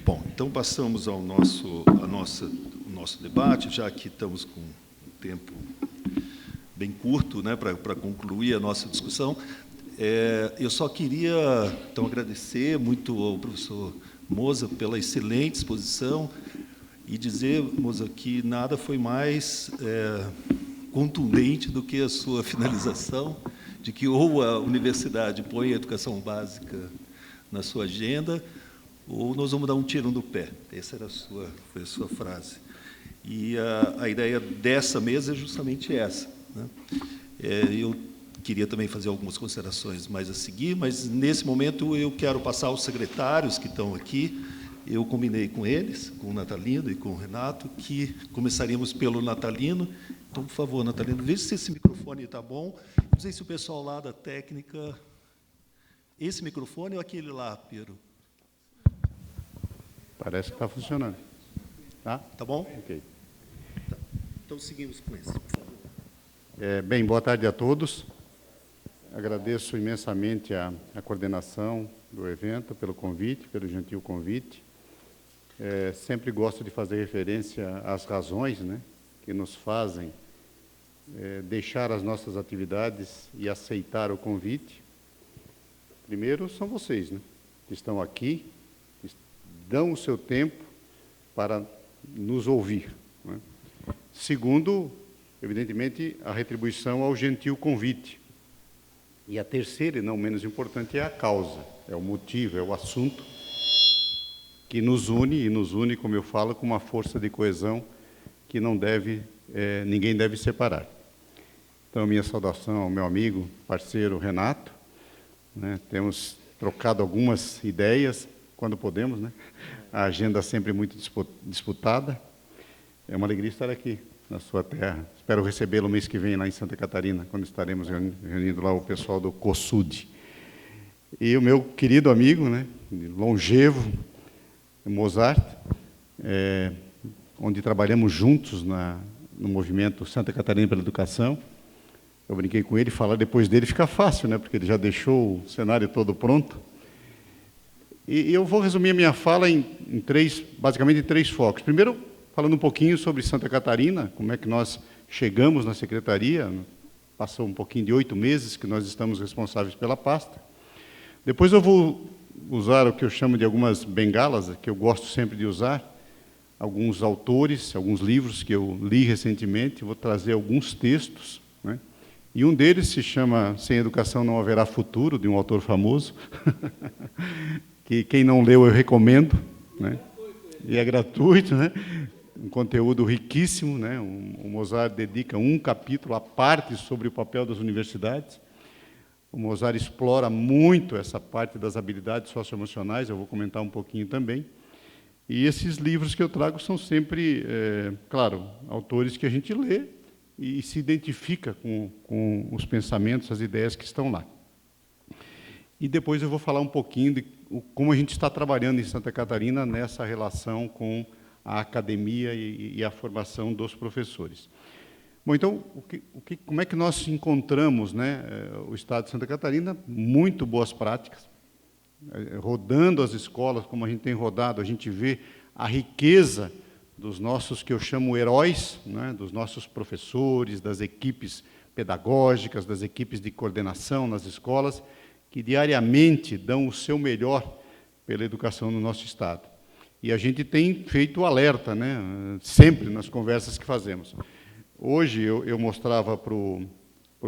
Bom, então passamos ao nosso debate, já que estamos com um tempo bem curto, né, para concluir a nossa discussão. Eu só queria, então, agradecer muito ao professor Moza pela excelente exposição e dizer, Moza, que nada foi mais contundente do que a sua finalização, de que ou a universidade põe a educação básica na sua agenda, ou nós vamos dar um tiro no pé. Essa foi a sua frase. E a ideia dessa mesa é justamente essa, né? Eu queria também fazer algumas considerações mais a seguir, mas, nesse momento, eu quero passar aos secretários que estão aqui. Eu combinei com eles, com o Natalino e com o Renato, que começaríamos pelo Natalino. Então, por favor, Natalino, veja se esse microfone está bom. Não sei se o pessoal lá da técnica... Esse microfone ou aquele lá, Piero? Parece que está funcionando. Tá? Tá bom? Ok. Tá. Então, seguimos com esse, por favor. Bem, boa tarde a todos. Agradeço imensamente a coordenação do evento, pelo convite, pelo gentil convite. Sempre gosto de fazer referência às razões, né, que nos fazem deixar as nossas atividades e aceitar o convite. Primeiro, são vocês, né, que estão aqui, que dão o seu tempo para nos ouvir, né? Segundo, evidentemente, a retribuição ao gentil convite. E a terceira, e não menos importante, é a causa, é o motivo, é o assunto que nos une, e nos une, como eu falo, com uma força de coesão que não deve, ninguém deve separar. Então, minha saudação ao meu amigo, parceiro Renato, né? Temos trocado algumas ideias, quando podemos, né? A agenda sempre muito disputada. É uma alegria estar aqui, na sua terra. Espero recebê-lo mês que vem lá em Santa Catarina, quando estaremos reunindo lá o pessoal do COSUD. E o meu querido amigo, né, longevo, Mozart, onde trabalhamos juntos no movimento Santa Catarina pela Educação. Eu brinquei com ele, falar depois dele fica fácil, né, porque ele já deixou o cenário todo pronto. E eu vou resumir a minha fala basicamente em três focos. Primeiro, falando um pouquinho sobre Santa Catarina, como é que nós chegamos na secretaria. Passou um pouquinho de 8 meses que nós estamos responsáveis pela pasta. Depois eu vou usar o que eu chamo de algumas bengalas, que eu gosto sempre de usar, alguns autores, alguns livros que eu li recentemente, vou trazer alguns textos, né? E um deles se chama Sem Educação Não Haverá Futuro, de um autor famoso, que quem não leu eu recomendo, né? E é gratuito, né? Um conteúdo riquíssimo, né? O Mozart dedica um capítulo à parte sobre o papel das universidades. O Mozart explora muito essa parte das habilidades socioemocionais, eu vou comentar um pouquinho também. E esses livros que eu trago são sempre, claro, autores que a gente lê e se identifica com os pensamentos, as ideias que estão lá. E depois eu vou falar um pouquinho de como a gente está trabalhando em Santa Catarina nessa relação com a academia e a formação dos professores. Bom, então, como é que nós encontramos, né, o Estado de Santa Catarina? Muito boas práticas. Rodando as escolas, como a gente tem rodado, a gente vê a riqueza dos nossos, que eu chamo heróis, né, dos nossos professores, das equipes pedagógicas, das equipes de coordenação nas escolas, que diariamente dão o seu melhor pela educação no nosso Estado. E a gente tem feito o alerta, né, sempre nas conversas que fazemos. Hoje eu mostrava para o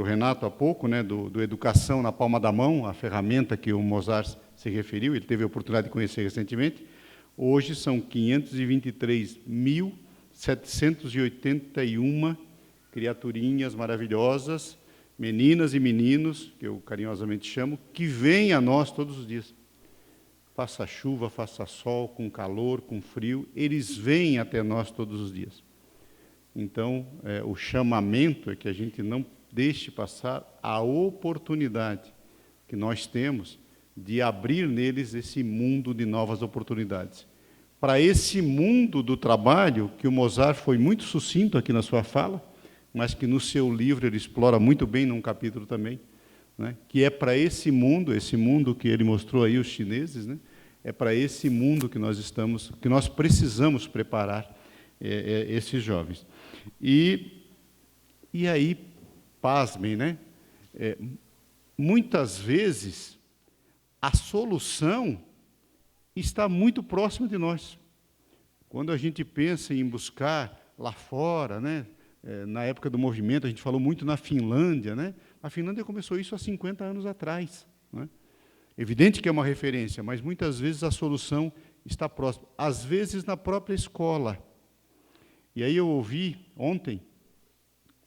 Renato há pouco, né, do Educação na Palma da Mão, a ferramenta que o Mozart se referiu, ele teve a oportunidade de conhecer recentemente. Hoje são 523.781 criaturinhas maravilhosas, meninas e meninos, que eu carinhosamente chamo, que vêm a nós todos os dias. Faça chuva, faça sol, com calor, com frio, eles vêm até nós todos os dias. Então, o chamamento é que a gente não deixe passar a oportunidade que nós temos de abrir neles esse mundo de novas oportunidades. Para esse mundo do trabalho, que o Mozart foi muito sucinto aqui na sua fala, mas que no seu livro ele explora muito bem num capítulo também, né, que é para esse mundo que ele mostrou aí, os chineses, né, É para esse mundo que nós precisamos preparar esses jovens. E aí, pasmem, né? Muitas vezes, a solução está muito próxima de nós. Quando a gente pensa em buscar lá fora, né? Na época do movimento, a gente falou muito na Finlândia, né? A Finlândia começou isso há 50 anos atrás, né? Evidente que é uma referência, mas muitas vezes a solução está próxima, às vezes na própria escola. E aí eu ouvi ontem,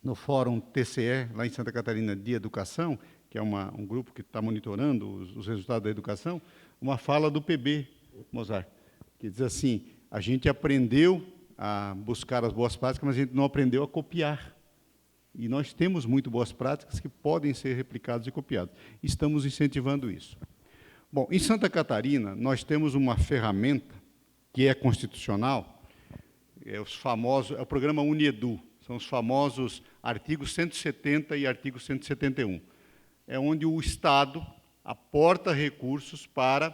no Fórum TCE, lá em Santa Catarina, de Educação, que é um grupo que está monitorando os resultados da educação, uma fala do PB, Mozart, que diz assim: a gente aprendeu a buscar as boas práticas, mas a gente não aprendeu a copiar. E nós temos muito boas práticas que podem ser replicadas e copiadas. Estamos incentivando isso. Bom, em Santa Catarina, nós temos uma ferramenta que é constitucional, é o programa UniEdu, são os famosos artigos 170 e artigo 171. É onde o Estado aporta recursos para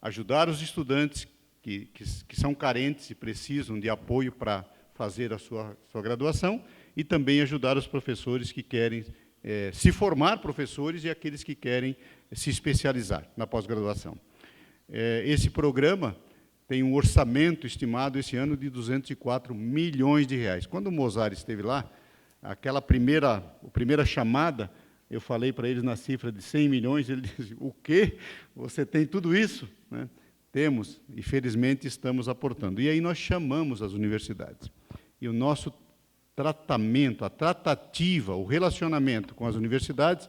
ajudar os estudantes que são carentes e precisam de apoio para fazer a sua graduação, e também ajudar os professores que querem se formar professores e aqueles que querem se especializar na pós-graduação. Esse programa tem um orçamento estimado esse ano de 204 milhões de reais. Quando o Mozart esteve lá, a primeira chamada, eu falei para eles na cifra de 100 milhões, ele disse: o quê? Você tem tudo isso? Né? Temos, e felizmente estamos aportando. E aí nós chamamos as universidades. E o nosso tratamento, a tratativa, o relacionamento com as universidades,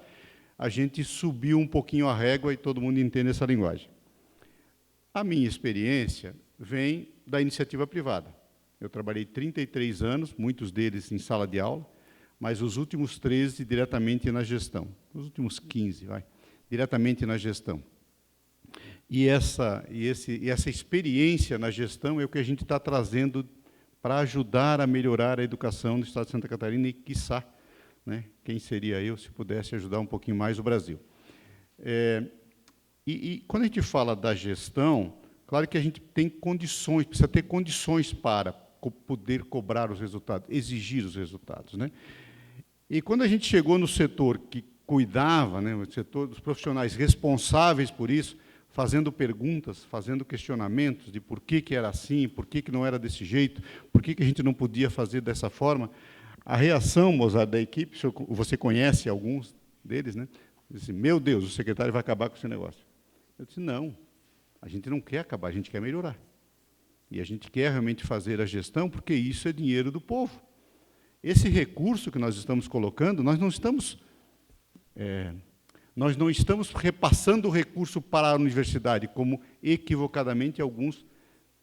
a gente subiu um pouquinho a régua e todo mundo entende essa linguagem. A minha experiência vem da iniciativa privada. Eu trabalhei 33 anos, muitos deles em sala de aula, mas os últimos 13 diretamente na gestão. Os últimos 15, diretamente na gestão. E essa experiência na gestão é o que a gente está trazendo para ajudar a melhorar a educação no Estado de Santa Catarina e, quiçá, né, quem seria eu se pudesse ajudar um pouquinho mais o Brasil. Quando a gente fala da gestão, claro que a gente tem condições, precisa ter condições para poder cobrar os resultados, exigir os resultados, né? E quando a gente chegou no setor que cuidava, né, o setor dos profissionais responsáveis por isso, fazendo perguntas, fazendo questionamentos de por que era assim, por que não era desse jeito, por que a gente não podia fazer dessa forma, a reação, Mozart, da equipe, você conhece alguns deles, né? Disse: meu Deus, o secretário vai acabar com esse negócio. Eu disse: não, a gente não quer acabar, a gente quer melhorar. E a gente quer realmente fazer a gestão, porque isso é dinheiro do povo. Esse recurso que nós estamos colocando, nós não estamos repassando o recurso para a universidade, como equivocadamente alguns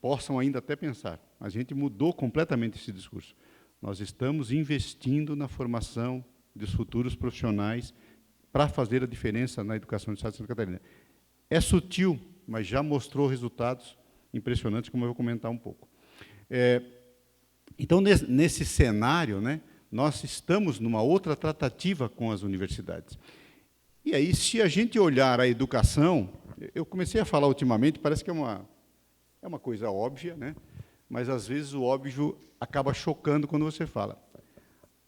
possam ainda até pensar. A gente mudou completamente esse discurso. Nós estamos investindo na formação dos futuros profissionais para fazer a diferença na educação do Estado de Santa Catarina. É sutil, mas já mostrou resultados impressionantes, como eu vou comentar um pouco. Então, nesse cenário, né, nós estamos numa outra tratativa com as universidades. E aí, se a gente olhar a educação, eu comecei a falar ultimamente, parece que é uma coisa óbvia, né? Mas, às vezes, o óbvio acaba chocando quando você fala.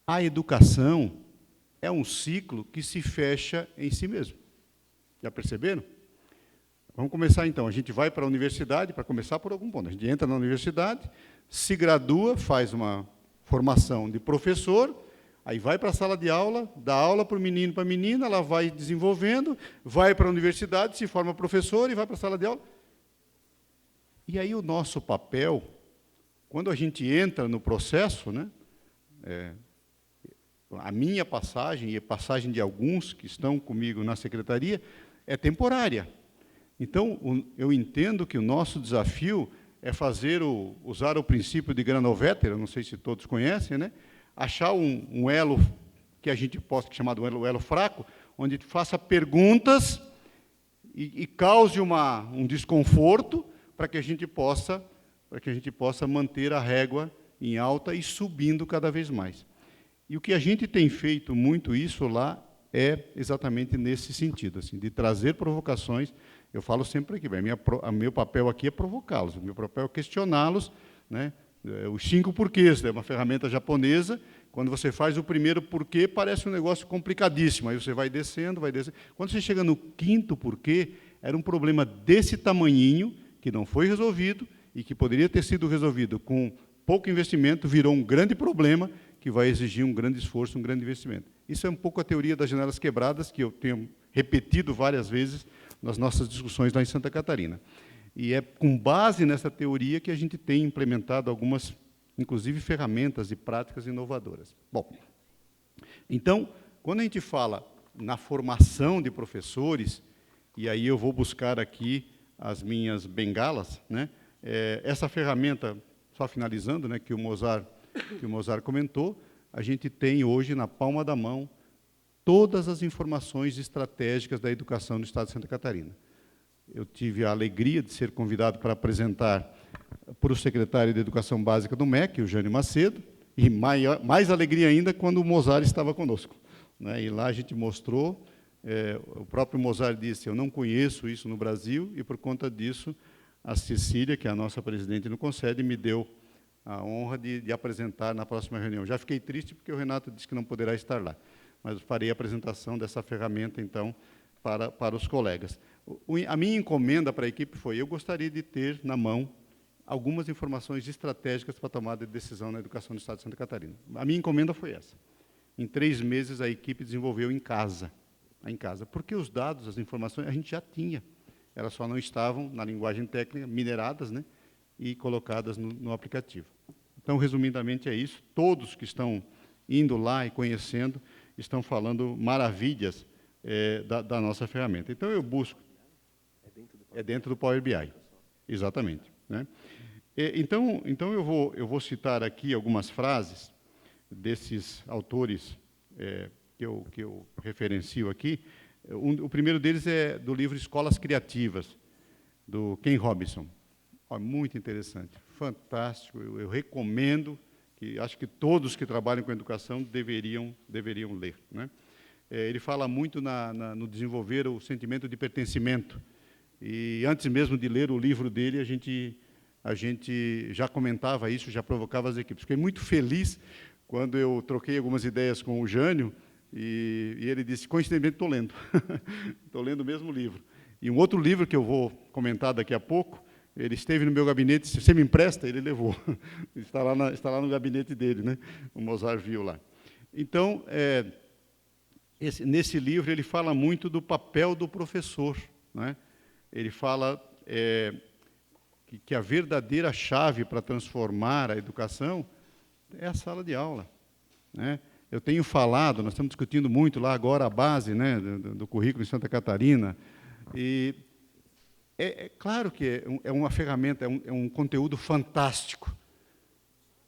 A educação é um ciclo que se fecha em si mesmo. Já perceberam? Vamos começar, então. A gente vai para a universidade, para começar por algum ponto. A gente entra na universidade, se gradua, faz uma formação de professor, aí vai para a sala de aula, dá aula para o menino e para a menina, ela vai desenvolvendo, vai para a universidade, se forma professor e vai para a sala de aula. E aí o nosso papel, quando a gente entra no processo, né, a minha passagem e a passagem de alguns que estão comigo na secretaria é temporária. Então, eu entendo que o nosso desafio é usar o princípio de Granovetter, eu não sei se todos conhecem, né? Achar um elo que a gente possa chamar de elo fraco, onde faça perguntas e cause um desconforto para que a gente possa manter a régua em alta e subindo cada vez mais. E o que a gente tem feito muito isso lá é exatamente nesse sentido, assim, de trazer provocações Eu falo sempre aqui, meu papel aqui é provocá-los, o meu papel é questioná-los, né? Os 5 porquês, é uma ferramenta japonesa. Quando você faz o primeiro porquê, parece um negócio complicadíssimo, aí você vai descendo, vai descendo. Quando você chega no 5º porquê, era um problema desse tamanhinho, que não foi resolvido, e que poderia ter sido resolvido com pouco investimento, virou um grande problema, que vai exigir um grande esforço, um grande investimento. Isso é um pouco a teoria das janelas quebradas, que eu tenho repetido várias vezes nas nossas discussões lá em Santa Catarina. E é com base nessa teoria que a gente tem implementado algumas, inclusive, ferramentas e práticas inovadoras. Bom, então, quando a gente fala na formação de professores, e aí eu vou buscar aqui as minhas bengalas, né? Essa ferramenta, só finalizando, né, que o Mozart comentou, a gente tem hoje na palma da mão todas as informações estratégicas da educação no Estado de Santa Catarina. Eu tive a alegria de ser convidado para apresentar para o secretário de Educação Básica do MEC, o Jânio Macedo, e mais alegria ainda quando o Mozart estava conosco, né? E lá a gente mostrou, o próprio Mozart disse, eu não conheço isso no Brasil, e por conta disso, a Cecília, que é a nossa presidente no CONSED, me deu a honra de apresentar na próxima reunião. Já fiquei triste porque o Renato disse que não poderá estar lá, mas farei a apresentação dessa ferramenta, então, para os colegas. A minha encomenda para a equipe foi, eu gostaria de ter na mão algumas informações estratégicas para a tomada de decisão na educação do Estado de Santa Catarina. A minha encomenda foi essa. Em 3 meses, a equipe desenvolveu em casa, porque os dados, as informações, a gente já tinha. Elas só não estavam, na linguagem técnica, mineradas, né, e colocadas no aplicativo. Então, resumidamente, é isso. Todos que estão indo lá e conhecendo estão falando maravilhas da nossa ferramenta. Então, eu busco... É dentro do Power BI. Exatamente, né? Então eu vou citar aqui algumas frases desses autores que eu referencio aqui. O primeiro deles é do livro Escolas Criativas, do Ken Robinson. Muito interessante, fantástico, eu recomendo, que acho que todos que trabalham com educação deveriam ler, né? Ele fala muito no desenvolver o sentimento de pertencimento, e antes mesmo de ler o livro dele, a gente já comentava isso, já provocava as equipes. Fiquei muito feliz quando eu troquei algumas ideias com o Jânio, e ele disse, coincidentemente, estou lendo. Estou lendo o mesmo livro. E um outro livro que eu vou comentar daqui a pouco, ele esteve no meu gabinete, se você me empresta, ele levou. Está lá no gabinete dele, né? O Mozart viu lá. Então, nesse livro, ele fala muito do papel do professor, né? Ele fala que a verdadeira chave para transformar a educação é a sala de aula, né? Eu tenho falado, nós estamos discutindo muito lá agora a base, né, do currículo em Santa Catarina, e é claro que é uma ferramenta, é um conteúdo fantástico,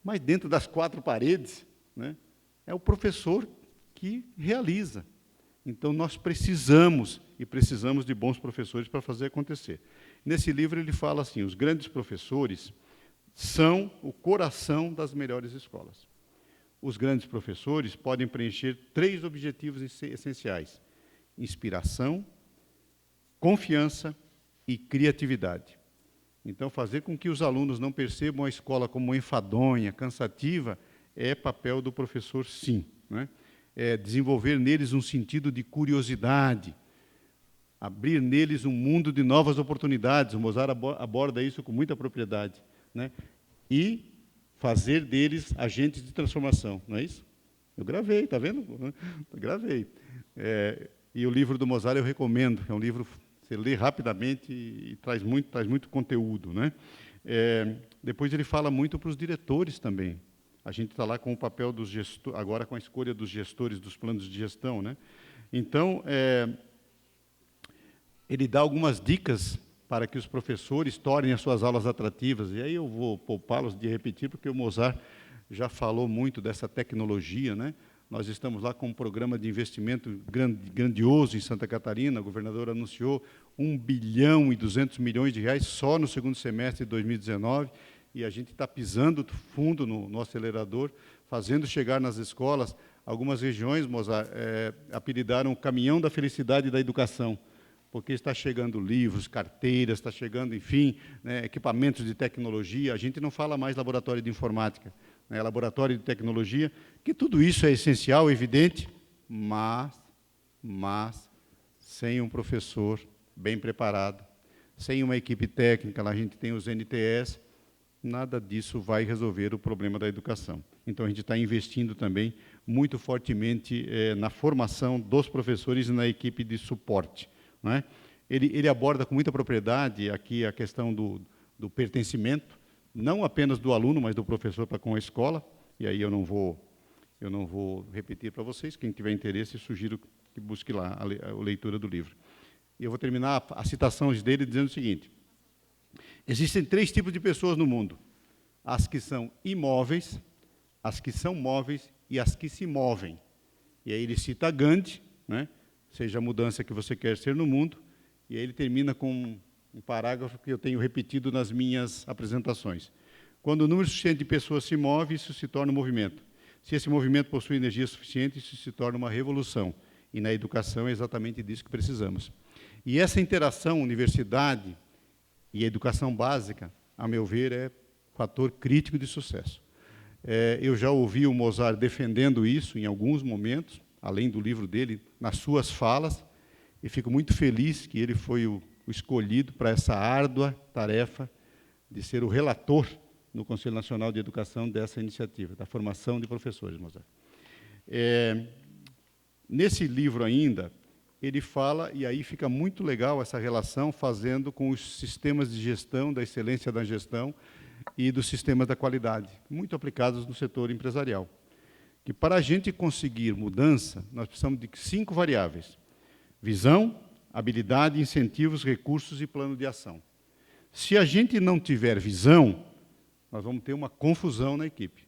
mas dentro das 4 paredes, né, é o professor que realiza. Então, nós precisamos de bons professores para fazer acontecer. Nesse livro, ele fala assim, os grandes professores são o coração das melhores escolas. Os grandes professores podem preencher 3 objetivos essenciais: inspiração, confiança e criatividade. Então, fazer com que os alunos não percebam a escola como enfadonha, cansativa, é papel do professor, sim, né? Desenvolver neles um sentido de curiosidade, abrir neles um mundo de novas oportunidades. O Mozart aborda isso com muita propriedade, né? E fazer deles agentes de transformação, não é isso? Eu gravei, está vendo? Eu gravei. E o livro do Mozart eu recomendo, é um livro que você lê rapidamente e traz muito conteúdo, né? Depois ele fala muito para os diretores também. A gente está lá com o papel dos gestores, agora com a escolha dos gestores dos planos de gestão, né? Então, ele dá algumas dicas para que os professores tornem as suas aulas atrativas, e aí eu vou poupá-los de repetir, porque o Mozart já falou muito dessa tecnologia, né? Nós estamos lá com um programa de investimento grandioso em Santa Catarina, o governador anunciou 1 bilhão e 200 milhões de reais só no segundo semestre de 2019, e a gente está pisando fundo no acelerador, fazendo chegar nas escolas. Algumas regiões, Mozart, apelidaram o caminhão da felicidade da educação, porque está chegando livros, carteiras, está chegando, enfim, né, equipamentos de tecnologia. A gente não fala mais laboratório de informática, né, laboratório de tecnologia, que tudo isso é essencial, evidente, mas sem um professor bem preparado, sem uma equipe técnica, lá a gente tem os NTS, nada disso vai resolver o problema da educação. Então, a gente está investindo também muito fortemente na formação dos professores e na equipe de suporte. Não é? Ele aborda com muita propriedade aqui a questão do pertencimento, não apenas do aluno, mas do professor para com a escola, e aí eu não vou repetir para vocês, quem tiver interesse, sugiro que busque lá a leitura do livro. E eu vou terminar a citação dele dizendo o seguinte: existem 3 tipos de pessoas no mundo: as que são imóveis, as que são móveis e as que se movem. E aí ele cita Gandhi, né? Seja a mudança que você quer ser no mundo, e aí ele termina com um parágrafo que eu tenho repetido nas minhas apresentações. Quando o número suficiente de pessoas se move, isso se torna um movimento. Se esse movimento possui energia suficiente, isso se torna uma revolução. E na educação é exatamente disso que precisamos. E essa interação universidade e educação básica, a meu ver, é fator crítico de sucesso. Eu já ouvi o Mozart defendendo isso em alguns momentos, além do livro dele, nas suas falas, e fico muito feliz que ele foi o escolhido para essa árdua tarefa de ser o relator no Conselho Nacional de Educação dessa iniciativa, da formação de professores, Mozart. Nesse livro ainda, ele fala, e aí fica muito legal essa relação, fazendo com os sistemas de gestão, da excelência da gestão e dos sistemas da qualidade, muito aplicados no setor empresarial. Que para a gente conseguir mudança, nós precisamos de 5 variáveis: visão, habilidade, incentivos, recursos e plano de ação. Se a gente não tiver visão, nós vamos ter uma confusão na equipe.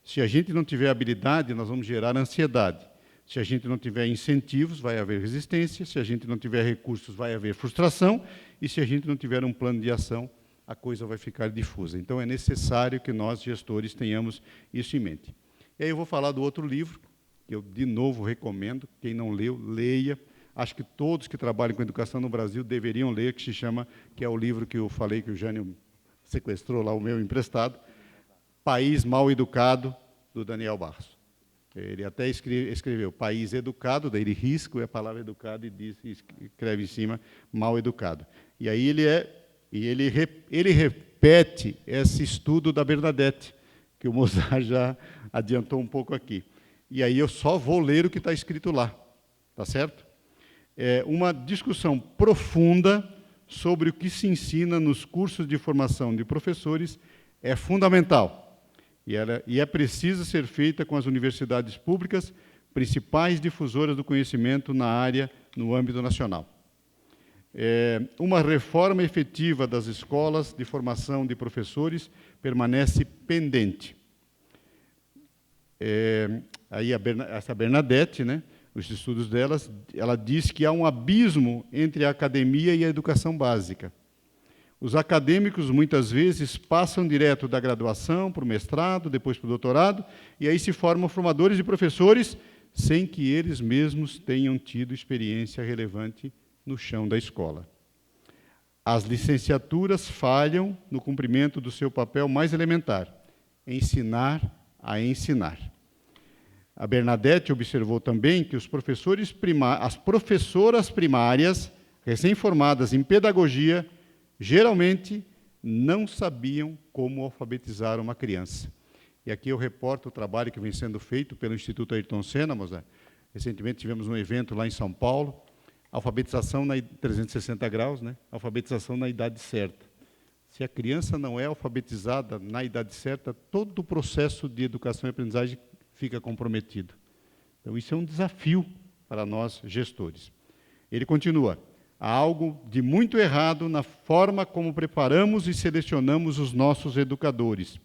Se a gente não tiver habilidade, nós vamos gerar ansiedade. Se a gente não tiver incentivos, vai haver resistência. Se a gente não tiver recursos, vai haver frustração. E se a gente não tiver um plano de ação, a coisa vai ficar difusa. Então, é necessário que nós, gestores, tenhamos isso em mente. E aí eu vou falar do outro livro, que eu, de novo, recomendo. Quem não leu, leia. Acho que todos que trabalham com educação no Brasil deveriam ler, que é o livro que eu falei, que o Jânio sequestrou lá, o meu emprestado, País Mal Educado, do Daniel Barros. Ele até escreveu País Educado, daí ele risca a palavra educado e escreve em cima mal educado. E aí ele repete esse estudo da Bernadette, que o Mozart já adiantou um pouco aqui. E aí eu só vou ler o que está escrito lá, tá certo? É uma discussão profunda sobre o que se ensina nos cursos de formação de professores é fundamental. E é preciso ser feita com as universidades públicas, principais difusoras do conhecimento na área, no âmbito nacional. Uma reforma efetiva das escolas de formação de professores permanece pendente. Aí essa Bernadette, né, os estudos delas, ela diz que há um abismo entre a academia e a educação básica. Os acadêmicos, muitas vezes, passam direto da graduação para o mestrado, depois para o doutorado, e aí se formam formadores de professores, sem que eles mesmos tenham tido experiência relevante no chão da escola. As licenciaturas falham no cumprimento do seu papel mais elementar, ensinar a ensinar. A Bernadette observou também que as professoras primárias, recém-formadas em pedagogia, geralmente não sabiam como alfabetizar uma criança. E aqui eu reporto o trabalho que vem sendo feito pelo Instituto Ayrton Senna, Mozart. Recentemente tivemos um evento lá em São Paulo, alfabetização na 360 graus, né? Alfabetização na idade certa. Se a criança não é alfabetizada na idade certa, todo o processo de educação e aprendizagem fica comprometido. Então, isso é um desafio para nós, gestores. Ele continua: há algo de muito errado na forma como preparamos e selecionamos os nossos educadores.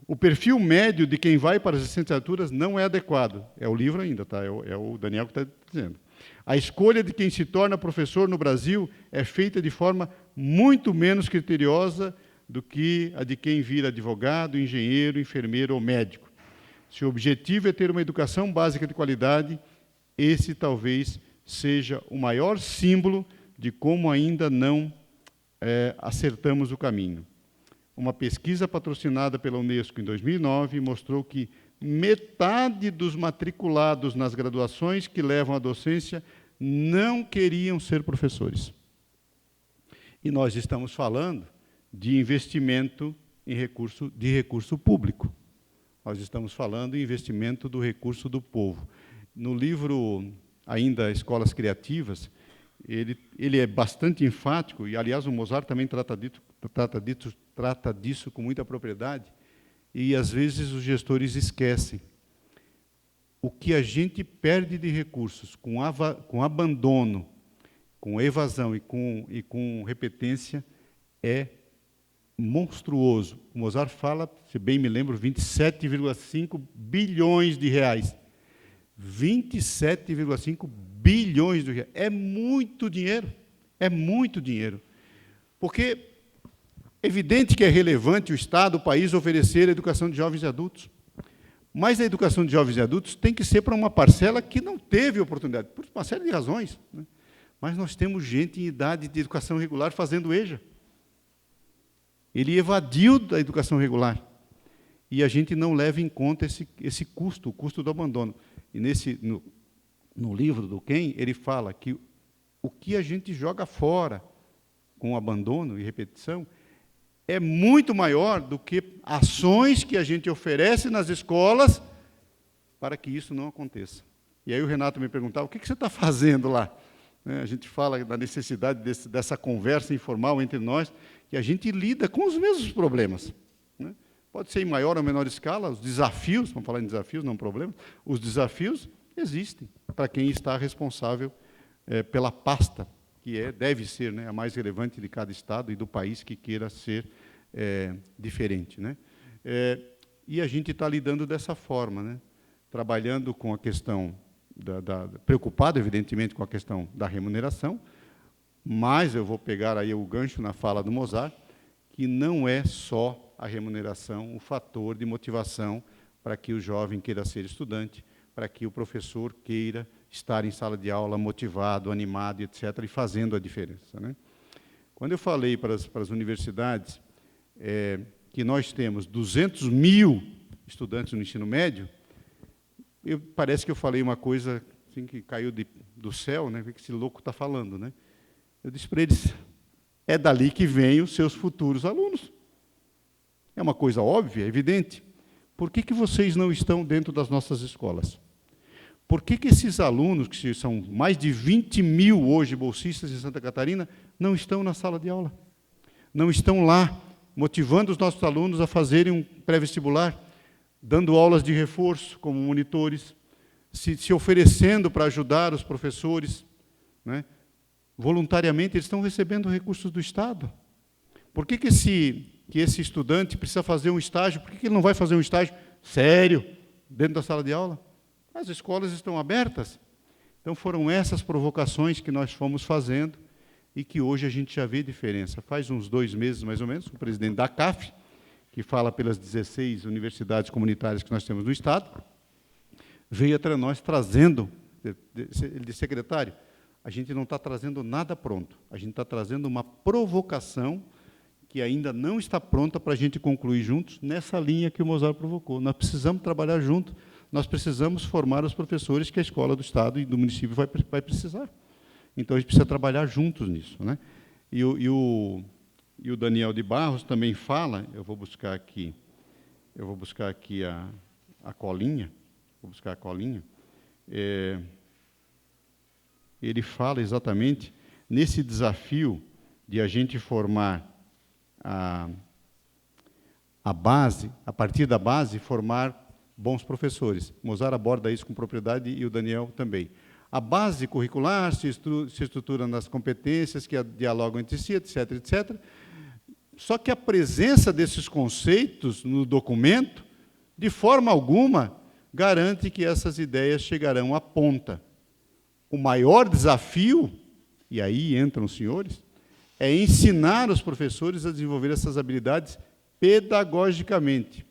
O perfil médio de quem vai para as licenciaturas não é adequado. É o livro ainda, tá? É o Daniel que está dizendo. A escolha de quem se torna professor no Brasil é feita de forma muito menos criteriosa do que a de quem vira advogado, engenheiro, enfermeiro ou médico. Se o objetivo é ter uma educação básica de qualidade, esse talvez seja o maior símbolo de como ainda não acertamos o caminho. Uma pesquisa patrocinada pela Unesco em 2009 mostrou que metade dos matriculados nas graduações que levam à docência não queriam ser professores. E nós estamos falando de investimento em recurso público. Nós estamos falando em investimento do recurso do povo. No livro, ainda, Escolas Criativas, ele é bastante enfático, e, aliás, o Mozart também trata disso com muita propriedade, e, às vezes, os gestores esquecem. O que a gente perde de recursos com abandono, com evasão e com repetência é monstruoso. O Mozart fala, se bem me lembro, 27,5 bilhões de reais. 27,5 bilhões de reais. É muito dinheiro. É muito dinheiro. Porque é evidente que é relevante o Estado, o país, oferecer a educação de jovens e adultos. Mas a educação de jovens e adultos tem que ser para uma parcela que não teve oportunidade, por uma série de razões, né? Mas nós temos gente em idade de educação regular fazendo EJA. Ele evadiu da educação regular. E a gente não leva em conta esse custo, o custo do abandono. E no livro do Ken, ele fala que o que a gente joga fora com abandono e repetição é muito maior do que ações que a gente oferece nas escolas para que isso não aconteça. E aí o Renato me perguntava, o que você está fazendo lá? A gente fala da necessidade dessa conversa informal entre nós, que a gente lida com os mesmos problemas, né? Pode ser em maior ou menor escala, os desafios, vamos falar em desafios, não problemas, os desafios existem para quem está responsável pela pasta, que deve ser, né, a mais relevante de cada Estado e do país que queira ser diferente, né? E a gente está lidando dessa forma, né? Trabalhando com a questão preocupado, evidentemente, com a questão da remuneração, mas eu vou pegar aí o gancho na fala do Mozart, que não é só a remuneração o fator de motivação para que o jovem queira ser estudante, para que o professor queira estar em sala de aula motivado, animado, etc., e fazendo a diferença, né? Quando eu falei para as universidades que nós temos 200 mil estudantes no ensino médio, parece que eu falei uma coisa assim, que caiu do céu, né? O que esse louco está falando, né? Eu disse para eles, é dali que vêm os seus futuros alunos. É uma coisa óbvia, evidente. Por que vocês não estão dentro das nossas escolas? Por que esses alunos, que são mais de 20 mil hoje bolsistas em Santa Catarina, não estão na sala de aula? Não estão lá, motivando os nossos alunos a fazerem um pré-vestibular, dando aulas de reforço como monitores, se oferecendo para ajudar os professores, né? Voluntariamente, eles estão recebendo recursos do Estado. Por que esse estudante precisa fazer um estágio? Por que ele não vai fazer um estágio sério dentro da sala de aula? As escolas estão abertas. Então, foram essas provocações que nós fomos fazendo e que hoje a gente já vê diferença. Faz uns 2 meses, mais ou menos, o presidente da CAF, que fala pelas 16 universidades comunitárias que nós temos no Estado, veio até nós trazendo, ele disse, secretário, a gente não está trazendo nada pronto, a gente está trazendo uma provocação que ainda não está pronta para a gente concluir juntos nessa linha que o Mozart provocou. Nós precisamos trabalhar junto, nós precisamos formar os professores que a escola do Estado e do município vai precisar. Então, a gente precisa trabalhar juntos nisso, né? E o Daniel de Barros também fala, eu vou buscar aqui a colinha, ele fala exatamente nesse desafio de a gente formar a base, a partir da base, formar bons professores. Mozart aborda isso com propriedade e o Daniel também. A base curricular se estrutura nas competências que dialogam entre si, etc., etc. Só que a presença desses conceitos no documento, de forma alguma, garante que essas ideias chegarão à ponta. O maior desafio, e aí entram os senhores, é ensinar os professores a desenvolver essas habilidades pedagogicamente.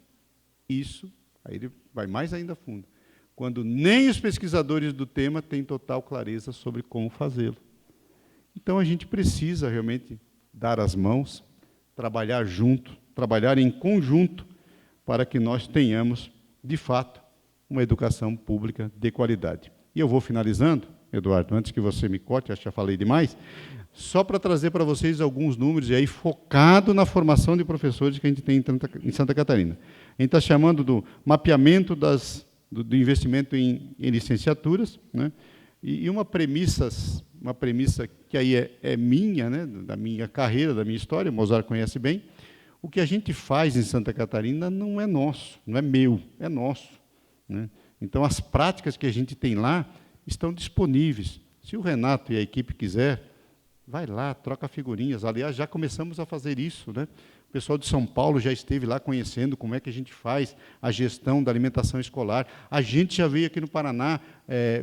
Isso, aí ele vai mais ainda fundo, quando nem os pesquisadores do tema têm total clareza sobre como fazê-lo. Então, a gente precisa realmente dar as mãos, trabalhar junto, trabalhar em conjunto, para que nós tenhamos, de fato, uma educação pública de qualidade. E eu vou finalizando, Eduardo, antes que você me corte, acho que já falei demais, só para trazer para vocês alguns números, e aí focado na formação de professores que a gente tem em Santa Catarina. A gente está chamando do mapeamento do investimento em licenciaturas, né? E uma premissa que aí é minha, né? Da minha carreira, da minha história, o Mozart conhece bem. O que a gente faz em Santa Catarina não é nosso, não é meu, é nosso, né? Então, as práticas que a gente tem lá estão disponíveis. Se o Renato e a equipe quiser, vai lá, troca figurinhas. Aliás, já começamos a fazer isso, né? O pessoal de São Paulo já esteve lá conhecendo como é que a gente faz a gestão da alimentação escolar. A gente já veio aqui no Paraná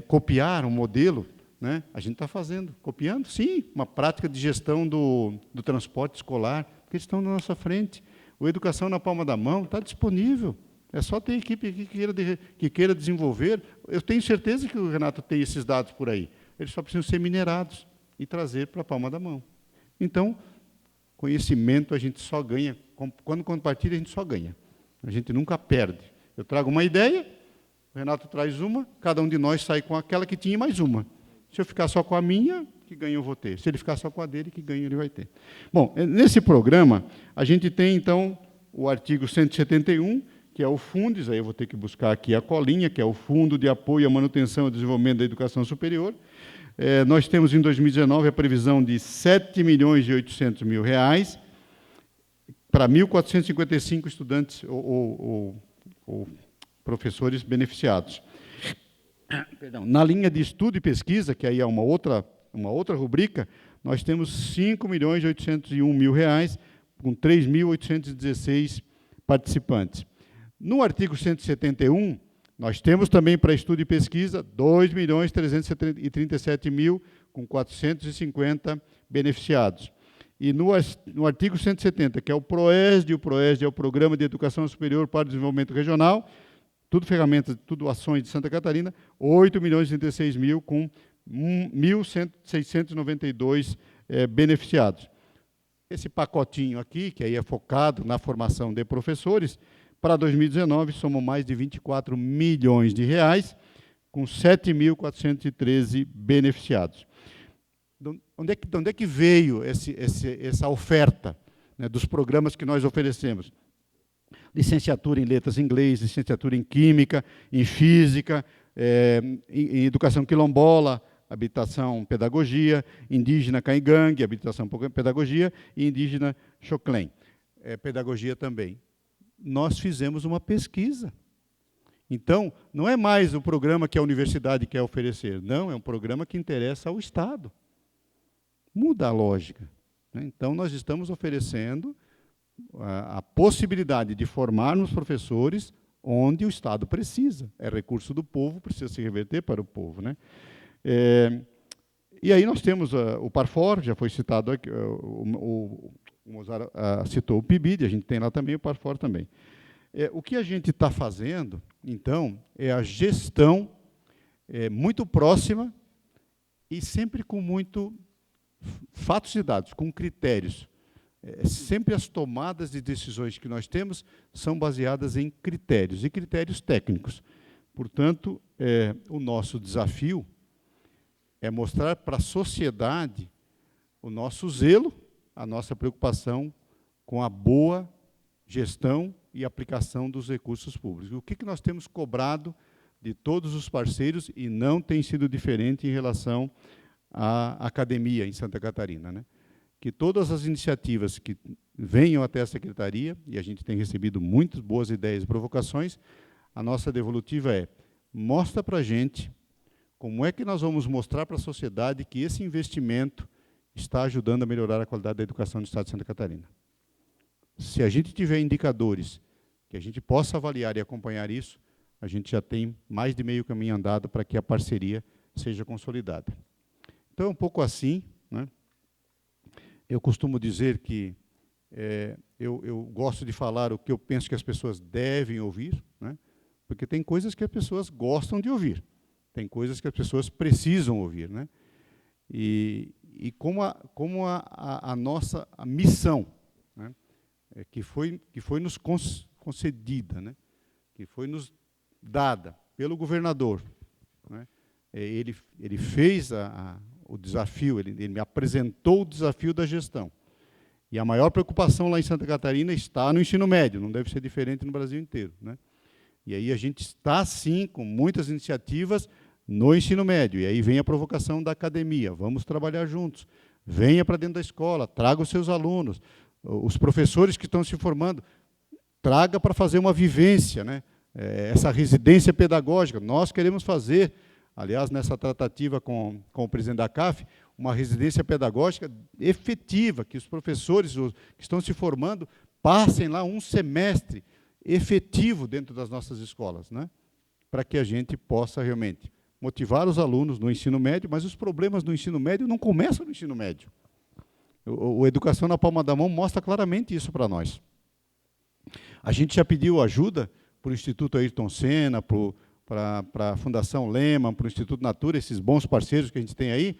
copiar um modelo, né? A gente está fazendo, copiando, sim, uma prática de gestão do transporte escolar, porque eles estão na nossa frente. O Educação na Palma da Mão está disponível. É só ter equipe aqui que queira desenvolver. Eu tenho certeza que o Renato tem esses dados por aí. Eles só precisam ser minerados e trazer para a palma da mão. Então, conhecimento a gente só ganha. Quando compartilha, a gente só ganha. A gente nunca perde. Eu trago uma ideia, o Renato traz uma, cada um de nós sai com aquela que tinha mais uma. Se eu ficar só com a minha, que ganho eu vou ter. Se ele ficar só com a dele, que ganho ele vai ter. Bom, nesse programa, a gente tem, então, o artigo 171, que é o Fundes, aí eu vou ter que buscar aqui a colinha, que é o Fundo de Apoio à Manutenção e Desenvolvimento da Educação Superior. Nós temos, em 2019, a previsão de R$ 7.800.000 para 1.455 estudantes ou professores beneficiados. Perdão. Na linha de estudo e pesquisa, que aí é uma outra rubrica, nós temos R$ 5.801.000, com 3.816 participantes. No artigo 171, nós temos também para estudo e pesquisa 2.337.000, com 450 beneficiados. E no artigo 170, que é o PROESD é o Programa de Educação Superior para o Desenvolvimento Regional, tudo ferramentas, tudo ações de Santa Catarina, 8.036.000, com 1.692 beneficiados. Esse pacotinho aqui, que aí é focado na formação de professores, para 2019, somam mais de R$ 24 milhões, com 7.413 beneficiados. De onde é que veio essa oferta, né, dos programas que nós oferecemos? Licenciatura em Letras em Inglês, licenciatura em Química, em Física, em Educação Quilombola, Habitação Pedagogia, Indígena Caingangue, Habitação Pedagogia, e Indígena Xoclém, Pedagogia também. Nós fizemos uma pesquisa. Então, não é mais o programa que a universidade quer oferecer, não, é um programa que interessa ao Estado. Muda a lógica, né? Então, nós estamos oferecendo a possibilidade de formarmos professores onde o Estado precisa. É recurso do povo, precisa se reverter para o povo, né? E aí nós temos o Parfor, já foi citado aqui, o Mozart citou o PIBID, a gente tem lá também o Parfor também. O que a gente está fazendo, então, é a gestão muito próxima e sempre com muito fatos e dados, com critérios. Sempre as tomadas de decisões que nós temos são baseadas em critérios, e critérios técnicos. Portanto, o nosso desafio é mostrar para a sociedade o nosso zelo, a nossa preocupação com a boa gestão e aplicação dos recursos públicos. O que nós temos cobrado de todos os parceiros, e não tem sido diferente em relação à academia em Santa Catarina, né? Que todas as iniciativas que venham até a Secretaria, e a gente tem recebido muitas boas ideias e provocações, a nossa devolutiva mostra para a gente como é que nós vamos mostrar para a sociedade que esse investimento está ajudando a melhorar a qualidade da educação no Estado de Santa Catarina. Se a gente tiver indicadores que a gente possa avaliar e acompanhar isso, a gente já tem mais de meio caminho andado para que a parceria seja consolidada. Então, é um pouco assim, né? Eu costumo dizer que eu gosto de falar o que eu penso que as pessoas devem ouvir, né? Porque tem coisas que as pessoas gostam de ouvir, tem coisas que as pessoas precisam ouvir, né? E e como a nossa missão, né, que foi nos concedida, né, que foi nos dada pelo governador, né, ele fez o desafio, ele me apresentou o desafio da gestão. E a maior preocupação lá em Santa Catarina está no ensino médio, não deve ser diferente no Brasil inteiro, né? E aí a gente está, sim, com muitas iniciativas no ensino médio. E aí vem a provocação da academia. Vamos trabalhar juntos. Venha para dentro da escola, traga os seus alunos. Os professores que estão se formando, traga para fazer uma vivência, né? Essa residência pedagógica. Nós queremos fazer, aliás, nessa tratativa com o presidente da CAF, uma residência pedagógica efetiva, que os professores que estão se formando passem lá um semestre efetivo dentro das nossas escolas, né? Para que a gente possa realmente motivar os alunos no ensino médio, mas os problemas do ensino médio não começam no ensino médio. O Educação na Palma da Mão mostra claramente isso para nós. A gente já pediu ajuda para o Instituto Ayrton Senna, para a Fundação Lehman, para o Instituto Natura, esses bons parceiros que a gente tem aí.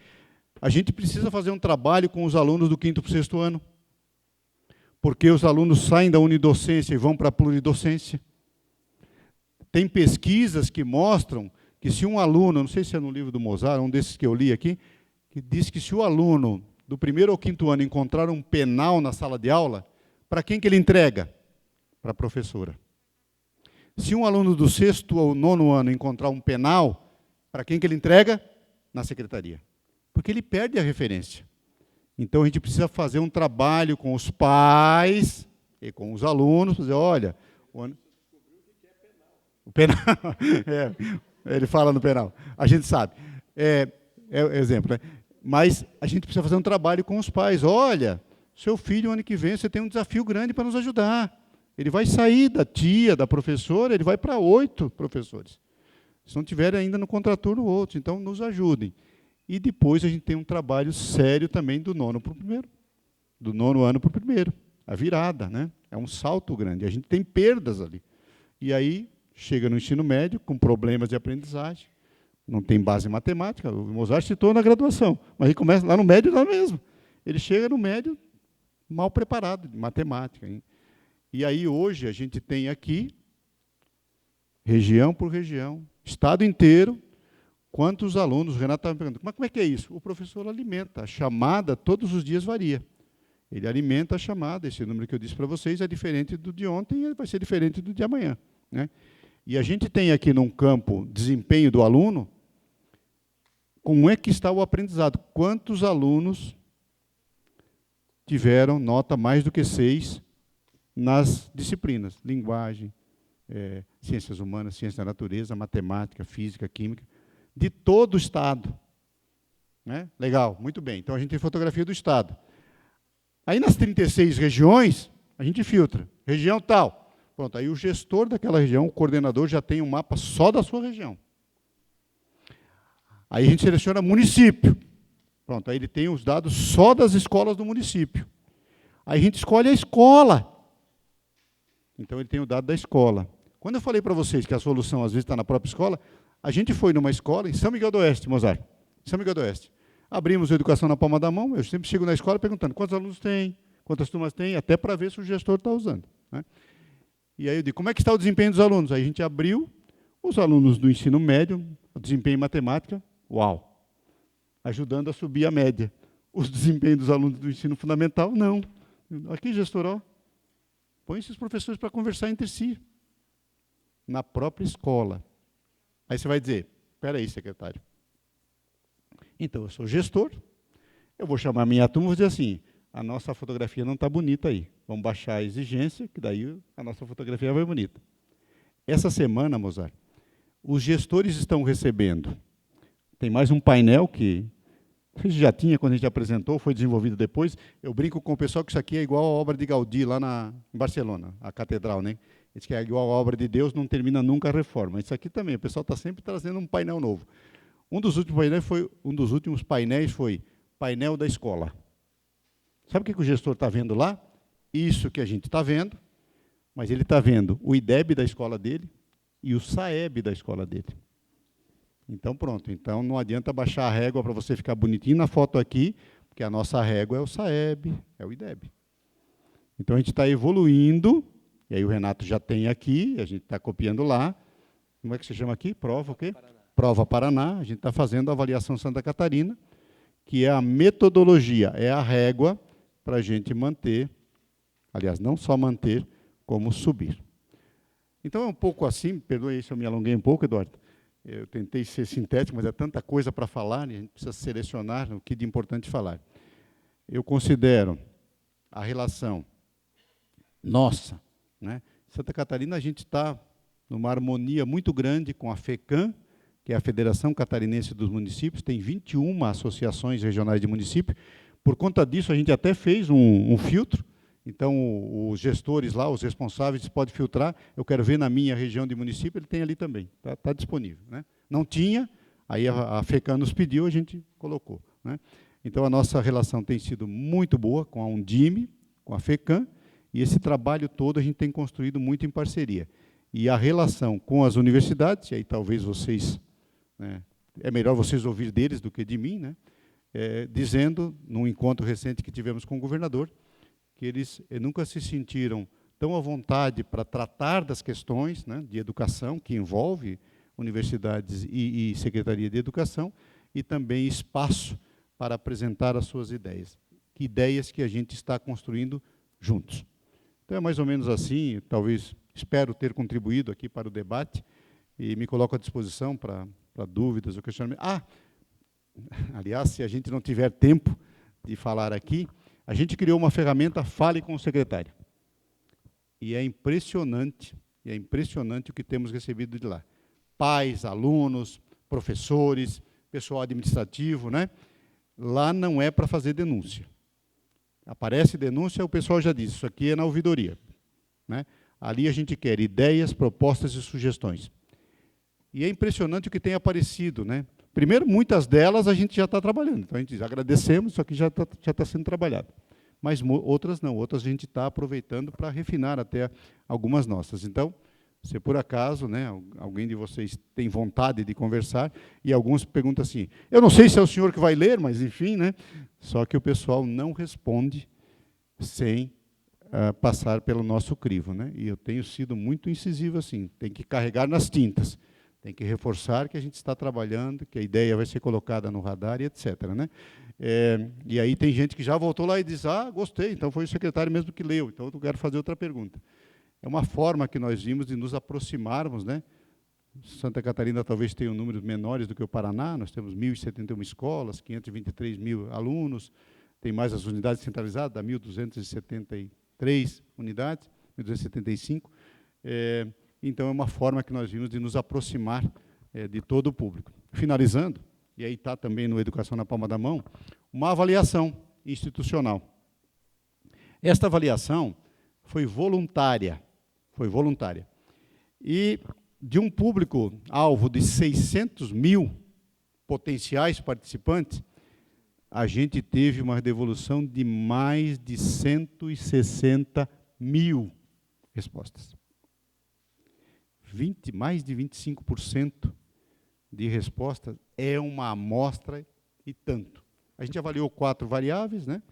A gente precisa fazer um trabalho com os alunos do 5º para o 6º ano, porque os alunos saem da unidocência e vão para a pluridocência. Tem pesquisas que mostram que se um aluno, não sei se é no livro do Mozart, um desses que eu li aqui, que diz que se o aluno do 1º ao 5º ano encontrar um penal na sala de aula, para quem que ele entrega? Para a professora. Se um aluno do 6º ao 9º ano encontrar um penal, para quem que ele entrega? Na secretaria. Porque ele perde a referência. Então, a gente precisa fazer um trabalho com os pais e com os alunos, dizer, olha... O penal. Ele fala no penal. A gente sabe. É exemplo, né? Mas a gente precisa fazer um trabalho com os pais. Olha, seu filho, ano que vem, você tem um desafio grande para nos ajudar. Ele vai sair da tia, da professora, ele vai para 8 professores. Se não tiver ainda no contraturno, outros. Então, nos ajudem. E depois a gente tem um trabalho sério também do 9º para o 1º. Do 9º ano para o 1º. A virada, né? É um salto grande. A gente tem perdas ali. E aí, chega no ensino médio com problemas de aprendizagem. Não tem base em matemática. O Mozart citou na graduação. Mas ele começa lá no médio, lá mesmo. Ele chega no médio mal preparado de matemática. Hein? E aí, hoje, a gente tem aqui, região por região, estado inteiro, quantos alunos, o Renato estava me perguntando, mas como é que é isso? O professor alimenta, a chamada todos os dias varia. Ele alimenta a chamada, esse número que eu disse para vocês é diferente do de ontem e vai ser diferente do de amanhã. Né? E a gente tem aqui num campo desempenho do aluno, como é que está o aprendizado? Quantos alunos tiveram nota mais do que 6 nas disciplinas? Linguagem, ciências humanas, ciência da natureza, matemática, física, química, de todo o Estado. Né? Legal, muito bem. Então, a gente tem fotografia do Estado. Aí, nas 36 regiões, a gente filtra. Região tal. Pronto, aí o gestor daquela região, o coordenador, já tem um mapa só da sua região. Aí a gente seleciona município. Pronto, aí ele tem os dados só das escolas do município. Aí a gente escolhe a escola. Então, ele tem o dado da escola. Quando eu falei para vocês que a solução, às vezes, está na própria escola, a gente foi numa escola em São Miguel do Oeste, Mozart. São Miguel do Oeste. Abrimos a Educação na Palma da Mão, eu sempre chego na escola perguntando quantos alunos tem, quantas turmas tem, até para ver se o gestor está usando. Né? E aí eu digo, como é que está o desempenho dos alunos? Aí a gente abriu os alunos do ensino médio, o desempenho em matemática, uau, ajudando a subir a média. Os desempenhos dos alunos do ensino fundamental, não. Aqui, gestor, ó, põe esses professores para conversar entre si, na própria escola. Aí você vai dizer, espera aí, secretário. Então, eu sou gestor, eu vou chamar a minha turma e vou dizer assim, a nossa fotografia não está bonita aí. Vamos baixar a exigência, que daí a nossa fotografia vai bonita. Essa semana, Mozart, os gestores estão recebendo. Tem mais um painel que a gente já tinha quando a gente apresentou, foi desenvolvido depois. Eu brinco com o pessoal que isso aqui é igual a obra de Gaudí, lá em Barcelona, a catedral, né? Diz que é igual a obra de Deus, não termina nunca a reforma. Isso aqui também, o pessoal está sempre trazendo um painel novo. Um dos últimos painéis foi painel da escola. Sabe o que o gestor está vendo lá? Isso que a gente está vendo, mas ele está vendo o IDEB da escola dele e o SAEB da escola dele. Então, pronto. Então, não adianta baixar a régua para você ficar bonitinho na foto aqui, porque a nossa régua é o SAEB, é o IDEB. Então, a gente está evoluindo, e aí o Renato já tem aqui, a gente está copiando lá. Como é que se chama aqui? Prova o quê? Paraná. Prova Paraná. A gente está fazendo a avaliação Santa Catarina, que é a metodologia, é a régua para a gente manter, aliás, não só manter, como subir. Então, é um pouco assim, perdoe se eu me alonguei um pouco, Eduardo. Eu tentei ser sintético, mas é tanta coisa para falar, e a gente precisa selecionar o que de importante falar. Eu considero a relação nossa, né? Santa Catarina, a gente está numa harmonia muito grande com a FECAM, que é a Federação Catarinense dos Municípios, tem 21 associações regionais de municípios. Por conta disso, a gente até fez um filtro. Então, os gestores lá, os responsáveis, podem filtrar. Eu quero ver na minha região de município, ele tem ali também, está disponível, né? Não tinha, aí a FECAM nos pediu, a gente colocou, né? Então, a nossa relação tem sido muito boa com a Undime, com a FECAM, e esse trabalho todo a gente tem construído muito em parceria. E a relação com as universidades, e aí talvez vocês, né, é melhor vocês ouvir deles do que de mim, né, dizendo, num encontro recente que tivemos com o governador, que eles nunca se sentiram tão à vontade para tratar das questões, né, de educação, que envolve universidades e Secretaria de Educação, e também espaço para apresentar as suas ideias. Que ideias que a gente está construindo juntos. Então, é mais ou menos assim, talvez, espero ter contribuído aqui para o debate, e me coloco à disposição para dúvidas ou questionamentos. Aliás, se a gente não tiver tempo de falar aqui, a gente criou uma ferramenta Fale com o Secretário. E é impressionante o que temos recebido de lá. Pais, alunos, professores, pessoal administrativo, né? Lá não é para fazer denúncia. Aparece denúncia, o pessoal já diz, isso aqui é na ouvidoria, né? Ali a gente quer ideias, propostas e sugestões. E é impressionante o que tem aparecido, né? Primeiro, muitas delas a gente já está trabalhando. Então, a gente diz, agradecemos, isso aqui já está sendo trabalhado. Mas outras não, outras a gente está aproveitando para refinar até algumas nossas. Então, se por acaso, né, alguém de vocês tem vontade de conversar, e alguns perguntam assim, eu não sei se é o senhor que vai ler, mas enfim, né? Só que o pessoal não responde sem passar pelo nosso crivo, né? E eu tenho sido muito incisivo assim, tem que carregar nas tintas, tem que reforçar que a gente está trabalhando, que a ideia vai ser colocada no radar e etc., né? E aí tem gente que já voltou lá e diz, gostei, então foi o secretário mesmo que leu, então eu quero fazer outra pergunta. É uma forma que nós vimos de nos aproximarmos, né? Santa Catarina talvez tenha números menores do que o Paraná, nós temos 1.071 escolas, 523 mil alunos, tem mais as unidades centralizadas, dá 1.273 unidades, 1.275. Então, é uma forma que nós vimos de nos aproximar de todo o público. Finalizando, e aí está também no Educação na Palma da Mão, uma avaliação institucional. Esta avaliação foi voluntária. E de um público-alvo de 600 mil potenciais participantes, a gente teve uma devolução de mais de 160 mil respostas. Mais de 25% de respostas é uma amostra e tanto. A gente avaliou 4 variáveis, né?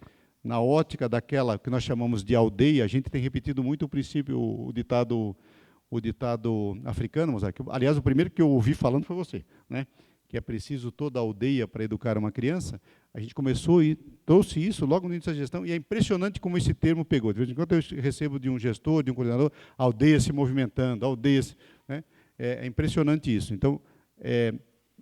Na ótica daquela que nós chamamos de aldeia, a gente tem repetido muito o princípio, o ditado africano, aliás, o primeiro que eu ouvi falando foi você, né? Que é preciso toda aldeia para educar uma criança. A gente começou e trouxe isso logo no início da gestão, e é impressionante como esse termo pegou. De vez em quando eu recebo de um gestor, de um coordenador, aldeia se movimentando, aldeias, né? É impressionante isso. Então,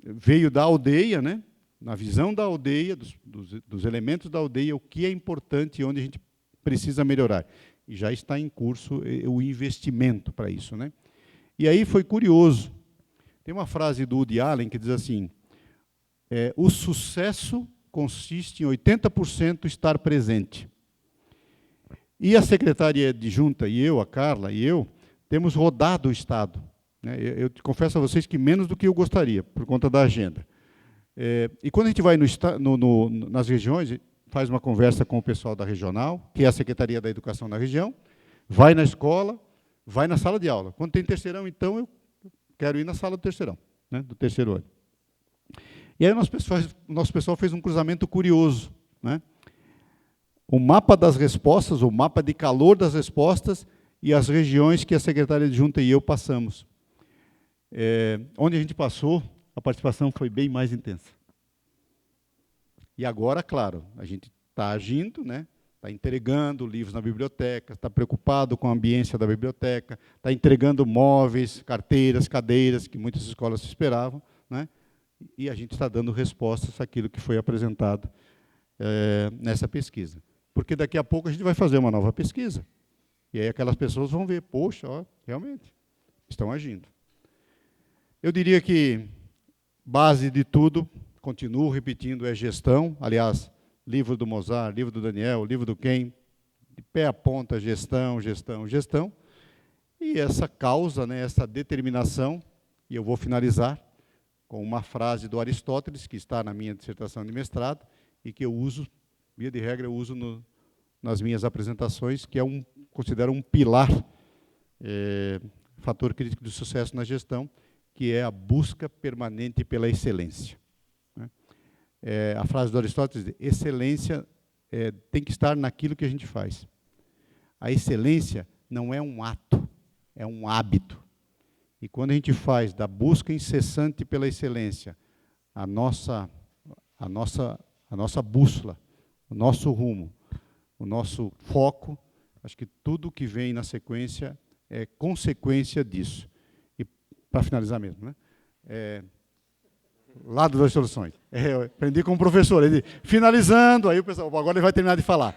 veio da aldeia, né? Na visão da aldeia, dos elementos da aldeia, o que é importante e onde a gente precisa melhorar. E já está em curso o investimento para isso, né? E aí foi curioso. Tem uma frase do Woody Allen que diz assim, o sucesso consiste em 80% estar presente. E a secretária adjunta, e eu, a Carla, e eu, temos rodado o Estado, né? Eu confesso a vocês que menos do que eu gostaria, por conta da agenda. E quando a gente vai nas regiões, faz uma conversa com o pessoal da regional, que é a Secretaria da Educação na região, vai na escola, vai na sala de aula. Quando tem terceirão, então, eu quero ir na sala do terceirão, né, do terceiro ano. E aí o nosso pessoal fez um cruzamento curioso, né? O mapa das respostas, o mapa de calor das respostas e as regiões que a secretária adjunta e eu passamos. Onde a gente passou, a participação foi bem mais intensa. E agora, claro, a gente está agindo, né? Está entregando livros na biblioteca, está preocupado com a ambiência da biblioteca, está entregando móveis, carteiras, cadeiras, que muitas escolas esperavam, né? E a gente está dando respostas àquilo que foi apresentado nessa pesquisa. Porque daqui a pouco a gente vai fazer uma nova pesquisa. E aí aquelas pessoas vão ver, poxa, ó, realmente, estão agindo. Eu diria que base de tudo, continuo repetindo, é gestão. Aliás, livro do Mozart, livro do Daniel, livro do Ken, de pé a ponta, gestão, gestão, gestão. E essa causa, né, essa determinação, e eu vou finalizar com uma frase do Aristóteles, que está na minha dissertação de mestrado, e que eu uso, via de regra, eu uso nas minhas apresentações, que considero um pilar, fator crítico de sucesso na gestão, que é a busca permanente pela excelência. A frase do Aristóteles diz: excelência tem que estar naquilo que a gente faz. A excelência não é um ato, é um hábito. E quando a gente faz da busca incessante pela excelência a nossa bússola, o nosso rumo, o nosso foco, acho que tudo que vem na sequência é consequência disso. E, para finalizar mesmo, né? Lado das soluções. Eu aprendi com o professor, ele finalizando, aí o pessoal, agora ele vai terminar de falar.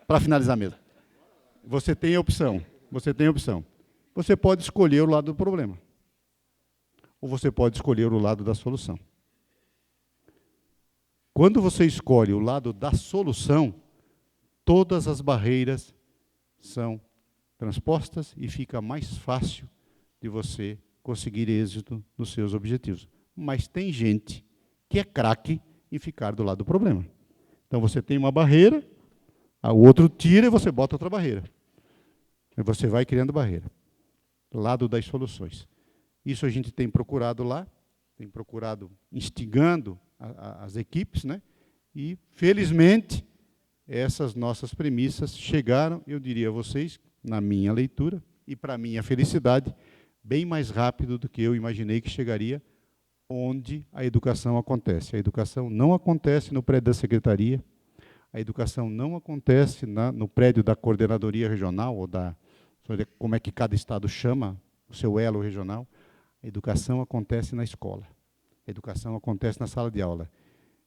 Para finalizar mesmo. Você tem a opção. Você pode escolher o lado do problema. Ou você pode escolher o lado da solução. Quando você escolhe o lado da solução, todas as barreiras são transpostas e fica mais fácil de você conseguir êxito nos seus objetivos. Mas tem gente que é craque em ficar do lado do problema. Então, você tem uma barreira, o outro tira e você bota outra barreira. E você vai criando barreira. Lado das soluções. Isso a gente tem procurado lá, tem procurado instigando as equipes, né? E, felizmente, essas nossas premissas chegaram, eu diria a vocês, na minha leitura, e para minha felicidade, bem mais rápido do que eu imaginei que chegaria onde a educação acontece. A educação não acontece no prédio da secretaria, a educação não acontece no prédio da coordenadoria regional, ou como é que cada estado chama o seu elo regional. A educação acontece na escola. A educação acontece na sala de aula.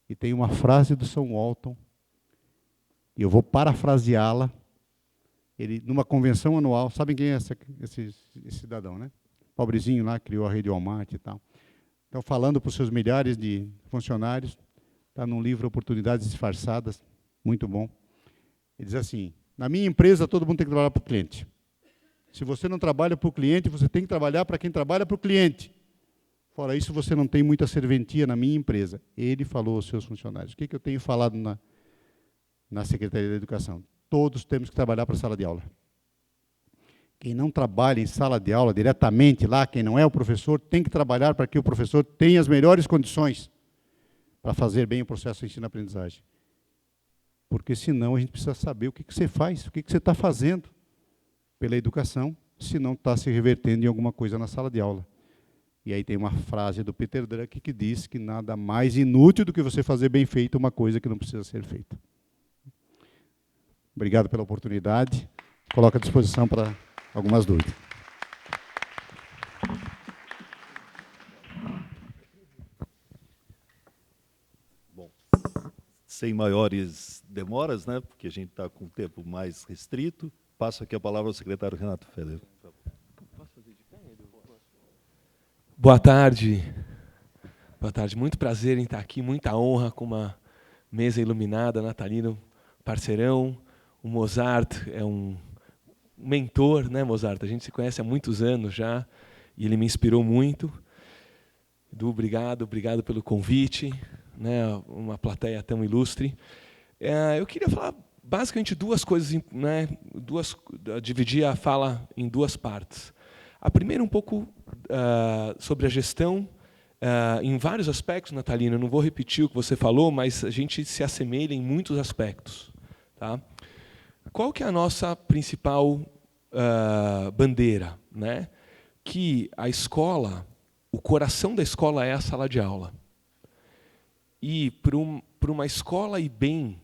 E tem uma frase do São Walton, e eu vou parafraseá-la, ele, numa convenção anual, sabem quem é esse cidadão, né? Pobrezinho lá, criou a rede Walmart e tal. Então, falando para os seus milhares de funcionários, está num livro Oportunidades Disfarçadas, muito bom. Ele diz assim: na minha empresa, todo mundo tem que trabalhar para o cliente. Se você não trabalha para o cliente, você tem que trabalhar para quem trabalha para o cliente. Fora isso, você não tem muita serventia na minha empresa. Ele falou aos seus funcionários. O que eu tenho falado na Secretaria da Educação? Todos temos que trabalhar para a sala de aula. Quem não trabalha em sala de aula diretamente lá, quem não é o professor, tem que trabalhar para que o professor tenha as melhores condições para fazer bem o processo de ensino-aprendizagem. Porque, senão, a gente precisa saber o que você faz, o que você está fazendo pela educação, se não está se revertendo em alguma coisa na sala de aula. E aí tem uma frase do Peter Drucker que diz que nada mais inútil do que você fazer bem feito uma coisa que não precisa ser feita. Obrigado pela oportunidade. Coloco à disposição para algumas dúvidas. Bom, sem maiores demoras, né, porque a gente está com o tempo mais restrito, passo aqui a palavra ao secretário Renato Feller. Boa tarde. Boa tarde. Muito prazer em estar aqui, muita honra com uma mesa iluminada, Natalino, parceirão. O Mozart é um mentor, né, Mozart? A gente se conhece há muitos anos já, e ele me inspirou muito. Edu, obrigado pelo convite, né, uma plateia tão ilustre. Eu queria falar basicamente duas coisas, né, dividir a fala em duas partes. A primeira um pouco sobre a gestão em vários aspectos, Natalina, eu não vou repetir o que você falou, mas a gente se assemelha em muitos aspectos. Tá? Qual que é a nossa principal bandeira? Né? Que a escola, o coração da escola é a sala de aula. E para uma escola ir bem,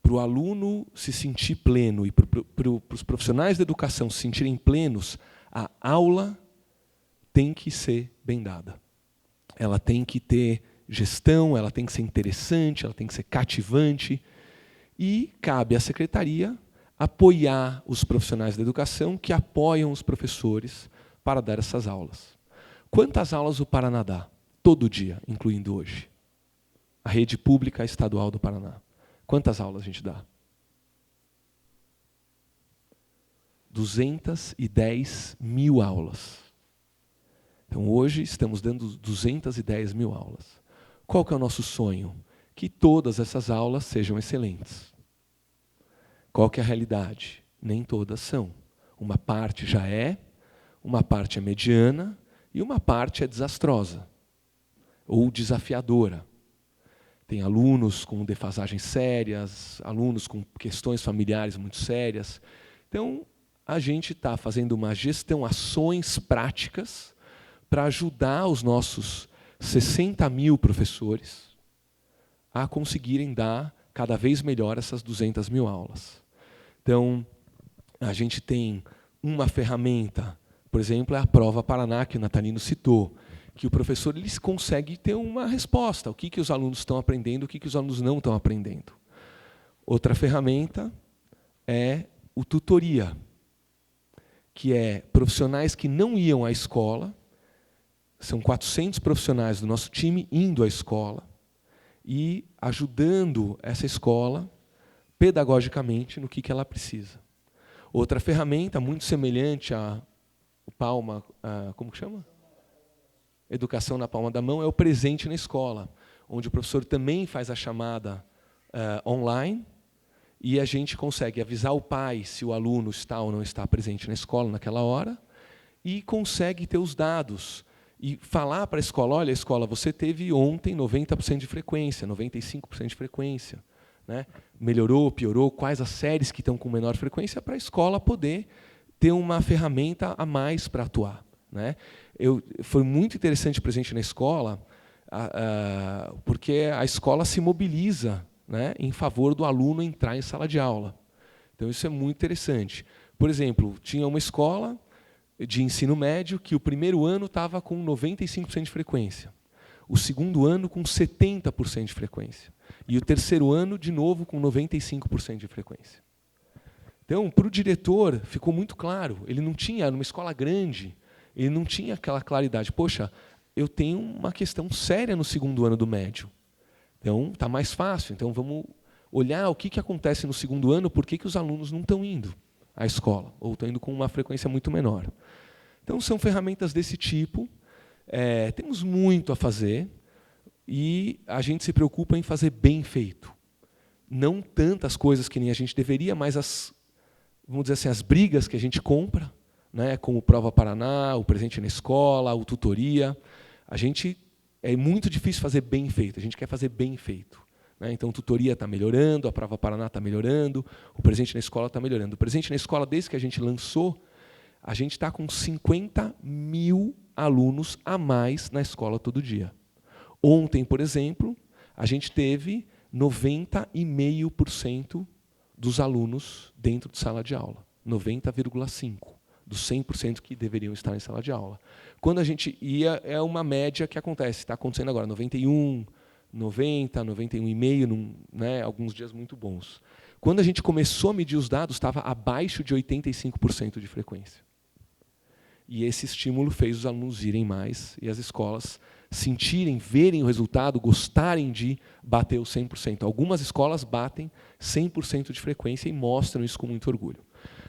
para o aluno se sentir pleno e para os profissionais da educação se sentirem plenos, a aula tem que ser bem dada. Ela tem que ter gestão, ela tem que ser interessante, ela tem que ser cativante. E cabe à secretaria apoiar os profissionais da educação que apoiam os professores para dar essas aulas. Quantas aulas o Paraná dá? Todo dia, incluindo hoje. A rede pública estadual do Paraná. Quantas aulas a gente dá? 210 mil aulas. Então, hoje, estamos dando 210 mil aulas. Qual que é o nosso sonho? Que todas essas aulas sejam excelentes. Qual que é a realidade? Nem todas são. Uma parte já é, uma parte é mediana e uma parte é desastrosa ou desafiadora. Tem alunos com defasagens sérias, alunos com questões familiares muito sérias. Então, a gente está fazendo uma gestão, ações práticas para ajudar os nossos 60 mil professores a conseguirem dar cada vez melhor essas 200 mil aulas. Então, a gente tem uma ferramenta, por exemplo, é a Prova Paraná, que o Natalino citou, que o professor ele consegue ter uma resposta, o que os alunos estão aprendendo, o que os alunos não estão aprendendo. Outra ferramenta é o tutoria, que é profissionais que não iam à escola, são 400 profissionais do nosso time indo à escola e ajudando essa escola pedagogicamente no que ela precisa. Outra ferramenta muito semelhante à Palma, como que chama? Educação na palma da mão, é o Presente na Escola, onde o professor também faz a chamada online e a gente consegue avisar o pai se o aluno está ou não está presente na escola naquela hora e consegue ter os dados e falar para a escola, olha, escola, você teve ontem 90% de frequência, 95% de frequência. Né? Melhorou, piorou, quais as séries que estão com menor frequência, para a escola poder ter uma ferramenta a mais para atuar. Né? Foi muito interessante o Presente na Escola, porque a escola se mobiliza, né, em favor do aluno entrar em sala de aula. Então, isso é muito interessante. Por exemplo, tinha uma escola de ensino médio que o primeiro ano estava com 95% de frequência, o segundo ano com 70% de frequência, e o terceiro ano, de novo, com 95% de frequência. Então, para o diretor, ficou muito claro, ele não tinha, numa escola grande, ele não tinha aquela claridade. Poxa, eu tenho uma questão séria no segundo ano do médio. Então, está mais fácil. Então, vamos olhar o que acontece no segundo ano, por que os alunos não estão indo à escola, ou estão indo com uma frequência muito menor. Então, são ferramentas desse tipo. Temos muito a fazer e a gente se preocupa em fazer bem feito. Não tantas coisas que nem a gente deveria, mas vamos dizer assim, as brigas que a gente compra, né, como o Prova Paraná, o Presente na Escola, o Tutoria. É muito difícil fazer bem feito, a gente quer fazer bem feito. Né? Então, a Tutoria está melhorando, a Prova Paraná está melhorando, o Presente na Escola está melhorando. O Presente na Escola, desde que a gente lançou, a gente está com 50 mil alunos a mais na escola todo dia. Ontem, por exemplo, a gente teve 90,5% dos alunos dentro de sala de aula. 90,5%. Dos 100% que deveriam estar em sala de aula. Quando a gente ia, é uma média que acontece, está acontecendo agora, 91, 90, 91,5, né, alguns dias muito bons. Quando a gente começou a medir os dados, estava abaixo de 85% de frequência. E esse estímulo fez os alunos irem mais e as escolas sentirem, verem o resultado, gostarem de bater os 100%. Algumas escolas batem 100% de frequência e mostram isso com muito orgulho.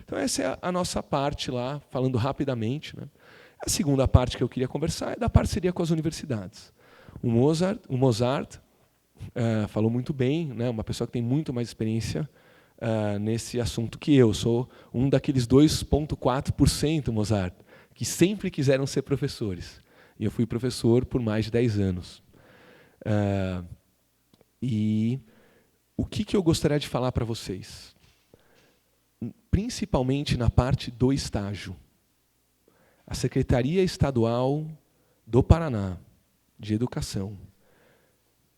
Então, essa é a nossa parte lá, falando rapidamente. Né? A segunda parte que eu queria conversar é da parceria com as universidades. O Mozart falou muito bem, né? Uma pessoa que tem muito mais experiência nesse assunto que eu. Sou um daqueles 2,4%, Mozart, que sempre quiseram ser professores. E eu fui professor por mais de 10 anos. E o que eu gostaria de falar para vocês? Principalmente na parte do estágio. A Secretaria Estadual do Paraná de Educação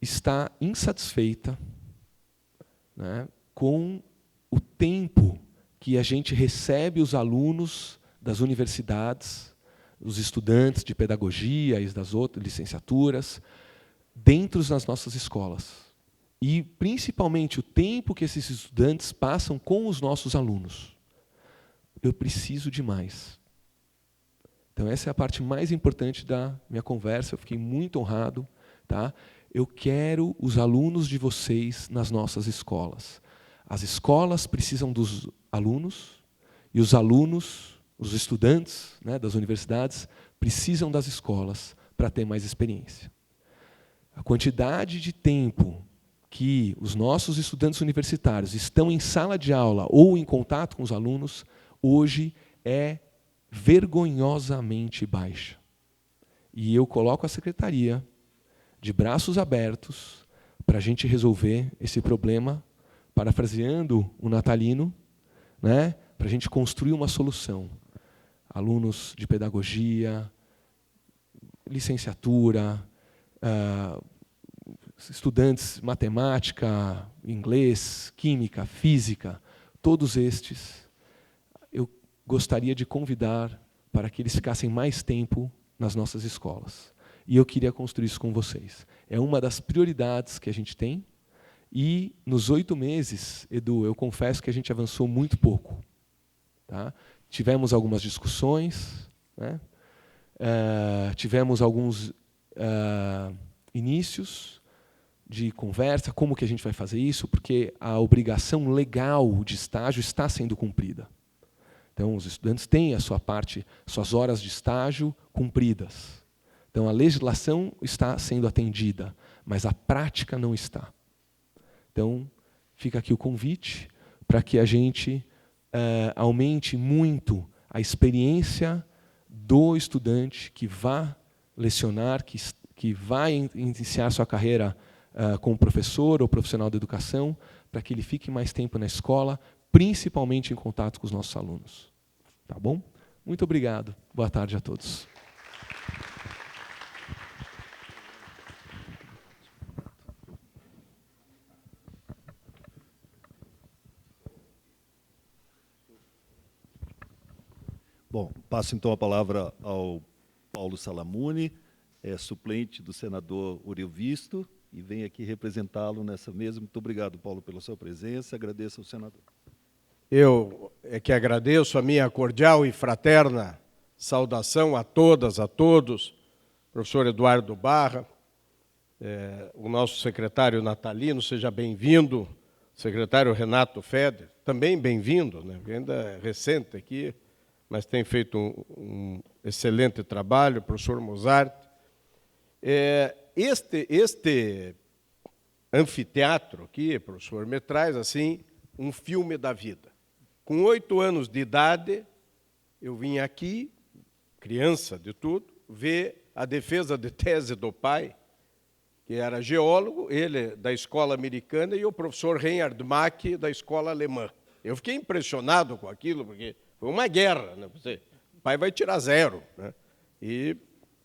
está insatisfeita, né, com o tempo que a gente recebe os alunos das universidades, os estudantes de pedagogia e das outras licenciaturas, dentro das nossas escolas. E, principalmente, o tempo que esses estudantes passam com os nossos alunos. Eu preciso de mais. Então, essa é a parte mais importante da minha conversa. Eu fiquei muito honrado. Tá? Eu quero os alunos de vocês nas nossas escolas. As escolas precisam dos alunos e os alunos, os estudantes, né, das universidades, precisam das escolas para ter mais experiência. A quantidade de tempo que os nossos estudantes universitários estão em sala de aula ou em contato com os alunos, hoje é vergonhosamente baixa. E eu coloco a secretaria de braços abertos para a gente resolver esse problema, parafraseando o Natalino, né, para a gente construir uma solução. Alunos de pedagogia, licenciatura, estudantes de matemática, inglês, química, física, todos estes, eu gostaria de convidar para que eles ficassem mais tempo nas nossas escolas. E eu queria construir isso com vocês. É uma das prioridades que a gente tem. E, nos 8 meses, Edu, eu confesso que a gente avançou muito pouco. Tá? Tivemos algumas discussões, né? Tivemos alguns inícios de conversa, como que a gente vai fazer isso, porque a obrigação legal de estágio está sendo cumprida. Então, os estudantes têm a sua parte, suas horas de estágio cumpridas. Então, a legislação está sendo atendida, mas a prática não está. Então, fica aqui o convite para que a gente aumente muito a experiência do estudante que vá lecionar, que vai iniciar sua carreira como professor ou profissional da educação, para que ele fique mais tempo na escola, principalmente em contato com os nossos alunos. Tá bom? Muito obrigado. Boa tarde a todos. Bom, passo então a palavra ao Paulo Salamuni, suplente do senador Uriel Visto, e vem aqui representá-lo nessa mesa. Muito obrigado, Paulo, pela sua presença. Agradeço ao senador. Eu é que agradeço a minha cordial e fraterna saudação a todas, a todos, professor Eduardo Barra, o nosso secretário Natalino, seja bem-vindo, secretário Renato Feder, também bem-vindo, né? Ainda é recente aqui, mas tem feito um excelente trabalho, professor Mozart. Este anfiteatro aqui, professor, me traz assim um filme da vida. Com 8 anos de idade, eu vim aqui, criança de tudo, ver a defesa de tese do pai, que era geólogo, ele da escola americana, e o professor Reinhard Mack, da escola alemã. Eu fiquei impressionado com aquilo, porque foi uma guerra, né? O pai vai tirar 0, né? E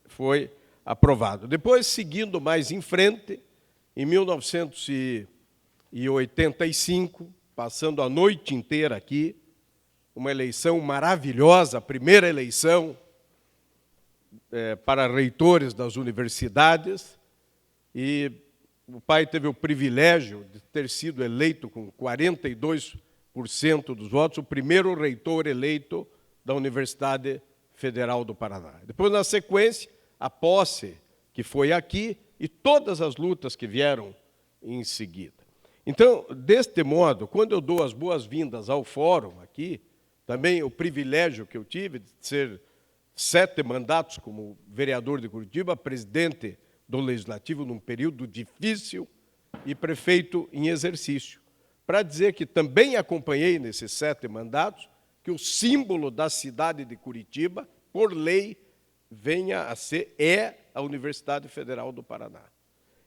foi aprovado. Depois, seguindo mais em frente, em 1985, passando a noite inteira aqui, uma eleição maravilhosa, a primeira eleição para reitores das universidades, e o pai teve o privilégio de ter sido eleito com 42% dos votos, o primeiro reitor eleito da Universidade Federal do Paraná. Depois, na sequência, a posse que foi aqui e todas as lutas que vieram em seguida. Então, deste modo, quando eu dou as boas-vindas ao fórum aqui, também o privilégio que eu tive de ser 7 mandatos como vereador de Curitiba, presidente do Legislativo num período difícil e prefeito em exercício, para dizer que também acompanhei nesses 7 mandatos que o símbolo da cidade de Curitiba, por lei, venha a ser, a Universidade Federal do Paraná.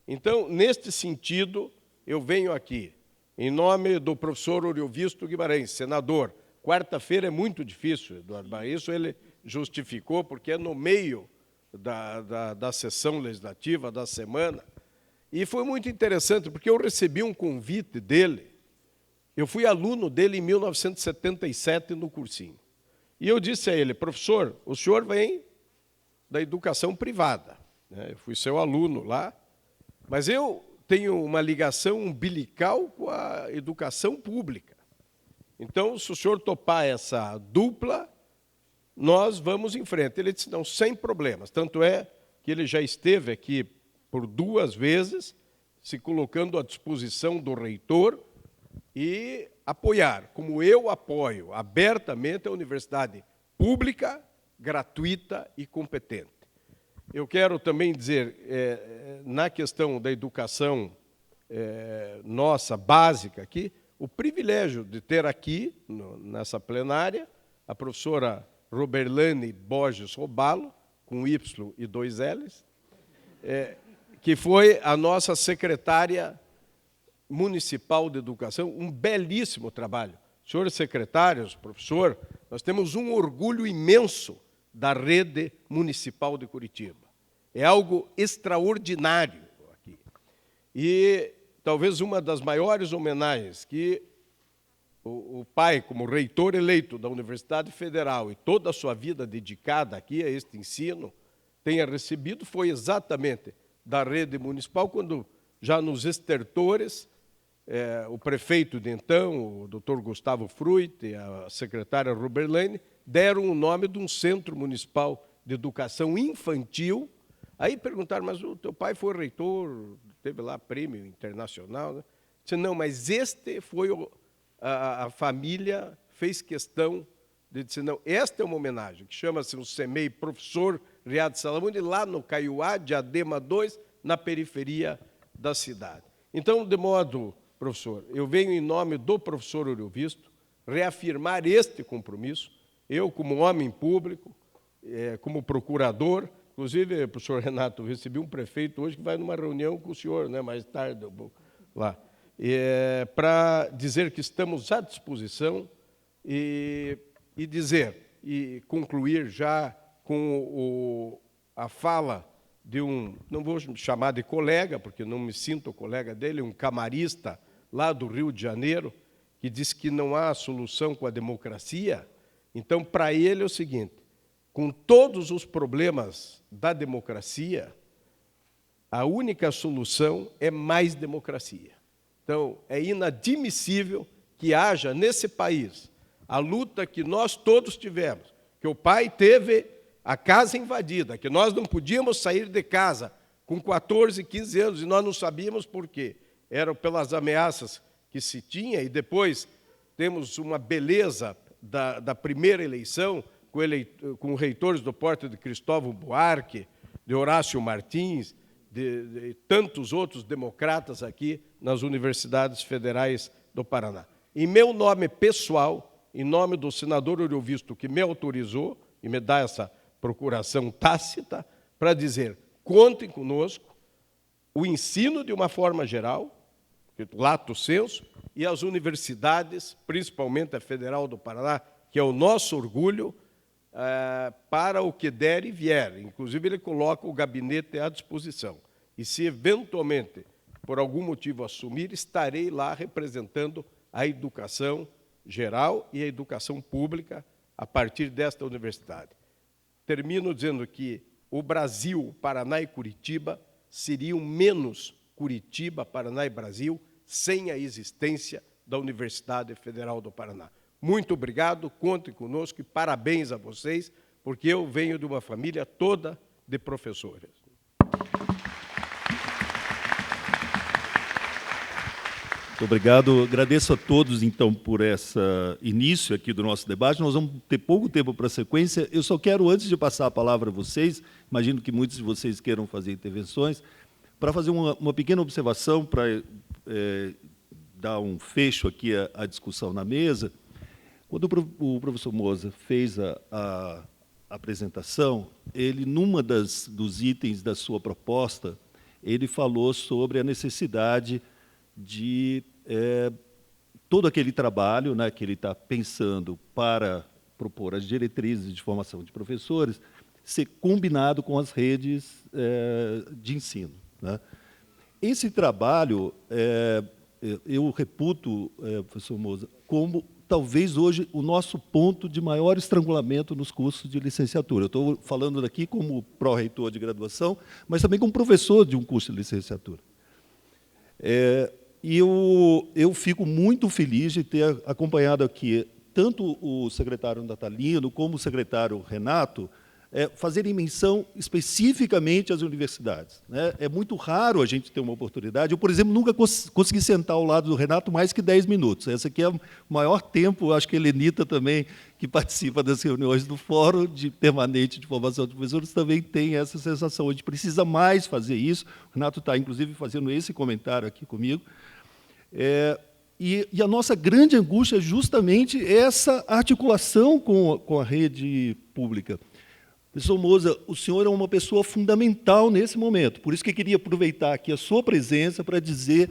Então, neste sentido, eu venho aqui, em nome do professor Oriovisto Guimarães, senador. Quarta-feira é muito difícil, Eduardo, mas isso ele justificou, porque é no meio da sessão legislativa, da semana. E foi muito interessante, porque eu recebi um convite dele. Eu fui aluno dele em 1977 no cursinho. E eu disse a ele, professor, o senhor vem da educação privada, né? Eu fui seu aluno lá, mas eu tenho uma ligação umbilical com a educação pública. Então, se o senhor topar essa dupla, nós vamos em frente. Ele disse, não, sem problemas. Tanto é que ele já esteve aqui por 2 vezes, se colocando à disposição do reitor e apoiar, como eu apoio abertamente a universidade pública, gratuita e competente. Eu quero também dizer, na questão da educação nossa, básica aqui, o privilégio de ter aqui, nessa plenária, a professora Roberlane Borges Robalo, com Y e 2 L's, que foi a nossa secretária municipal de educação, um belíssimo trabalho. Senhores secretários, professor, nós temos um orgulho imenso da rede municipal de Curitiba. É algo extraordinário aqui. E talvez uma das maiores homenagens que o pai, como reitor eleito da Universidade Federal e toda a sua vida dedicada aqui a este ensino, tenha recebido foi exatamente da rede municipal, quando já nos estertores, o prefeito de então, o doutor Gustavo Fruit e a secretária Roberlane, deram o nome de um centro municipal de educação infantil. Aí perguntaram, mas o teu pai foi reitor, teve lá prêmio internacional, né? Disse, não, mas este foi a família fez questão de dizer, não, esta é uma homenagem, que chama-se o CEMEI Professor Riad Salamone, lá no Caiuá, Diadema 2, na periferia da cidade. Então, de modo, professor, eu venho em nome do professor Oriovisto reafirmar este compromisso, eu como homem público, como procurador, inclusive, professor Renato, eu recebi um prefeito hoje que vai numa reunião com o senhor, né, mais tarde, eu vou lá, para dizer que estamos à disposição e dizer, e concluir já com a fala de não vou chamar de colega, porque não me sinto colega dele, um camarista lá do Rio de Janeiro, que diz que não há solução com a democracia. Então, para ele é o seguinte, com todos os problemas da democracia, a única solução é mais democracia. Então, é inadmissível que haja nesse país a luta que nós todos tivemos, que o pai teve a casa invadida, que nós não podíamos sair de casa com 14, 15 anos, e nós não sabíamos por quê. Eram pelas ameaças que se tinha, e depois temos uma beleza da primeira eleição, com reitores do porte de Cristóvão Buarque, de Horácio Martins, de tantos outros democratas aqui nas universidades federais do Paraná. Em meu nome pessoal, em nome do senador Oriovisto, que me autorizou e me dá essa procuração tácita, para dizer, contem conosco, o ensino de uma forma geral, lato sensu, e as universidades, principalmente a Federal do Paraná, que é o nosso orgulho, para o que der e vier. Inclusive, ele coloca o gabinete à disposição. E se, eventualmente, por algum motivo assumir, estarei lá representando a educação geral e a educação pública a partir desta universidade. Termino dizendo que o Brasil, Paraná e Curitiba seriam menos Curitiba, Paraná e Brasil sem a existência da Universidade Federal do Paraná. Muito obrigado, contem conosco e parabéns a vocês, porque eu venho de uma família toda de professores. Muito obrigado. Agradeço a todos, então, por esse início aqui do nosso debate. Nós vamos ter pouco tempo para a sequência. Eu só quero, antes de passar a palavra a vocês, imagino que muitos de vocês queiram fazer intervenções, para fazer uma pequena observação, para dar um fecho aqui à discussão na mesa. Quando o professor Moza fez a apresentação, ele, dos itens da sua proposta, ele falou sobre a necessidade de todo aquele trabalho, né, que ele está pensando para propor as diretrizes de formação de professores ser combinado com as redes de ensino, né? Esse trabalho, eu reputo, professor Moza, como talvez hoje o nosso ponto de maior estrangulamento nos cursos de licenciatura. Eu estou falando daqui como pró-reitor de graduação, mas também como professor de um curso de licenciatura. E eu fico muito feliz de ter acompanhado aqui tanto o secretário Natalino como o secretário Renato fazerem menção especificamente às universidades, né? É muito raro a gente ter uma oportunidade. Eu, por exemplo, nunca consegui sentar ao lado do Renato mais que 10 minutos. Esse aqui é o maior tempo, acho que a Helenita também, que participa das reuniões do Fórum Permanente de Formação de Professores, também tem essa sensação. A gente precisa mais fazer isso. O Renato está, inclusive, fazendo esse comentário aqui comigo. E a nossa grande angústia é justamente essa articulação com a rede pública. Professor Moza, o senhor é uma pessoa fundamental nesse momento, por isso que eu queria aproveitar aqui a sua presença para dizer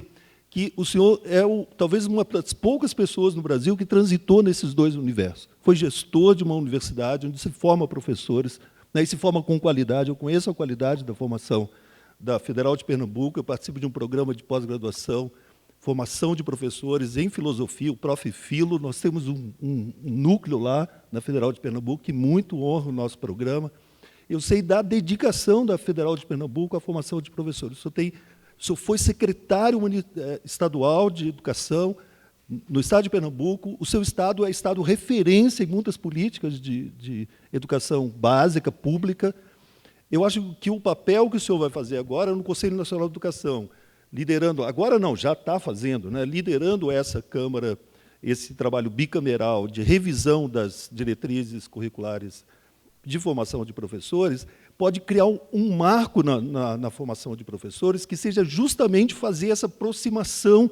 que o senhor é talvez uma das poucas pessoas no Brasil que transitou nesses dois universos. Foi gestor de uma universidade onde se forma professores, né, e se forma com qualidade. Eu conheço a qualidade da formação da Federal de Pernambuco, eu participo de um programa de pós-graduação, formação de professores em filosofia, o Prof. Filo. Nós temos um núcleo lá na Federal de Pernambuco que muito honra o nosso programa. Eu sei da dedicação da Federal de Pernambuco à formação de professores. O senhor foi secretário estadual de educação no estado de Pernambuco. O seu estado é estado referência em muitas políticas de educação básica, pública. Eu acho que o papel que o senhor vai fazer agora no Conselho Nacional de Educação, liderando, agora não, já está fazendo, né, liderando essa Câmara, esse trabalho bicameral de revisão das diretrizes curriculares de formação de professores, pode criar um marco na formação de professores que seja justamente fazer essa aproximação,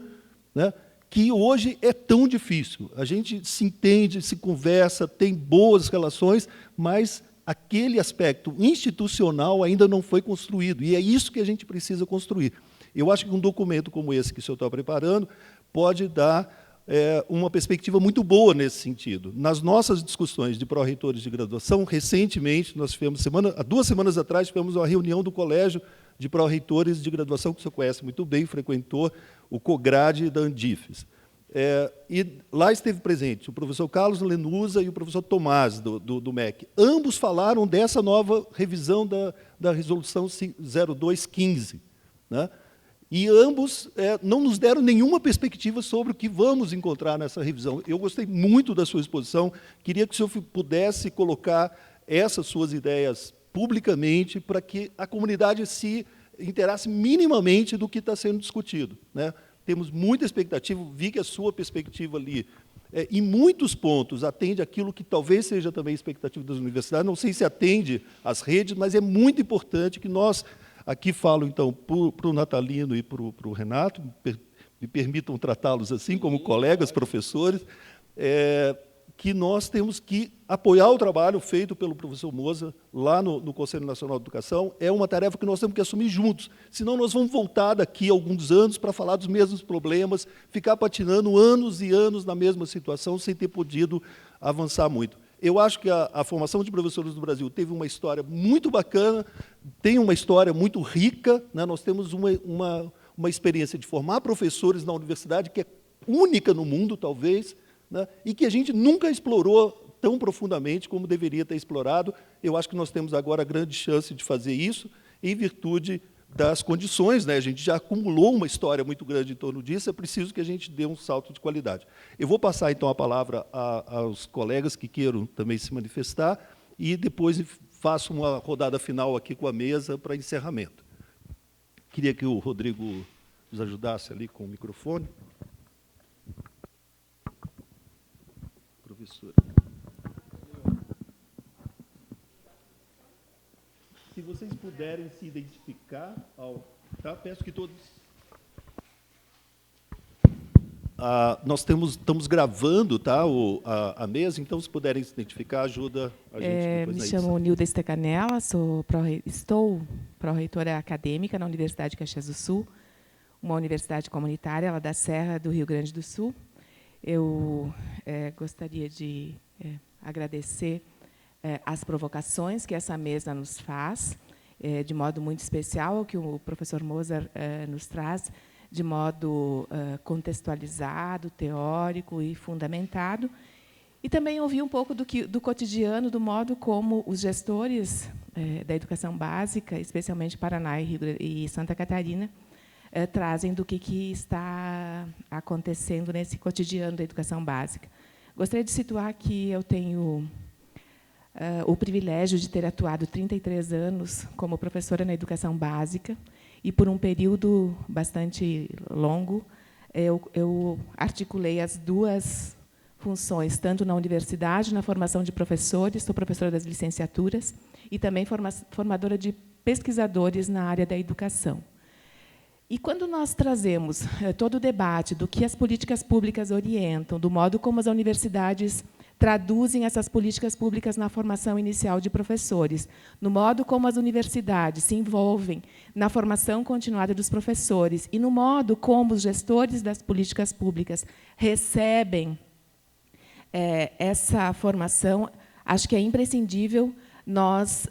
né, que hoje é tão difícil. A gente se entende, se conversa, tem boas relações, mas aquele aspecto institucional ainda não foi construído, e é isso que a gente precisa construir. Eu acho que um documento como esse que o senhor está preparando pode dar uma perspectiva muito boa nesse sentido. Nas nossas discussões de pró-reitores de graduação, recentemente, nós tivemos, há 2 semanas atrás, tivemos uma reunião do Colégio de Pró-Reitores de Graduação, que o senhor conhece muito bem, frequentou o COGRADE da Andifes. E lá esteve presente o professor Carlos Lenusa e o professor Tomás, do MEC. Ambos falaram dessa nova revisão da Resolução 0215, né? E ambos não nos deram nenhuma perspectiva sobre o que vamos encontrar nessa revisão. Eu gostei muito da sua exposição, queria que o senhor pudesse colocar essas suas ideias publicamente para que a comunidade se inteirasse minimamente do que está sendo discutido, né? Temos muita expectativa, vi que a sua perspectiva ali, em muitos pontos, atende aquilo que talvez seja também a expectativa das universidades, não sei se atende às redes, mas é muito importante que nós... Aqui falo, então, para o Natalino e para o Renato, me permitam tratá-los assim, como colegas, professores, que nós temos que apoiar o trabalho feito pelo professor Moza lá no Conselho Nacional de Educação. É uma tarefa que nós temos que assumir juntos, senão nós vamos voltar daqui a alguns anos para falar dos mesmos problemas, ficar patinando anos e anos na mesma situação, sem ter podido avançar muito. Eu acho que a formação de professores do Brasil teve uma história muito bacana, tem uma história muito rica, né? Nós temos uma experiência de formar professores na universidade que é única no mundo, talvez, né? E que a gente nunca explorou tão profundamente como deveria ter explorado. Eu acho que nós temos agora a grande chance de fazer isso, em virtude das condições, né? A gente já acumulou uma história muito grande em torno disso, é preciso que a gente dê um salto de qualidade. Eu vou passar, então, a palavra aos colegas que queiram também se manifestar e depois faço uma rodada final aqui com a mesa para encerramento. Queria que o Rodrigo nos ajudasse ali com o microfone. Professora. Se vocês puderem se identificar, tá? Peço que todos... nós estamos gravando, tá, a mesa, então, se puderem se identificar, ajuda a gente depois Me na chamo edição. Nilda Estecanella, estou pró-reitora acadêmica na Universidade de Caxias do Sul, uma universidade comunitária lá da Serra do Rio Grande do Sul. Eu gostaria de agradecer as provocações que essa mesa nos faz, de modo muito especial, ao que o professor Mozart nos traz, de modo contextualizado, teórico e fundamentado. E também ouvir um pouco do cotidiano, do modo como os gestores da educação básica, especialmente Paraná e Santa Catarina, trazem do que está acontecendo nesse cotidiano da educação básica. Gostaria de situar que eu tenho o privilégio de ter atuado 33 anos como professora na educação básica, e, por um período bastante longo, eu articulei as duas funções, tanto na universidade, na formação de professores, sou professora das licenciaturas, e também formadora de pesquisadores na área da educação. E, quando nós trazemos todo o debate do que as políticas públicas orientam, do modo como as universidades traduzem essas políticas públicas na formação inicial de professores, no modo como as universidades se envolvem na formação continuada dos professores e no modo como os gestores das políticas públicas recebem essa formação, acho que é imprescindível nós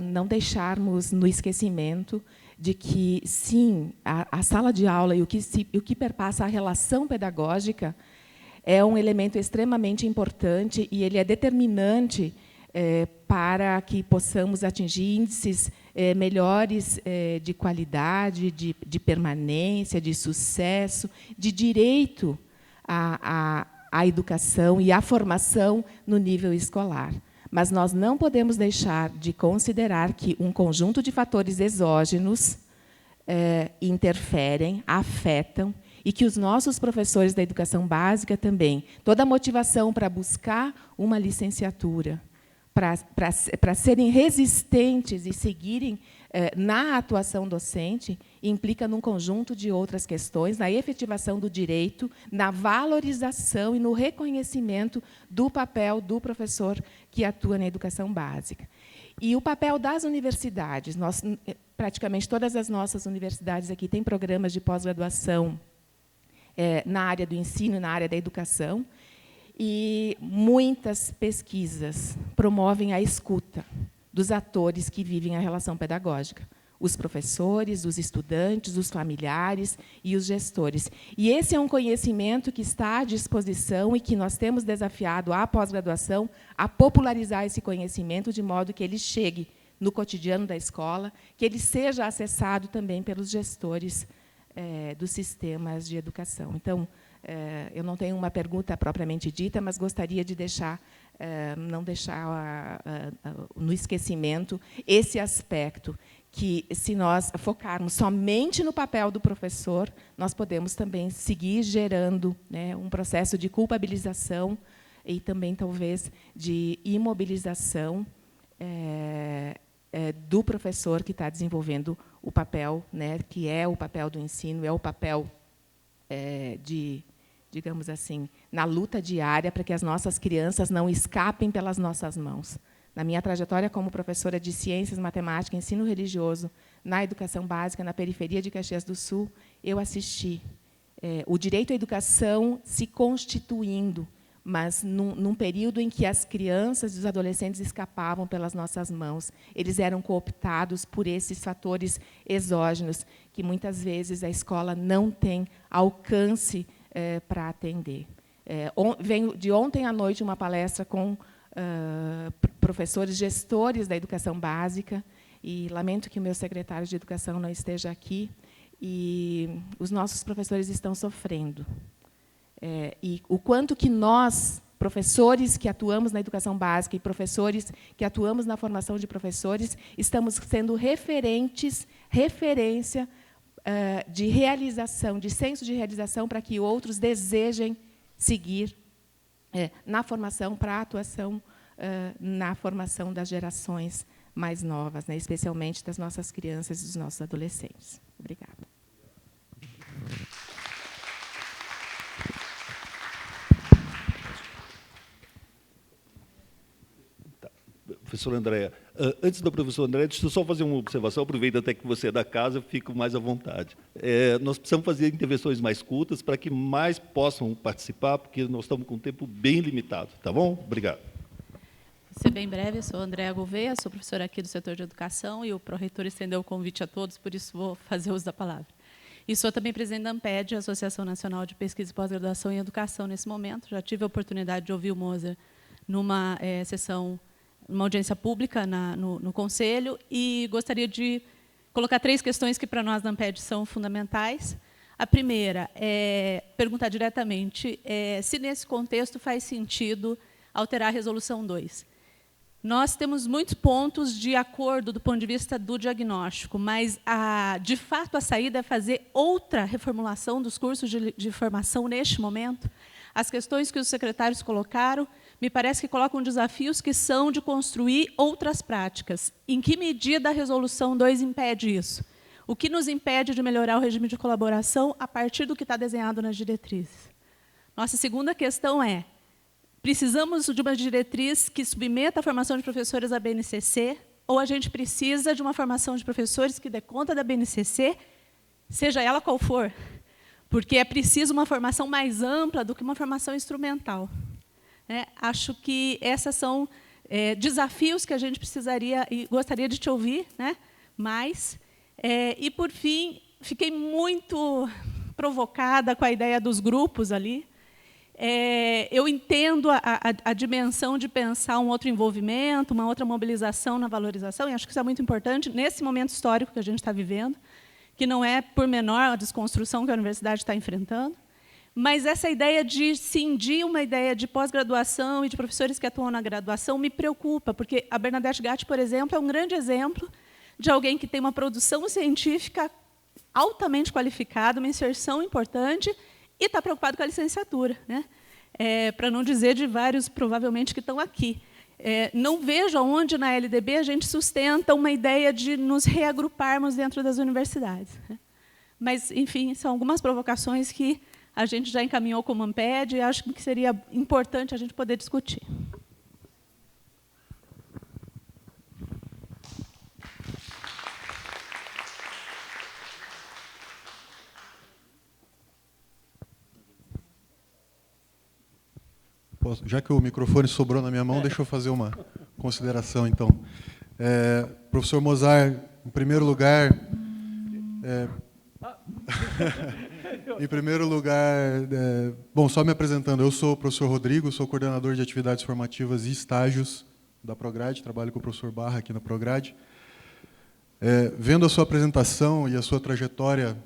não deixarmos no esquecimento de que, sim, a sala de aula e o que perpassa a relação pedagógica é um elemento extremamente importante e ele é determinante para que possamos atingir índices melhores de qualidade, de permanência, de sucesso, de direito à educação e à formação no nível escolar. Mas nós não podemos deixar de considerar que um conjunto de fatores exógenos interferem, afetam, e que os nossos professores da educação básica também, toda a motivação para buscar uma licenciatura, para serem resistentes e seguirem na atuação docente, implica num conjunto de outras questões, na efetivação do direito, na valorização e no reconhecimento do papel do professor que atua na educação básica. E o papel das universidades, praticamente todas as nossas universidades aqui têm programas de pós-graduação na área do ensino, na área da educação, e muitas pesquisas promovem a escuta dos atores que vivem a relação pedagógica, os professores, os estudantes, os familiares e os gestores. E esse é um conhecimento que está à disposição e que nós temos desafiado a pós-graduação a popularizar esse conhecimento de modo que ele chegue no cotidiano da escola, que ele seja acessado também pelos gestores dos sistemas de educação. Então, eu não tenho uma pergunta propriamente dita, mas gostaria de não deixar no esquecimento esse aspecto, que, se nós focarmos somente no papel do professor, nós podemos também seguir gerando, né, um processo de culpabilização e também, talvez, de imobilização do professor que está desenvolvendo o papel, né, que é o papel do ensino, é o papel digamos assim, na luta diária para que as nossas crianças não escapem pelas nossas mãos. Na minha trajetória como professora de Ciências, Matemática e Ensino Religioso, na educação básica, na periferia de Caxias do Sul, eu assisti o direito à educação se constituindo, mas num período em que as crianças e os adolescentes escapavam pelas nossas mãos. Eles eram cooptados por esses fatores exógenos, que, muitas vezes, a escola não tem alcance para atender. Venho de ontem à noite uma palestra com professores, gestores da educação básica, e lamento que o meu secretário de Educação não esteja aqui, e os nossos professores estão sofrendo. E o quanto que nós, professores que atuamos na educação básica e professores que atuamos na formação de professores, estamos sendo referência de realização, de senso de realização, para que outros desejem seguir na formação, para a atuação na formação das gerações mais novas, né, especialmente das nossas crianças e dos nossos adolescentes. Obrigada. professora Andréa. Antes da professora Andréa, deixa eu só fazer uma observação, aproveito até que você é da casa, eu fico mais à vontade. Nós precisamos fazer intervenções mais curtas para que mais possam participar, porque nós estamos com um tempo bem limitado. Tá bom? Obrigado. Vou ser bem breve, eu sou Andréa Gouveia, sou professora aqui do setor de educação, e o pró-reitor estendeu o convite a todos, por isso vou fazer uso da palavra. E sou também presidente da ANPED, Associação Nacional de Pesquisa e Pós-Graduação em Educação, nesse momento. Já tive a oportunidade de ouvir o Moser numa sessão, numa audiência pública no Conselho, e gostaria de colocar 3 questões que, para nós, da ANPED, são fundamentais. A primeira é perguntar diretamente se, nesse contexto, faz sentido alterar a Resolução 2. Nós temos muitos pontos de acordo do ponto de vista do diagnóstico, mas, de fato, a saída é fazer outra reformulação dos cursos de formação neste momento. As questões que os secretários colocaram, me parece que colocam desafios que são de construir outras práticas. Em que medida a Resolução 2 impede isso? O que nos impede de melhorar o regime de colaboração a partir do que está desenhado nas diretrizes? Nossa segunda questão é: precisamos de uma diretriz que submeta a formação de professores à BNCC, ou a gente precisa de uma formação de professores que dê conta da BNCC, seja ela qual for? Porque é preciso uma formação mais ampla do que uma formação instrumental. Acho que esses são desafios que a gente precisaria e gostaria de te ouvir, mais. E, por fim, fiquei muito provocada com a ideia dos grupos ali. Eu entendo a dimensão de pensar um outro envolvimento, uma outra mobilização na valorização, e acho que isso é muito importante nesse momento histórico que a gente está vivendo, que não é por menor a desconstrução que a universidade está enfrentando, mas essa ideia de cindir uma ideia de pós-graduação e de professores que atuam na graduação me preocupa, porque a Bernadette Gatti, por exemplo, é um grande exemplo de alguém que tem uma produção científica altamente qualificada, uma inserção importante, e está preocupado com a licenciatura, para não dizer de vários, provavelmente, que estão aqui. Não vejo aonde, na LDB, a gente sustenta uma ideia de nos reagruparmos dentro das universidades. Mas, enfim, são algumas provocações que a gente já encaminhou como ANPED e acho que seria importante a gente poder discutir. Já que o microfone sobrou na minha mão, deixa eu fazer uma consideração, então. Professor Mozart, em primeiro lugar... bom, só me apresentando, eu sou o professor Rodrigo, sou coordenador de atividades formativas e estágios da Prograde, trabalho com o professor Barra aqui na Prograde. Vendo a sua apresentação e a sua trajetória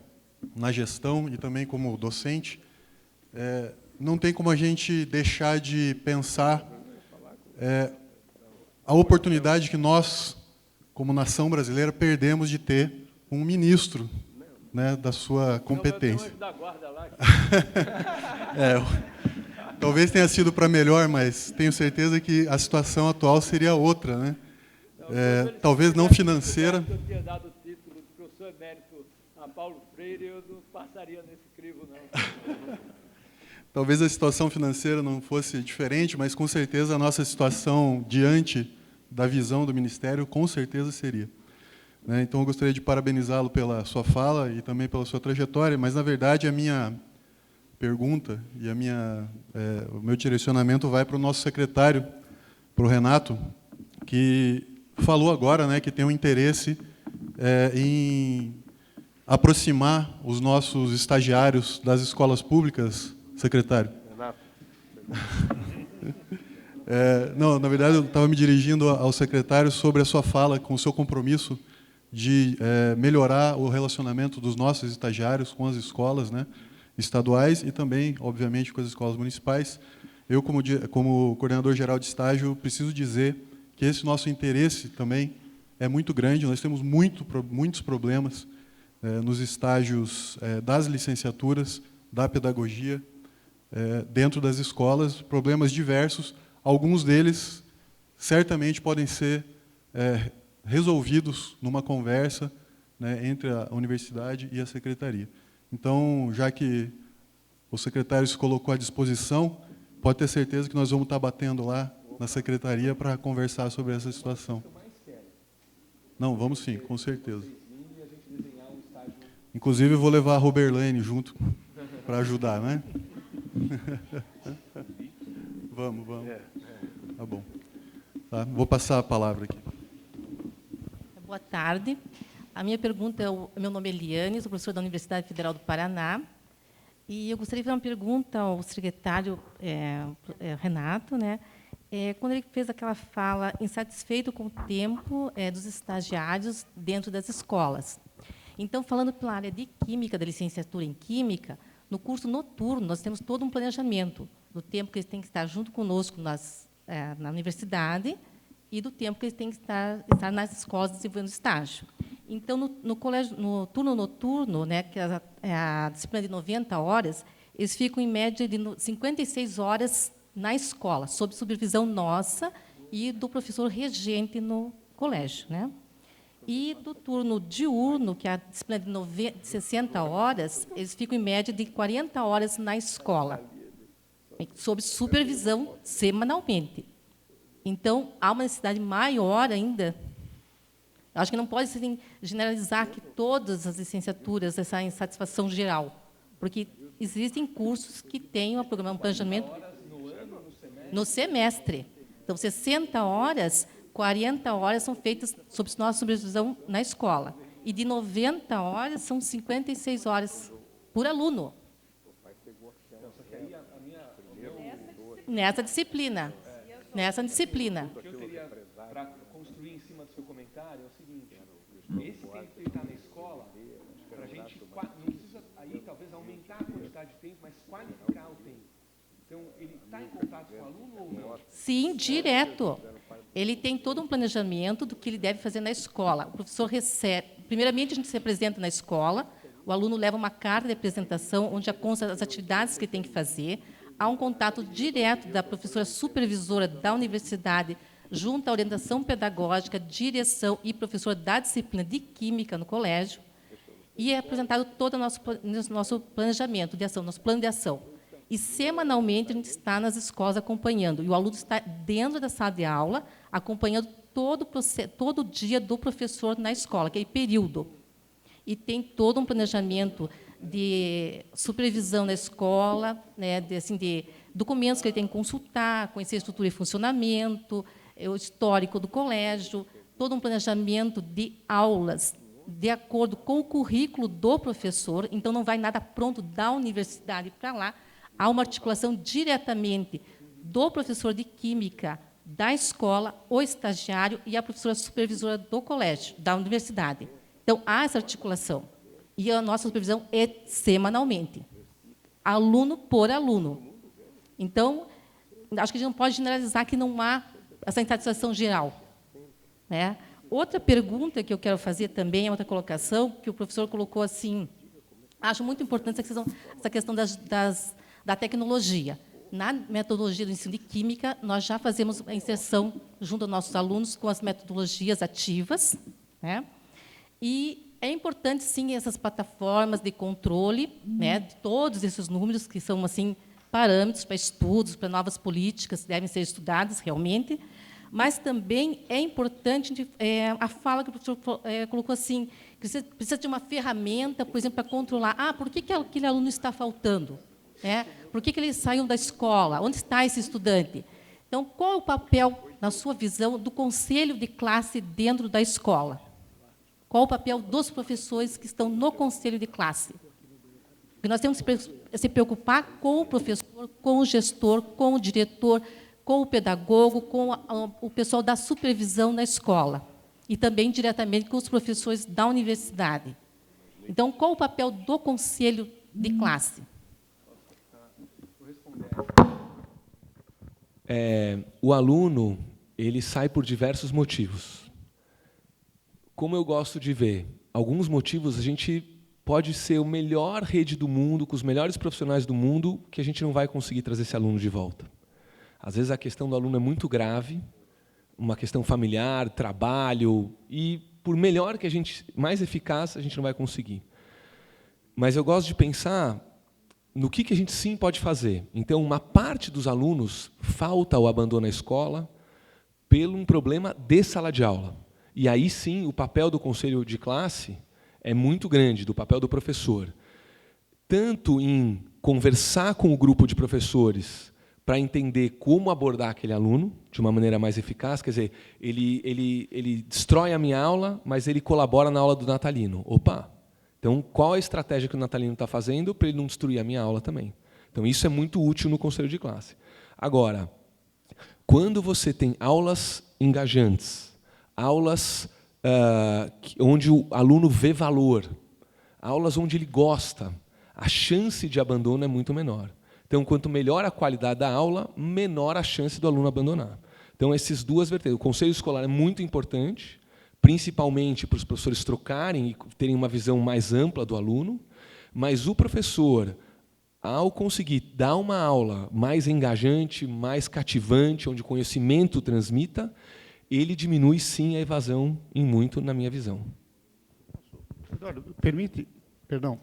na gestão e também como docente, não tem como a gente deixar de pensar a oportunidade que nós, como nação brasileira, perdemos de ter um ministro, da sua competência. Talvez tenha sido para melhor, mas tenho certeza que a situação atual seria outra, talvez não financeira. Se eu tinha dado o título de professor emérito a Paulo Freire, eu não passaria nesse crivo, não. Talvez a situação financeira não fosse diferente, mas, com certeza, a nossa situação diante da visão do Ministério, com certeza, seria. Então, eu gostaria de parabenizá-lo pela sua fala e também pela sua trajetória, mas, na verdade, a minha pergunta e o meu direcionamento vai para o nosso secretário, para o Renato, que falou agora que tem um interesse em aproximar os nossos estagiários das escolas públicas. Secretário. Não, na verdade, eu estava me dirigindo ao secretário sobre a sua fala, com o seu compromisso de melhorar o relacionamento dos nossos estagiários com as escolas estaduais e também, obviamente, com as escolas municipais. Eu, como coordenador geral de estágio, preciso dizer que esse nosso interesse também é muito grande. Nós temos muitos problemas nos estágios das licenciaturas, da pedagogia, dentro das escolas, problemas diversos. Alguns deles certamente podem ser resolvidos numa conversa entre a universidade e a secretaria. Então, já que o secretário se colocou à disposição, pode ter certeza que nós vamos estar batendo lá na secretaria para conversar sobre essa situação. Não, vamos sim, com certeza. Inclusive, eu vou levar a Roberlane junto para ajudar, né? Vamos. Tá bom. Tá, vou passar a palavra aqui. Boa tarde. A minha pergunta meu nome é Eliane, sou professora da Universidade Federal do Paraná. E eu gostaria de fazer uma pergunta ao secretário Renato, né? Quando ele fez aquela fala insatisfeito com o tempo dos estagiários dentro das escolas. Então, falando pela área de Química, da licenciatura em Química, no curso noturno, nós temos todo um planejamento do tempo que eles têm que estar junto conosco na universidade e do tempo que eles têm que estar nas escolas desenvolvendo estágio. Então, no turno noturno, né, que é a disciplina de 90 horas, eles ficam, em média, de 56 horas na escola, sob supervisão nossa e do professor regente no colégio, né? E do turno diurno, que é a disciplina de 60 horas, eles ficam, em média, de 40 horas na escola, sob supervisão semanalmente. Então, há uma necessidade maior ainda. Acho que não pode se generalizar que todas as licenciaturas essa insatisfação geral, porque existem cursos que têm um planejamento no semestre. Então, 60 horas, 40 horas são feitas sob nossa supervisão na escola. E de 90 horas, são 56 horas por aluno. Nessa disciplina. Nessa disciplina. O que eu teria para construir em cima do seu comentário é o seguinte: esse tempo que ele está na escola, para a gente, não precisa aí talvez aumentar a quantidade de tempo, mas qualificar o tempo. Então, ele está em contato com o aluno ou não? Sim, direto. Ele tem todo um planejamento do que ele deve fazer na escola. O professor recebe... Primeiramente, a gente se apresenta na escola, o aluno leva uma carta de apresentação, onde consta as atividades que ele tem que fazer. Há um contato direto da professora supervisora da universidade, junto à orientação pedagógica, direção e professor da disciplina de Química no colégio, e é apresentado todo o nosso planejamento de ação, nosso plano de ação. E, semanalmente, a gente está nas escolas acompanhando, e o aluno está dentro da sala de aula, acompanhando todo o dia do professor na escola, aquele período. E tem todo um planejamento de supervisão na escola, né, de documentos que ele tem que consultar, conhecer a estrutura e funcionamento, o histórico do colégio, todo um planejamento de aulas de acordo com o currículo do professor. Então, não vai nada pronto da universidade para lá. Há uma articulação diretamente do professor de Química da escola, o estagiário e a professora supervisora do colégio, da universidade. Então, há essa articulação. E a nossa supervisão é semanalmente, aluno por aluno. Então, acho que a gente não pode generalizar que não há essa insatisfação geral, né? Outra pergunta que eu quero fazer também, outra colocação, que o professor colocou assim, acho muito importante essa questão da tecnologia. Na metodologia do ensino de Química, nós já fazemos a inserção junto aos nossos alunos com as metodologias ativas, né? E é importante, sim, essas plataformas de controle, né, de todos esses números, que são assim, parâmetros para estudos, para novas políticas que devem ser estudadas realmente, mas também é importante a fala que o professor colocou assim, que você precisa de uma ferramenta, por exemplo, para controlar, por que aquele aluno está faltando? Por que ele saiu da escola? Onde está esse estudante? Então, qual é o papel, na sua visão, do conselho de classe dentro da escola? Qual o papel dos professores que estão no conselho de classe? Porque nós temos que se preocupar com o professor, com o gestor, com o diretor, com o pedagogo, com o pessoal da supervisão na escola. E também diretamente com os professores da universidade. Então, qual o papel do conselho de classe? O aluno, ele sai por diversos motivos. Como eu gosto de ver, alguns motivos a gente pode ser a melhor rede do mundo, com os melhores profissionais do mundo, que a gente não vai conseguir trazer esse aluno de volta. Às vezes a questão do aluno é muito grave, uma questão familiar, trabalho, e por melhor que a gente, mais eficaz, a gente não vai conseguir. Mas eu gosto de pensar no que a gente sim pode fazer. Então, uma parte dos alunos falta ou abandona a escola pelo um problema de sala de aula. E aí sim, o papel do conselho de classe é muito grande, do papel do professor. Tanto em conversar com o grupo de professores para entender como abordar aquele aluno de uma maneira mais eficaz, quer dizer, ele destrói a minha aula, mas ele colabora na aula do Natalino. Opa! Então, qual a estratégia que o Natalino está fazendo para ele não destruir a minha aula também? Então, isso é muito útil no conselho de classe. Agora, quando você tem aulas engajantes, aulas onde o aluno vê valor, aulas onde ele gosta, a chance de abandono é muito menor. Então, quanto melhor a qualidade da aula, menor a chance do aluno abandonar. Então, essas duas vertentes. O conselho escolar é muito importante, principalmente para os professores trocarem e terem uma visão mais ampla do aluno, mas o professor, ao conseguir dar uma aula mais engajante, mais cativante, onde o conhecimento transmita, ele diminui, sim, a evasão em muito, na minha visão. Eduardo, permite, perdão,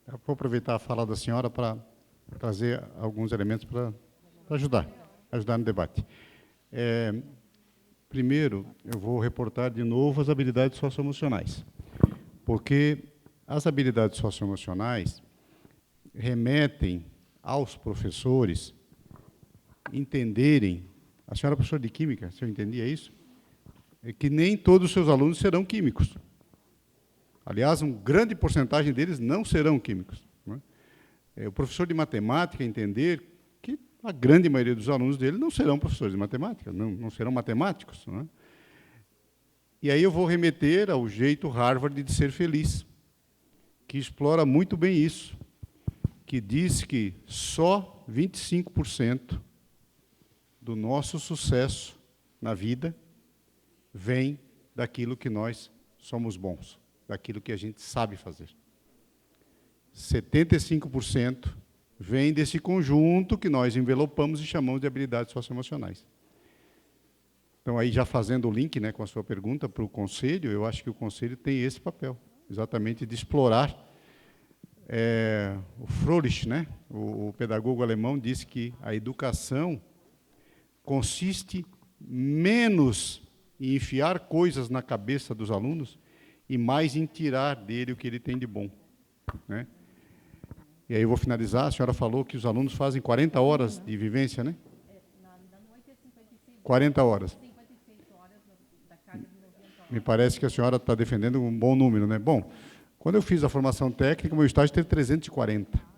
eu vou aproveitar a fala da senhora para trazer alguns elementos para ajudar no debate. Primeiro, eu vou reportar de novo as habilidades socioemocionais, porque as habilidades socioemocionais remetem aos professores entenderem, a senhora é professora de química, se eu entendia isso, é que nem todos os seus alunos serão químicos. Aliás, uma grande porcentagem deles não serão químicos. Não é? O professor de matemática entender que a grande maioria dos alunos dele não serão professores de matemática, não serão matemáticos. Não é? E aí eu vou remeter ao jeito Harvard de ser feliz, que explora muito bem isso, que diz que só 25% do nosso sucesso na vida vem daquilo que nós somos bons, daquilo que a gente sabe fazer. 75% vem desse conjunto que nós envelopamos e chamamos de habilidades socioemocionais. Então, aí já fazendo o link, né, com a sua pergunta para o Conselho, eu acho que o Conselho tem esse papel, exatamente de explorar. O Froelich, né, o pedagogo alemão, disse que a educação consiste menos em enfiar coisas na cabeça dos alunos e mais em tirar dele o que ele tem de bom. Né? E aí eu vou finalizar, a senhora falou que os alunos fazem 40 horas de vivência, né? 40 horas. Me parece que a senhora está defendendo um bom número, né? Bom, quando eu fiz a formação técnica, meu estágio teve 340.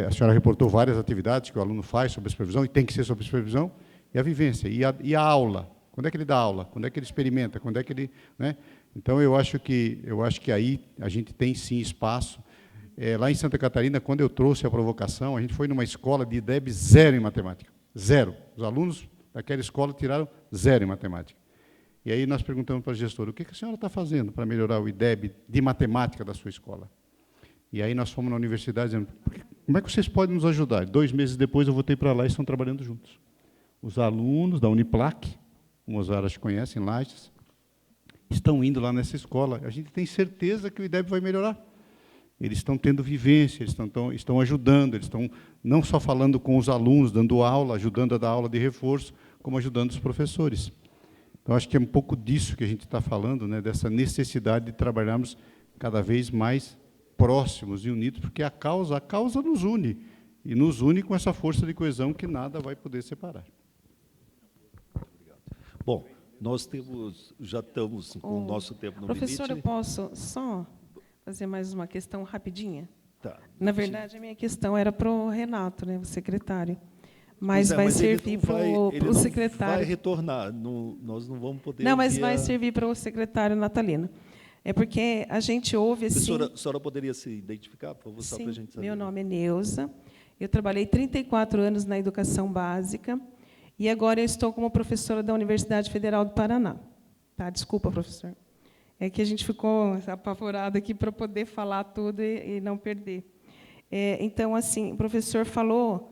A senhora reportou várias atividades que o aluno faz sob supervisão, e tem que ser sob supervisão, e a vivência, e a aula. Quando é que ele dá aula? Quando é que ele experimenta? Quando é que ele... Né? Então, eu acho que aí a gente tem, sim, espaço. Lá em Santa Catarina, quando eu trouxe a provocação, a gente foi numa escola de IDEB 0 em matemática. 0. Os alunos daquela escola tiraram 0 em matemática. E aí nós perguntamos para a gestora, o que a senhora está fazendo para melhorar o IDEB de matemática da sua escola? E aí nós fomos na universidade dizendo, como é que vocês podem nos ajudar? 2 meses depois eu voltei para lá e estão trabalhando juntos. Os alunos da Uniplac, como os aras conhecem, Lages, estão indo lá nessa escola. A gente tem certeza que o IDEB vai melhorar. Eles estão tendo vivência, eles estão ajudando, eles estão não só falando com os alunos, dando aula, ajudando a dar aula de reforço, como ajudando os professores. Então, acho que é um pouco disso que a gente está falando, né, dessa necessidade de trabalharmos cada vez mais próximos e unidos, porque a causa nos une, e nos une com essa força de coesão que nada vai poder separar. Obrigado. Bom, nós já estamos com o nosso tempo no professor, limite. eu posso só fazer mais uma questão rapidinha? Tá. Na verdade, a minha questão era para o Renato, né, o secretário. Mas vai servir para o secretário. Vai retornar, nós não vamos poder... Não, mas vai servir para o secretário Natalino. É porque a gente ouve assim... A senhora poderia se identificar, por favor, só para a gente saber? Meu nome é Neuza, eu trabalhei 34 anos na educação básica e agora eu estou como professora da Universidade Federal do Paraná. Tá, desculpa, professor. É que a gente ficou apavorado aqui para poder falar tudo e não perder. Então, assim, o professor falou...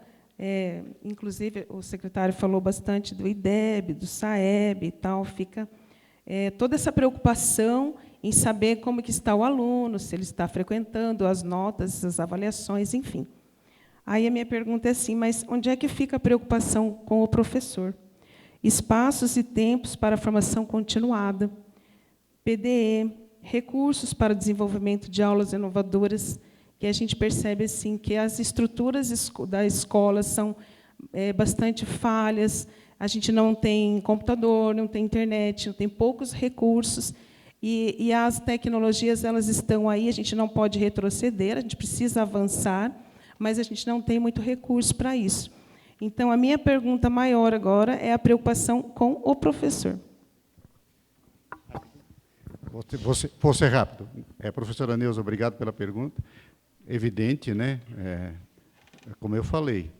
inclusive, o secretário falou bastante do IDEB, do SAEB e tal, fica toda essa preocupação em saber como que está o aluno, se ele está frequentando, as notas, as avaliações, enfim. Aí a minha pergunta é assim, mas onde é que fica a preocupação com o professor? Espaços e tempos para formação continuada, PDE, recursos para o desenvolvimento de aulas inovadoras, que a gente percebe assim, que as estruturas da escola são bastante falhas, a gente não tem computador, não tem internet, não tem poucos recursos, e as tecnologias elas estão aí, a gente não pode retroceder, a gente precisa avançar, mas a gente não tem muito recurso para isso. Então, a minha pergunta maior agora é a preocupação com o professor. Vou ser rápido. Professora Neuza, obrigado pela pergunta. Evidente, né? Como eu falei,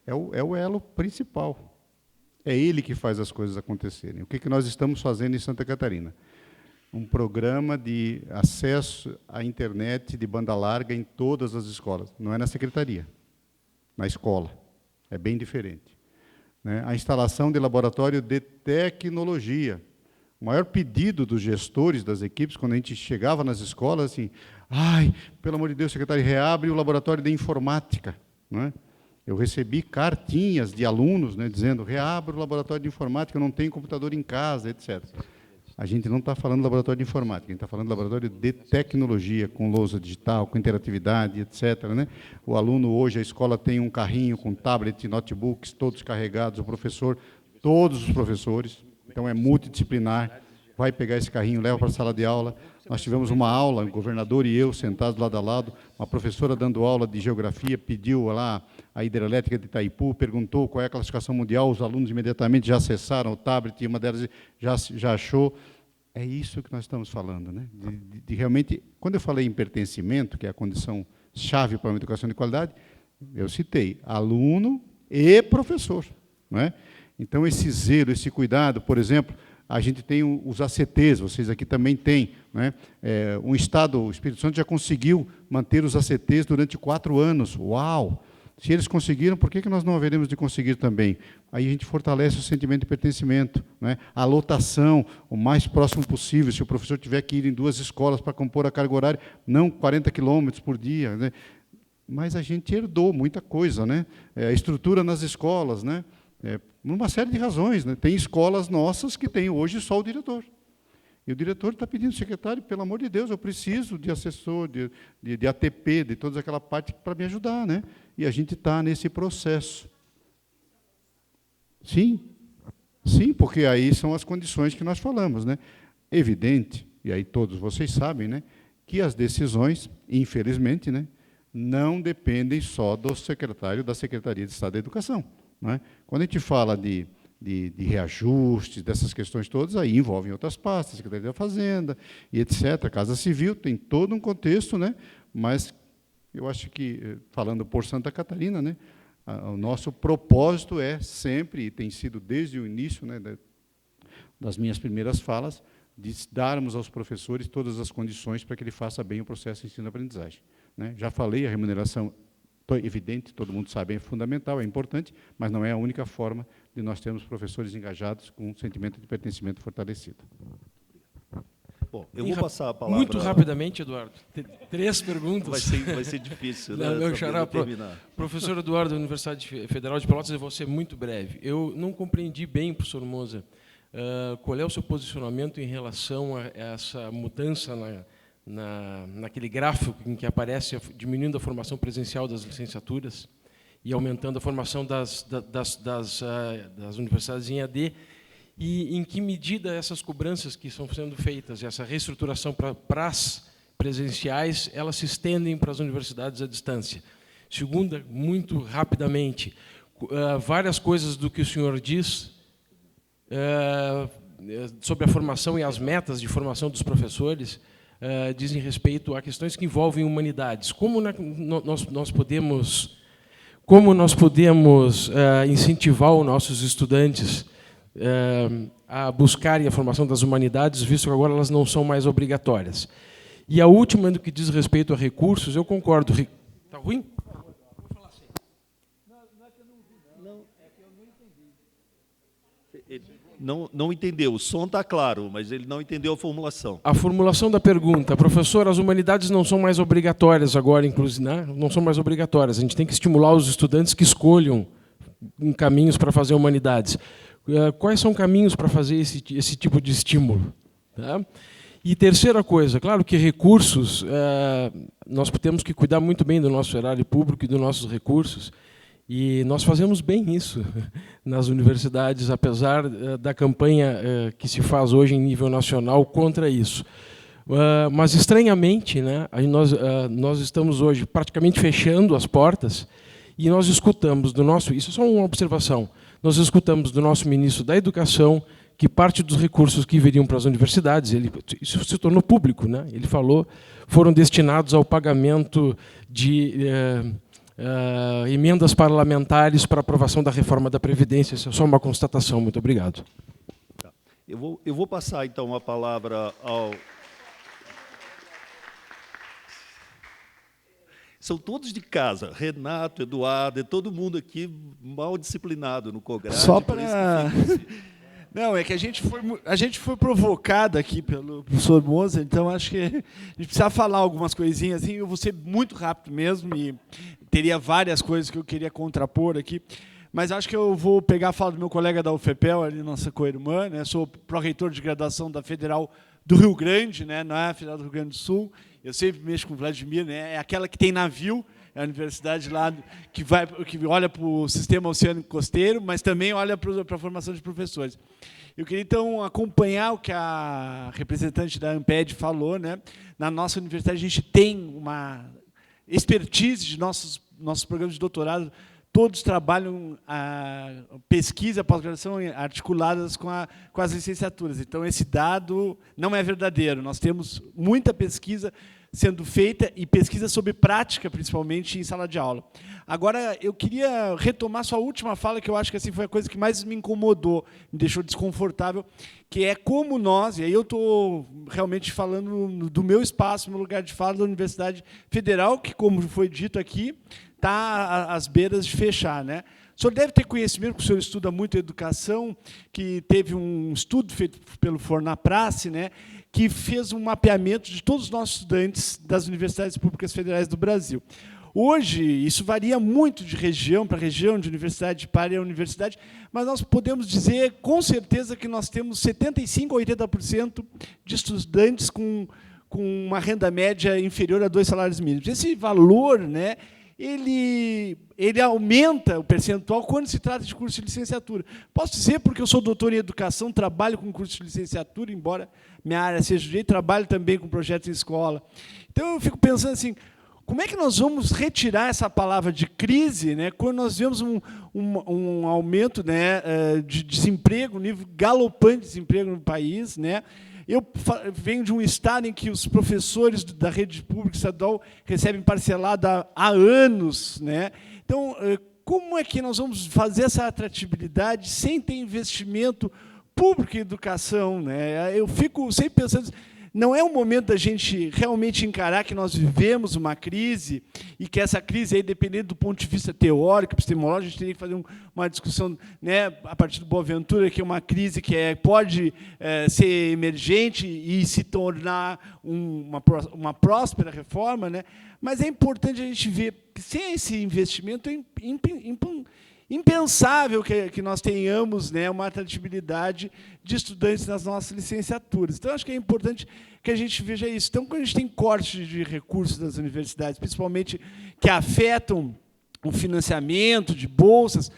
é o elo principal. É ele que faz as coisas acontecerem. O que nós estamos fazendo em Santa Catarina? Um programa de acesso à internet de banda larga em todas as escolas. Não é na secretaria, na escola. É bem diferente. Né? A instalação de laboratório de tecnologia. O maior pedido dos gestores das equipes, quando a gente chegava nas escolas, assim, ai, pelo amor de Deus, secretário, reabre o laboratório de informática. Não é? Eu recebi cartinhas de alunos, né, dizendo, reabra o laboratório de informática, eu não tenho computador em casa, etc. A gente não está falando de laboratório de informática, a gente está falando de laboratório de tecnologia, com lousa digital, com interatividade, etc. Né? O aluno hoje, a escola tem um carrinho com tablet, notebooks, todos carregados, o professor, todos os professores, então é multidisciplinar, vai pegar esse carrinho, leva para a sala de aula. Nós tivemos uma aula, o governador e eu, sentados lado a lado, uma professora dando aula de geografia, pediu lá a hidrelétrica de Itaipu, perguntou qual é a classificação mundial, os alunos imediatamente já acessaram o tablet, e uma delas já achou. É isso que nós estamos falando, né? De realmente, quando eu falei em pertencimento, que é a condição chave para uma educação de qualidade, eu citei aluno e professor. Não é? Então, esse zelo, esse cuidado, por exemplo, a gente tem os ACTs, vocês aqui também têm. Né? O Estado, o Espírito Santo, já conseguiu manter os ACTs durante 4 anos. Uau! Se eles conseguiram, por que nós não haveremos de conseguir também? Aí a gente fortalece o sentimento de pertencimento. Né? A lotação, o mais próximo possível. Se o professor tiver que ir em 2 escolas para compor a carga horária, não 40 quilômetros por dia. Né? Mas a gente herdou muita coisa. Né? A estrutura nas escolas, né? Uma série de razões. Né? Tem escolas nossas que têm hoje só o diretor. E o diretor está pedindo, secretário, pelo amor de Deus, eu preciso de assessor, de ATP, de toda aquela parte para me ajudar. Né? E a gente está nesse processo. Sim, porque aí são as condições que nós falamos. Né? Evidente, e aí todos vocês sabem, né, que as decisões, infelizmente, né, não dependem só do secretário da Secretaria de Estado da Educação. Não é? Quando a gente fala de reajustes, dessas questões todas, aí envolvem outras pastas, Secretaria da Fazenda, e etc. Casa Civil, tem todo um contexto, né? Mas eu acho que, falando por Santa Catarina, né, o nosso propósito é sempre, e tem sido desde o início, né, das minhas primeiras falas, de darmos aos professores todas as condições para que ele faça bem o processo de ensino-aprendizagem. Né? Já falei, a remuneração evidente, todo mundo sabe, é fundamental, é importante, mas não é a única forma de nós termos professores engajados com um sentimento de pertencimento fortalecido. Bom, eu vou passar a palavra... Muito rapidamente, Eduardo. 3 perguntas. Vai ser difícil, né? Meu xará, professor Eduardo, da Universidade Federal de Pelotas, eu vou ser muito breve. Eu não compreendi bem, professor Moza, qual é o seu posicionamento em relação a essa mudança naquele gráfico em que aparece diminuindo a formação presencial das licenciaturas e aumentando a formação das universidades em AD, e em que medida essas cobranças que estão sendo feitas, essa reestruturação para as presenciais, elas se estendem para as universidades à distância. Segunda, muito rapidamente, várias coisas do que o senhor diz sobre a formação e as metas de formação dos professores dizem respeito a questões que envolvem humanidades. Como nós podemos incentivar os nossos estudantes a buscarem a formação das humanidades, visto que agora elas não são mais obrigatórias? E a última, no que diz respeito a recursos, eu concordo. Está ruim? Vou falar assim. Não é que eu não vi, não. É que eu não entendi. não entendeu. O som está claro, mas ele não entendeu a formulação. A formulação da pergunta, professor, as humanidades não são mais obrigatórias agora, inclusive, né? Não são mais obrigatórias. A gente tem que estimular os estudantes que escolham caminhos para fazer humanidades. Quais são caminhos para fazer esse tipo de estímulo? Tá? E terceira coisa, claro que recursos, nós temos que cuidar muito bem do nosso erário público e dos nossos recursos, e nós fazemos bem isso nas universidades, apesar da campanha que se faz hoje em nível nacional contra isso. Mas, estranhamente, né, nós estamos hoje praticamente fechando as portas e nós escutamos do nosso... Isso é só uma observação. Nós escutamos do nosso ministro da Educação que parte dos recursos que viriam para as universidades, isso se tornou público, né? Ele falou, foram destinados ao pagamento de emendas parlamentares para aprovação da reforma da Previdência. Isso é só uma constatação. Muito obrigado. Eu vou passar, então, a palavra ao... São todos de casa, Renato, Eduardo, é todo mundo aqui mal disciplinado no COGRAD. Só para... Não, é que a gente foi provocado aqui pelo professor Moser, então acho que a gente precisa falar algumas coisinhas. Assim, eu vou ser muito rápido mesmo e teria várias coisas que eu queria contrapor aqui, mas acho que eu vou pegar a fala do meu colega da UFPEL, ali, nossa co-irmã, né? Sou pró-reitor de graduação da Federal do Rio Grande, né? Não é a Federal do Rio Grande do Sul. Eu sempre mexo com o Vladimir, né? É aquela que tem navio, é a universidade lá que olha para o sistema oceânico costeiro, mas também olha para a formação de professores. Eu queria, então, acompanhar o que a representante da ANPED falou, né? Na nossa universidade, a gente tem uma expertise de nossos programas de doutorado, todos trabalham a pesquisa, a pós-graduação articuladas com as licenciaturas. Então, esse dado não é verdadeiro. Nós temos muita pesquisa sendo feita, e pesquisa sobre prática, principalmente em sala de aula. Agora, eu queria retomar sua última fala, que eu acho que assim, foi a coisa que mais me incomodou, me deixou desconfortável, que é como nós, e aí eu estou realmente falando do meu espaço, meu lugar de fala da Universidade Federal, que, como foi dito aqui, está às beiras de fechar, né? O senhor deve ter conhecimento, porque o senhor estuda muito educação, que teve um estudo feito pelo Fornaprace, né, que fez um mapeamento de todos os nossos estudantes das universidades públicas federais do Brasil. Hoje, isso varia muito de região para região, de universidade para universidade, mas nós podemos dizer, com certeza, que nós temos 75% a 80% de estudantes com uma renda média inferior a 2 salários mínimos. Esse valor, né, ele aumenta o percentual quando se trata de curso de licenciatura. Posso dizer, porque eu sou doutor em educação, trabalho com curso de licenciatura, embora minha área seja direito, trabalho também com projetos em escola. Então, eu fico pensando assim, como é que nós vamos retirar essa palavra de crise, né, quando nós vemos um aumento, né, de desemprego, um nível galopante de desemprego no país, né? Eu venho de um estado em que os professores da rede pública estadual recebem parcelada há anos, né? Então, como é que nós vamos fazer essa atratividade sem ter investimento público em educação, né? Eu fico sempre pensando, não é o momento da gente realmente encarar que nós vivemos uma crise e que essa crise, aí, dependendo do ponto de vista teórico, epistemológico, a gente teria que fazer uma discussão, né, a partir do Boaventura, que é uma crise que pode ser emergente e se tornar uma próspera reforma, né? Mas é importante a gente ver que, sem esse investimento, é impensável que nós tenhamos, né, uma atratividade de estudantes nas nossas licenciaturas. Então, acho que é importante que a gente veja isso. Então, quando a gente tem cortes de recursos das universidades, principalmente que afetam o financiamento de bolsas,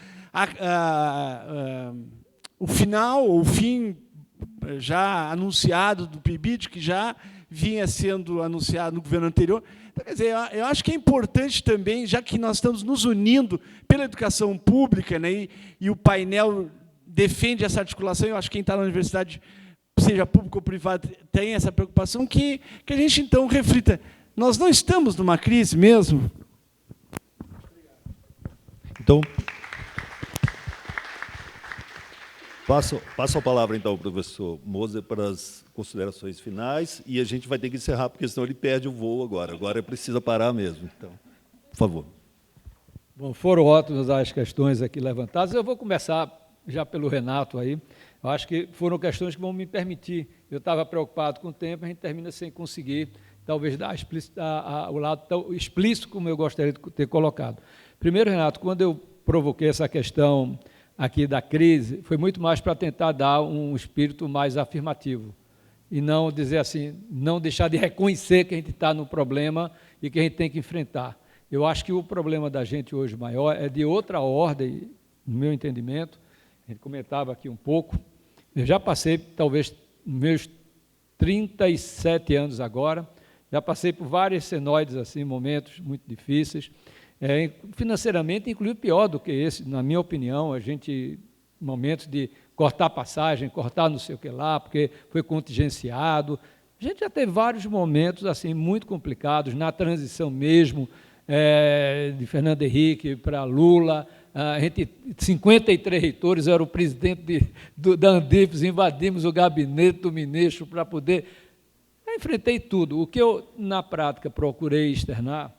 o fim já anunciado do PIBID, que já vinha sendo anunciado no governo anterior. Então, quer dizer, eu acho que é importante também, já que nós estamos nos unindo pela educação pública, né, e o painel defende essa articulação, eu acho que quem está na universidade, seja público ou privado, tem essa preocupação, que a gente, então, reflita. Nós não estamos numa crise mesmo? Então, passo a palavra, então, ao professor Moser para as considerações finais, e a gente vai ter que encerrar, porque senão ele perde o voo agora. Agora precisa parar mesmo. Então, por favor. Bom, foram ótimas as questões aqui levantadas. Eu vou começar já pelo Renato aí. Eu acho que foram questões que vão me permitir. Eu estava preocupado com o tempo, a gente termina sem conseguir, talvez, dar o lado tão explícito como eu gostaria de ter colocado. Primeiro, Renato, quando eu provoquei essa questão aqui da crise, foi muito mais para tentar dar um espírito mais afirmativo, e não dizer assim, não deixar de reconhecer que a gente está no problema e que a gente tem que enfrentar. Eu acho que o problema da gente hoje maior é de outra ordem, no meu entendimento. A gente comentava aqui um pouco. Eu já passei, talvez, meus 37 anos agora, já passei por vários senoides, assim, momentos muito difíceis. Financeiramente, inclusive, pior do que esse, na minha opinião, momentos de cortar passagem, cortar não sei o que lá, porque foi contingenciado. A gente já teve vários momentos assim muito complicados, na transição mesmo, de Fernando Henrique para Lula. A gente, 53 reitores, eu era o presidente da Andifes, invadimos o gabinete do ministro para poder... Eu enfrentei tudo. O que eu, na prática, procurei externar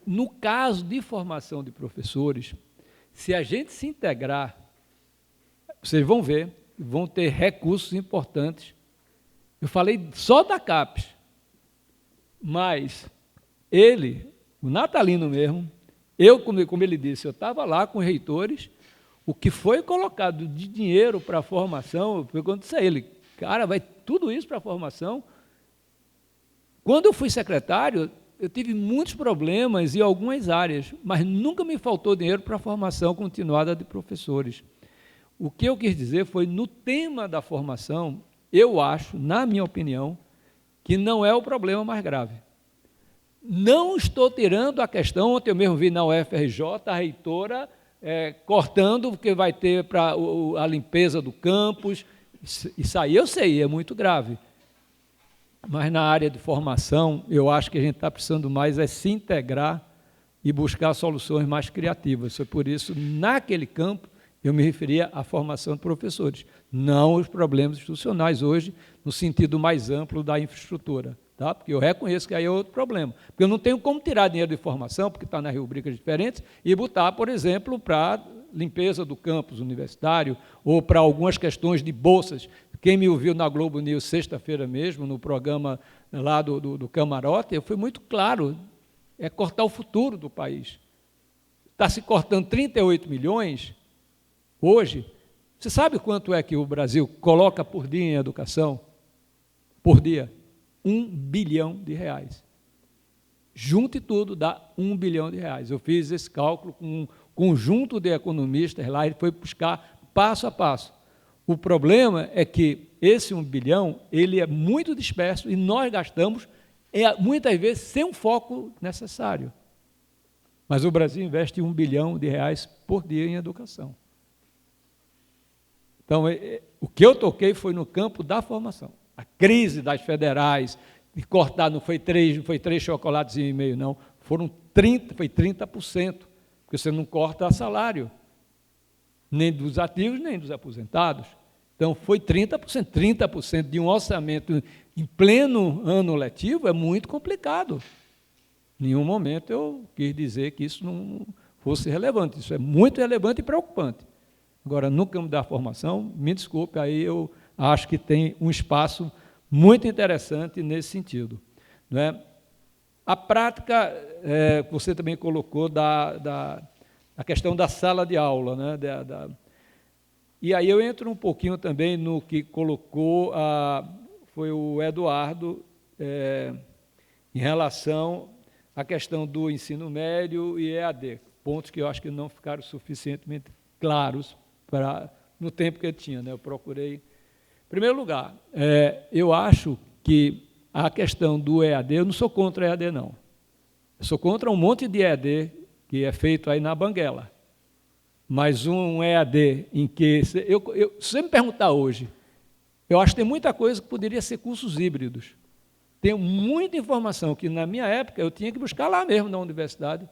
no caso de formação de professores, se a gente se integrar, vocês vão ver, vão ter recursos importantes. Eu falei só da CAPES, mas ele, o Natalino mesmo, como ele disse, eu estava lá com reitores, o que foi colocado de dinheiro para a formação, foi quando disse a ele, cara, vai tudo isso para a formação. Quando eu fui secretário, eu tive muitos problemas em algumas áreas, mas nunca me faltou dinheiro para a formação continuada de professores. O que eu quis dizer foi, no tema da formação, eu acho, na minha opinião, que não é o problema mais grave. Não estou tirando a questão, ontem eu mesmo vi na UFRJ, a reitora cortando, porque vai ter para a limpeza do campus, isso aí eu sei, é muito grave. Mas na área de formação, eu acho que a gente está precisando mais se integrar e buscar soluções mais criativas. Foi por isso, naquele campo, eu me referia à formação de professores, não os problemas institucionais hoje, no sentido mais amplo da infraestrutura, tá? Porque eu reconheço que aí é outro problema. Porque eu não tenho como tirar dinheiro de formação, porque está nas rubricas diferentes, e botar, por exemplo, para limpeza do campus universitário, ou para algumas questões de bolsas. Quem me ouviu na Globo News sexta-feira mesmo, no programa lá do Camarote, eu fui muito claro, é cortar o futuro do país. Está se cortando 38 milhões hoje. Você sabe quanto é que o Brasil coloca por dia em educação? Por dia? 1 bilhão de reais. Junte tudo, dá 1 bilhão de reais. Eu fiz esse cálculo com um conjunto de economistas lá, ele foi buscar passo a passo. O problema é que esse 1 bilhão, ele é muito disperso e nós gastamos, muitas vezes, sem um foco necessário. Mas o Brasil investe 1 bilhão de reais por dia em educação. Então, o que eu toquei foi no campo da formação. A crise das federais, de cortar, não foi 3 chocolates e meio, não, foi 30%, porque você não corta salário, nem dos ativos, nem dos aposentados. Então, foi 30%. 30% de um orçamento em pleno ano letivo é muito complicado. Em nenhum momento eu quis dizer que isso não fosse relevante. Isso é muito relevante e preocupante. Agora, no campo da formação, me desculpe, aí eu acho que tem um espaço muito interessante nesse sentido. Não é? A prática, você também colocou a questão da sala de aula, né? E aí eu entro um pouquinho também no que colocou, foi o Eduardo, em relação à questão do ensino médio e EAD, pontos que eu acho que não ficaram suficientemente claros no tempo que eu tinha, né? Eu procurei. Em primeiro lugar, eu acho que a questão do EAD, eu não sou contra o EAD, não. Eu sou contra um monte de EAD que é feito aí na banguela. Mas um EAD em que... Se você me perguntar hoje, eu acho que tem muita coisa que poderia ser cursos híbridos. Tenho muita informação que, na minha época, eu tinha que buscar lá mesmo na universidade.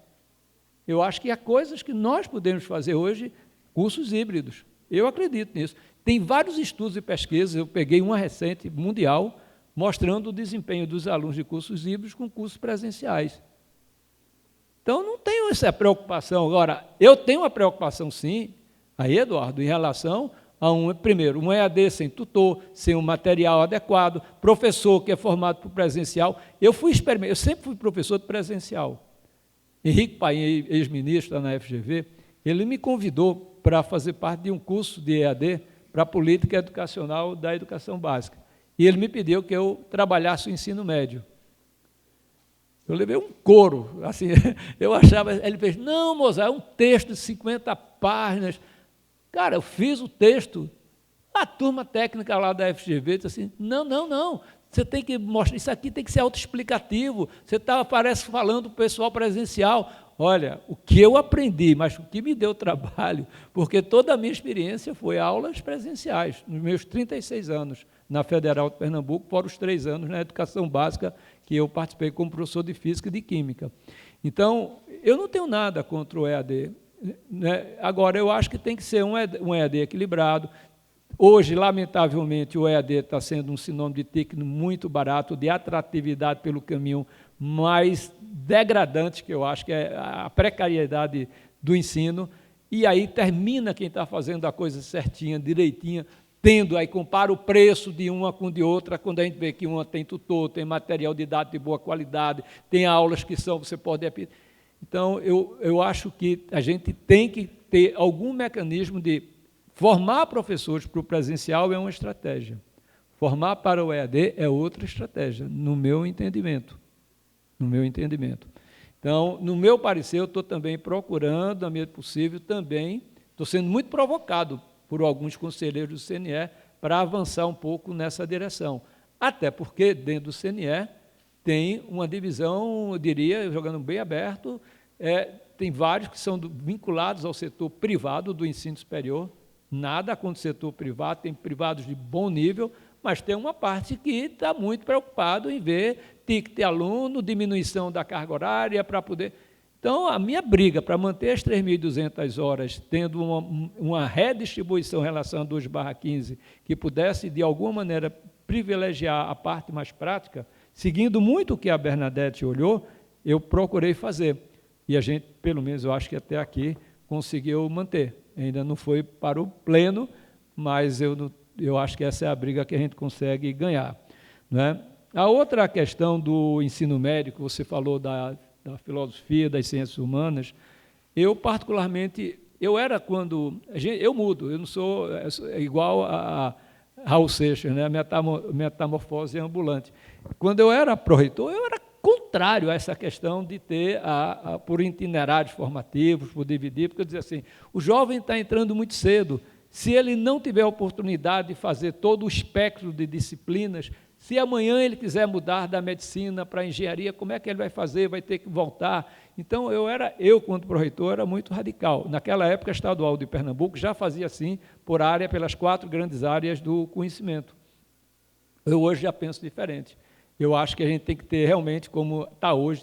Eu acho que há coisas que nós podemos fazer hoje, cursos híbridos. Eu acredito nisso. Tem vários estudos e pesquisas, eu peguei uma recente, mundial, mostrando o desempenho dos alunos de cursos híbridos com cursos presenciais. Então, não tenho essa preocupação. Agora, eu tenho uma preocupação, sim, aí, Eduardo, em relação primeiro, um EAD sem tutor, sem um material adequado, professor que é formado por presencial. Eu sempre fui professor de presencial. Henrique Paim, ex-ministro na FGV, ele me convidou para fazer parte de um curso de EAD para a política educacional da educação básica. E ele me pediu que eu trabalhasse o ensino médio. Eu levei um coro, assim, eu achava, ele fez, não, Mozart, é um texto de 50 páginas. Cara, eu fiz o texto, a turma técnica lá da FGV disse assim, não, você tem que mostrar, isso aqui tem que ser autoexplicativo, você parece falando para o pessoal presencial. Olha, o que eu aprendi, mas o que me deu trabalho, porque toda a minha experiência foi aulas presenciais, nos meus 36 anos na Federal de Pernambuco, fora os 3 anos na educação básica, que eu participei como professor de Física e de Química. Então, eu não tenho nada contra o EAD, né? Agora, eu acho que tem que ser um EAD equilibrado. Hoje, lamentavelmente, o EAD está sendo um sinônimo de TIC muito barato, de atratividade pelo caminho mais degradante, que eu acho que é a precariedade do ensino, e aí termina quem está fazendo a coisa certinha, direitinha, aí compara o preço de uma com de outra, quando a gente vê que uma tem tutor, tem material didático de boa qualidade, tem aulas que você pode... Então, eu acho que a gente tem que ter algum mecanismo de formar professores para o presencial é uma estratégia. Formar para o EAD é outra estratégia, no meu entendimento. Então, no meu parecer, eu estou também procurando, na medida possível, também, estou sendo muito provocado por alguns conselheiros do CNE para avançar um pouco nessa direção. Até porque, dentro do CNE, tem uma divisão, eu diria, jogando bem aberto, tem vários que são vinculados ao setor privado do ensino superior, nada contra o setor privado, tem privados de bom nível, mas tem uma parte que está muito preocupado em ver ticket de aluno, diminuição da carga horária para poder... Então, a minha briga para manter as 3.200 horas, tendo uma redistribuição em relação a 2/15, que pudesse, de alguma maneira, privilegiar a parte mais prática, seguindo muito o que a Bernadette olhou, eu procurei fazer. E a gente, pelo menos, eu acho que até aqui, conseguiu manter. Ainda não foi para o pleno, mas eu acho que essa é a briga que a gente consegue ganhar, né? A outra questão do ensino médio, que você falou da filosofia, das ciências humanas, eu particularmente, eu mudo, eu não sou igual a Raul Seixas, né? Metamorfose ambulante. Quando eu era pró-reitor, eu era contrário a essa questão de ter, por itinerários formativos, por dividir, porque eu dizia assim, o jovem está entrando muito cedo, se ele não tiver a oportunidade de fazer todo o espectro de disciplinas, se amanhã ele quiser mudar da medicina para a engenharia, como é que ele vai fazer? Vai ter que voltar. Então, quando pró-reitor, era muito radical. Naquela época, a Estadual de Pernambuco já fazia assim, por área, pelas 4 grandes áreas do conhecimento. Eu hoje já penso diferente. Eu acho que a gente tem que ter realmente, como está hoje,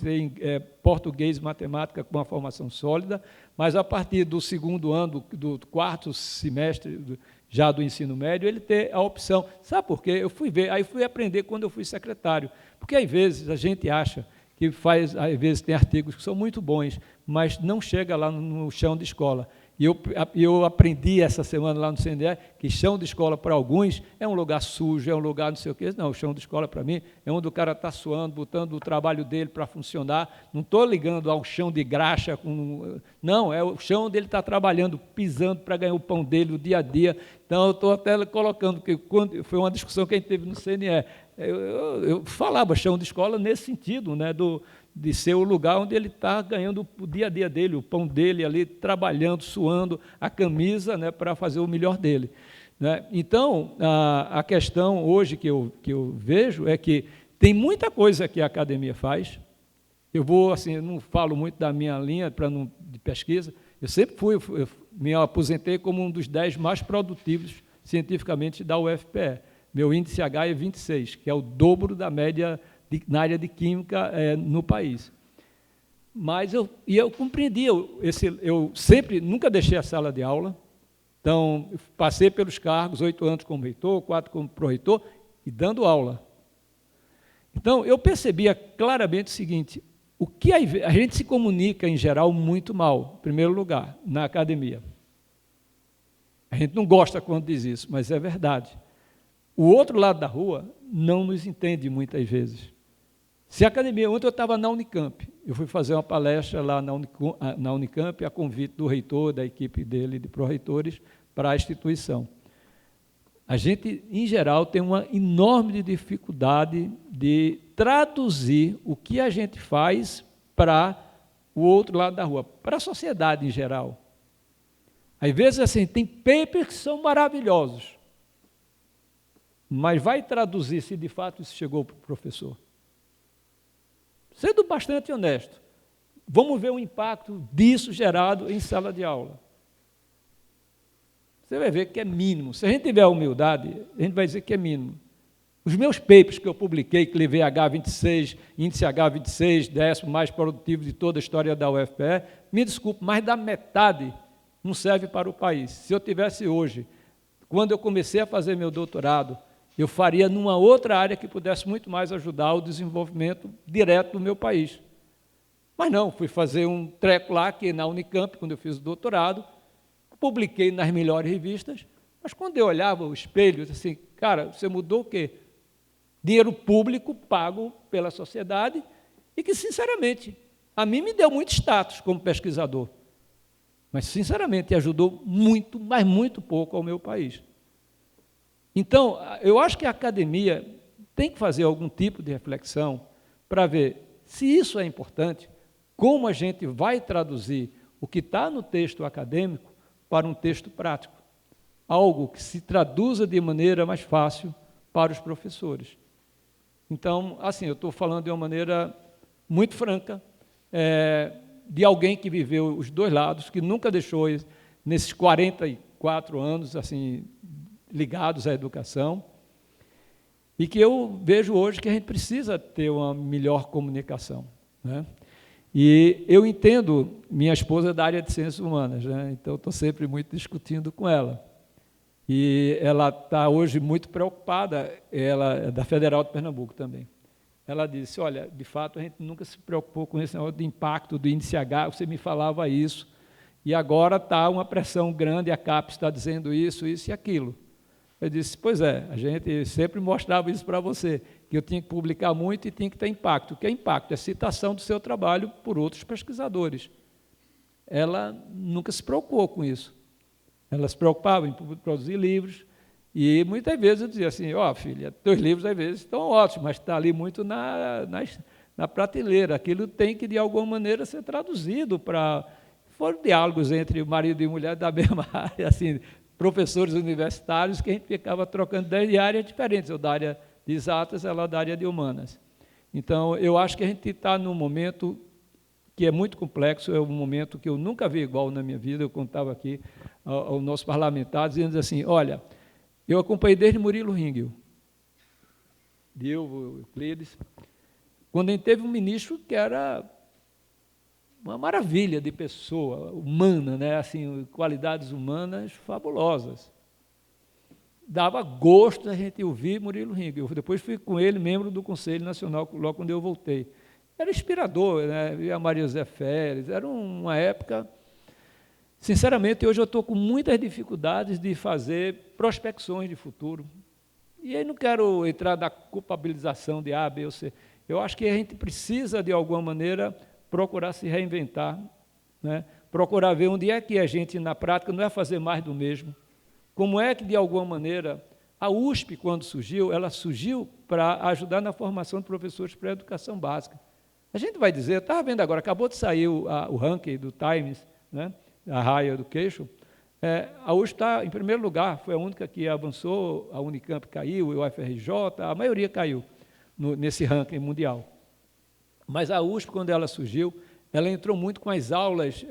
português e matemática com uma formação sólida, mas a partir do 2º ano, do 4º semestre já do ensino médio, ele ter a opção. Sabe por quê? Eu fui ver, aí fui aprender quando eu fui secretário, porque às vezes a gente acha que às vezes tem artigos que são muito bons, mas não chega lá no chão de escola. E eu aprendi essa semana lá no CNE que chão de escola para alguns é um lugar sujo, é um lugar não sei o quê. Não, o chão de escola para mim é onde o cara está suando, botando o trabalho dele para funcionar. Não estou ligando ao chão de graxa. Não, é o chão onde ele está trabalhando, pisando para ganhar o pão dele, o dia a dia. Então, eu estou até colocando, porque foi uma discussão que a gente teve no CNE. Eu falava chão de escola nesse sentido, né, de ser o lugar onde ele está ganhando o dia a dia dele, o pão dele ali, trabalhando, suando a camisa, né, para fazer o melhor dele, né? Então, a questão hoje que eu vejo é que tem muita coisa que a academia faz. Eu não falo muito da minha linha de pesquisa, eu sempre me aposentei como um dos 10 mais produtivos cientificamente da UFPE. Meu índice H é 26, que é o dobro da média na área de química no país. Mas eu compreendi, eu sempre, nunca deixei a sala de aula, então passei pelos cargos, 8 anos como reitor, 4 como pró-reitor, e dando aula. Então, eu percebia claramente o seguinte, o que a gente se comunica, em geral, muito mal, em primeiro lugar, na academia. A gente não gosta quando diz isso, mas é verdade. O outro lado da rua não nos entende muitas vezes. Se a academia... Ontem eu estava na Unicamp, eu fui fazer uma palestra lá na Unicamp, a convite do reitor, da equipe dele, de pró-reitores, para a instituição. A gente, em geral, tem uma enorme dificuldade de traduzir o que a gente faz para o outro lado da rua, para a sociedade em geral. Às vezes, assim, tem papers que são maravilhosos, mas vai traduzir se de fato isso chegou para o professor. Sendo bastante honesto, vamos ver o impacto disso gerado em sala de aula. Você vai ver que é mínimo. Se a gente tiver humildade, a gente vai dizer que é mínimo. Os meus papers que eu publiquei, que levei H26, índice H26, 10º mais produtivo de toda a história da UFPE, me desculpe, mais da metade não serve para o país. Se eu tivesse hoje, quando eu comecei a fazer meu doutorado, eu faria numa outra área que pudesse muito mais ajudar o desenvolvimento direto do meu país. Mas não, fui fazer um treco lá, que na Unicamp, quando eu fiz o doutorado, publiquei nas melhores revistas, mas quando eu olhava o espelho, eu disse assim, cara, você mudou o quê? Dinheiro público pago pela sociedade e que, sinceramente, a mim me deu muito status como pesquisador, mas, sinceramente, ajudou muito, mas muito pouco ao meu país. Então, eu acho que a academia tem que fazer algum tipo de reflexão para ver se isso é importante, como a gente vai traduzir o que está no texto acadêmico para um texto prático, algo que se traduza de maneira mais fácil para os professores. Então, assim, eu estou falando de uma maneira muito franca, de alguém que viveu os dois lados, que nunca deixou, nesses 44 anos, assim, ligados à educação, e que eu vejo hoje que a gente precisa ter uma melhor comunicação, né? E eu entendo, minha esposa é da área de ciências humanas, né? Então estou sempre muito discutindo com ela. E ela está hoje muito preocupada, ela é da Federal de Pernambuco também. Ela disse, olha, de fato a gente nunca se preocupou com esse negócio de impacto do índice H, você me falava isso, e agora está uma pressão grande, a CAPES está dizendo isso e aquilo. Eu disse, pois é, a gente sempre mostrava isso para você, que eu tinha que publicar muito e tinha que ter impacto. O que é impacto? É citação do seu trabalho por outros pesquisadores. Ela nunca se preocupou com isso. Ela se preocupava em produzir livros e muitas vezes eu dizia assim, ó, filha, teus livros às vezes estão ótimos, mas está ali muito na prateleira. Aquilo tem que, de alguma maneira, ser traduzido para... Foram diálogos entre marido e mulher da mesma área, assim, professores universitários que a gente ficava trocando de áreas diferentes, eu da área de exatas, ela da área de humanas. Então, eu acho que a gente está num momento que é muito complexo, é um momento que eu nunca vi igual na minha vida. Eu contava aqui ao nosso parlamentar, dizendo assim, olha, eu acompanhei desde Murilo Ringel, Dilvo, Euclides, quando a gente teve um ministro que era uma maravilha de pessoa, humana, né? Assim, qualidades humanas fabulosas. Dava gosto a gente ouvir Murilo Ringel. Eu depois fui com ele, membro do Conselho Nacional, logo quando eu voltei. Era inspirador, né? E a Maria José Férez, era uma época... Sinceramente, hoje eu estou com muitas dificuldades de fazer prospecções de futuro. E aí não quero entrar na culpabilização de A, B ou C. Eu acho que a gente precisa, de alguma maneira, procurar se reinventar, né? Procurar ver onde é que a gente, na prática, não é fazer mais do mesmo. Como é que, de alguma maneira, a USP, quando surgiu, ela surgiu para ajudar na formação de professores para a educação básica. A gente vai dizer, estava vendo agora, acabou de sair o ranking do Times, né? A Higher Education, a USP está em primeiro lugar, foi a única que avançou, a Unicamp caiu, o UFRJ, a maioria caiu nesse ranking mundial. Mas a USP, quando ela surgiu, ela entrou muito com as aulas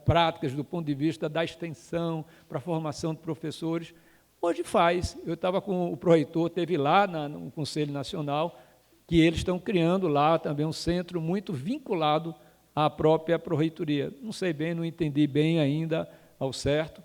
práticas do ponto de vista da extensão, para a formação de professores. Hoje faz. Eu estava com o pró-reitor, teve lá no Conselho Nacional, que eles estão criando lá também um centro muito vinculado à própria pró-reitoria. Não sei bem, não entendi bem ainda ao certo,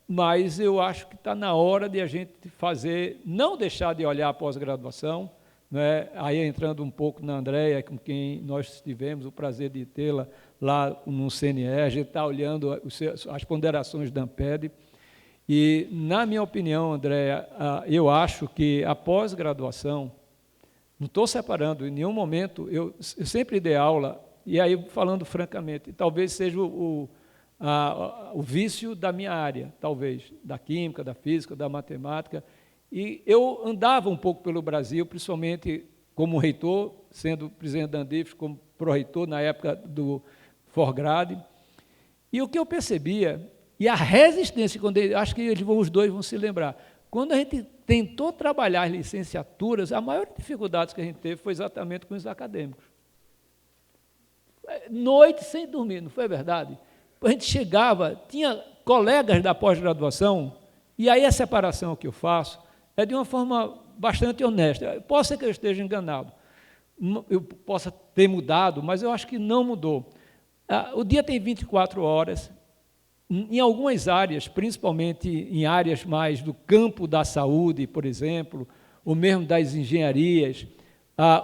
mas eu acho que está na hora de a gente fazer, não deixar de olhar a pós-graduação, né? Aí entrando um pouco na Andréia, com quem nós tivemos o prazer de tê-la lá no CNE, a gente está olhando as ponderações da Amped, E, na minha opinião, Andréa, eu acho que a pós-graduação, não estou separando, em nenhum momento, eu sempre dei aula, e aí, falando francamente, talvez seja o vício da minha área, talvez, da química, da física, da matemática, e eu andava um pouco pelo Brasil, principalmente como reitor, sendo presidente da Andif, como pró-reitor na época do Forgrade, e o que eu percebia, e a resistência, acho que os dois vão se lembrar, quando a gente tentou trabalhar as licenciaturas, a maior dificuldade que a gente teve foi exatamente com os acadêmicos. Noite sem dormir, não foi verdade? A gente chegava, tinha colegas da pós-graduação, e aí a separação que eu faço é de uma forma bastante honesta. Pode ser que eu esteja enganado, eu possa ter mudado, mas eu acho que não mudou. O dia tem 24 horas, em algumas áreas, principalmente em áreas mais do campo da saúde, por exemplo, ou mesmo das engenharias,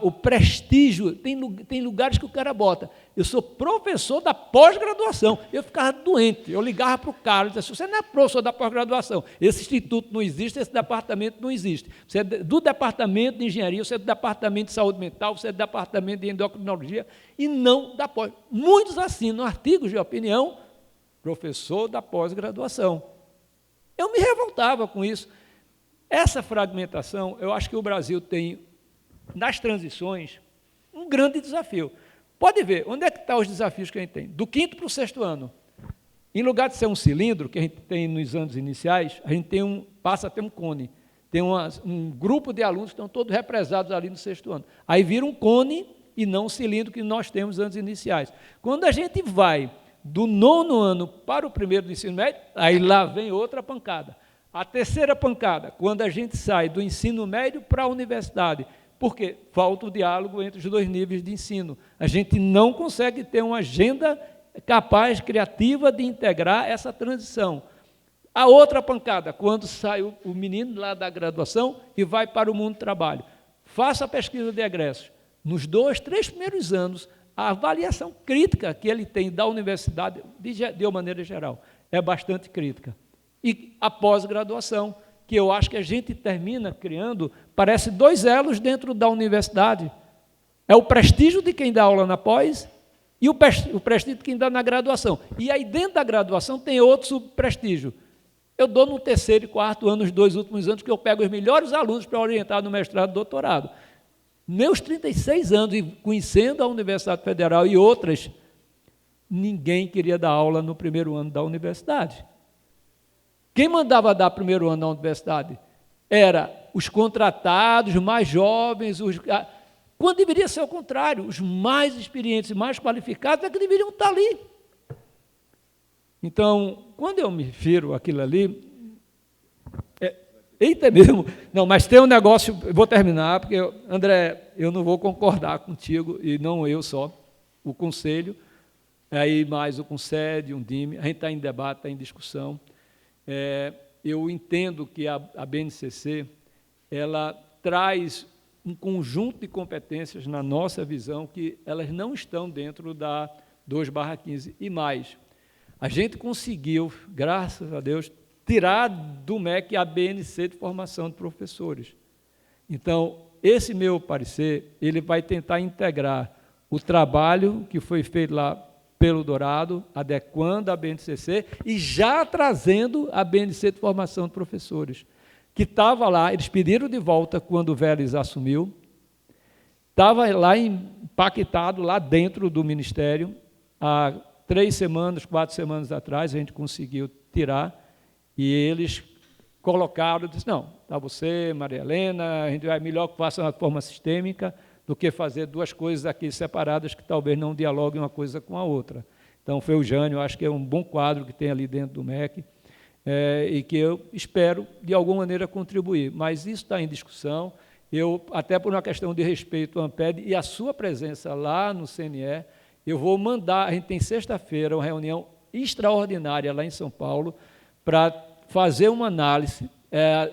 o prestígio, tem lugares que o cara bota. Eu sou professor da pós-graduação. Eu ficava doente, eu ligava para o cara e dizia assim, você não é professor da pós-graduação, esse instituto não existe, esse departamento não existe. Você é do departamento de engenharia, você é do departamento de saúde mental, você é do departamento de endocrinologia, e não da pós. Muitos assinam artigos de opinião, professor da pós-graduação. Eu me revoltava com isso. Essa fragmentação, eu acho que o Brasil tem, nas transições, um grande desafio. Pode ver, onde é que estão os desafios que a gente tem? Do 5º para o 6º ano. Em lugar de ser um cilindro, que a gente tem nos anos iniciais, a gente passa a ter um cone. Tem um grupo de alunos que estão todos represados ali no 6º ano. Aí vira um cone e não um cilindro que nós temos nos anos iniciais. Quando a gente vai do 9º ano para o 1º do ensino médio, aí lá vem outra pancada. A terceira pancada, quando a gente sai do ensino médio para a universidade, porque falta o diálogo entre os dois níveis de ensino. A gente não consegue ter uma agenda capaz, criativa, de integrar essa transição. A outra pancada, quando sai o menino lá da graduação e vai para o mundo do trabalho. Faça a pesquisa de egressos. Nos 2, 3 primeiros anos, a avaliação crítica que ele tem da universidade, de uma maneira geral, é bastante crítica. E a pós-graduação, que eu acho que a gente termina criando, parece 2 elos dentro da universidade. É o prestígio de quem dá aula na pós e o prestígio de quem dá na graduação. E aí, dentro da graduação, tem outro subprestígio. Eu dou no 3º e 4º ano, os 2 últimos anos, que eu pego os melhores alunos para orientar no mestrado e doutorado. Meus 36 anos, e conhecendo a Universidade Federal e outras, ninguém queria dar aula no 1º ano da universidade. Quem mandava dar 1º ano na universidade era os contratados, os mais jovens, quando deveria ser o contrário, os mais experientes e mais qualificados é que deveriam estar ali. Então, quando eu me refiro àquilo ali, eita mesmo, não, mas tem um negócio, eu vou terminar, porque, André, eu não vou concordar contigo, e não eu só, o Conselho, aí mais o Concede, o DIME, a gente está em debate, está em discussão. Eu entendo que a BNCC, ela traz um conjunto de competências, na nossa visão, que elas não estão dentro da 2/15, e mais. A gente conseguiu, graças a Deus, tirar do MEC a BNC de formação de professores. Então, esse meu parecer, ele vai tentar integrar o trabalho que foi feito lá pelo Dourado, adequando a BNCC e já trazendo a BNC de formação de professores, que estava lá, eles pediram de volta quando o Vélez assumiu, estava lá empaquetado lá dentro do Ministério, há 3 semanas, 4 semanas atrás, a gente conseguiu tirar, e eles colocaram, disse, não, está você, Maria Helena, a gente vai melhor que faça uma forma sistêmica do que fazer 2 coisas aqui separadas que talvez não dialoguem uma coisa com a outra. Então, foi o Jânio, acho que é um bom quadro que tem ali dentro do MEC, e que eu espero, de alguma maneira, contribuir. Mas isso está em discussão, até por uma questão de respeito ao ANPED e a sua presença lá no CNE, eu vou mandar, a gente tem sexta-feira uma reunião extraordinária lá em São Paulo, para fazer uma análise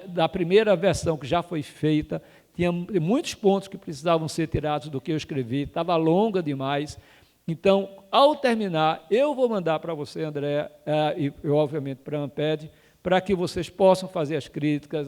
da primeira versão que já foi feita, tinha muitos pontos que precisavam ser tirados do que eu escrevi, estava longa demais. Então, ao terminar, eu vou mandar para você, André, e obviamente para a ANPED, para que vocês possam fazer as críticas,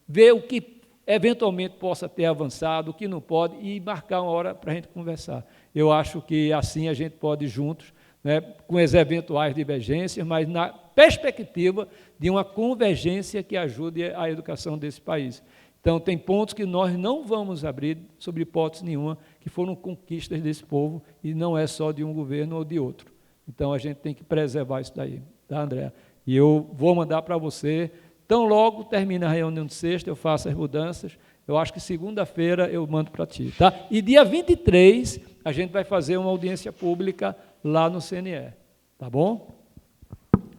ver o que eventualmente possa ter avançado, o que não pode, e marcar uma hora para a gente conversar. Eu acho que assim a gente pode ir juntos, né, com as eventuais divergências, mas na perspectiva de uma convergência que ajude a educação desse país. Então, tem pontos que nós não vamos abrir, sob hipótese nenhuma, que foram conquistas desse povo, e não é só de um governo ou de outro. Então, a gente tem que preservar isso daí, tá, André? E eu vou mandar para você, tão logo termina a reunião de sexta, eu faço as mudanças, eu acho que segunda-feira eu mando para ti, tá? E dia 23, a gente vai fazer uma audiência pública lá no CNE, tá bom?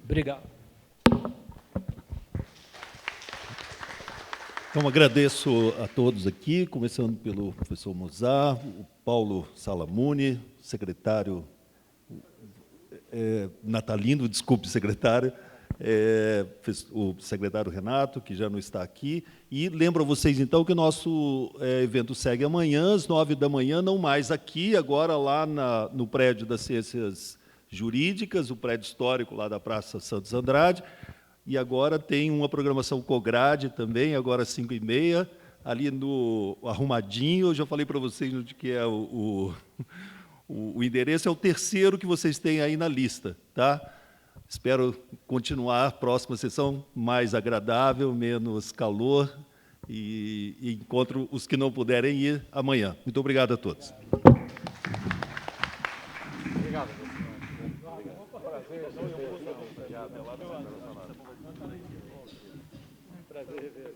Obrigado. Então, agradeço a todos aqui, começando pelo professor Mozart, o Paulo Salamuni, secretário natalino, desculpe, secretário, o secretário Renato, que já não está aqui, e lembro a vocês, então, que o nosso evento segue amanhã, às 9h, não mais aqui, agora lá no prédio das Ciências Jurídicas, o prédio histórico lá da Praça Santos Andrade, e agora tem uma programação COGRADE também, agora às 5h30, ali no Arrumadinho. Eu já falei para vocês onde que é o endereço, é o terceiro que vocês têm aí na lista, tá? Espero continuar a próxima sessão mais agradável, menos calor, e encontro os que não puderem ir amanhã. Muito obrigado a todos. Obrigado. Prazer rever.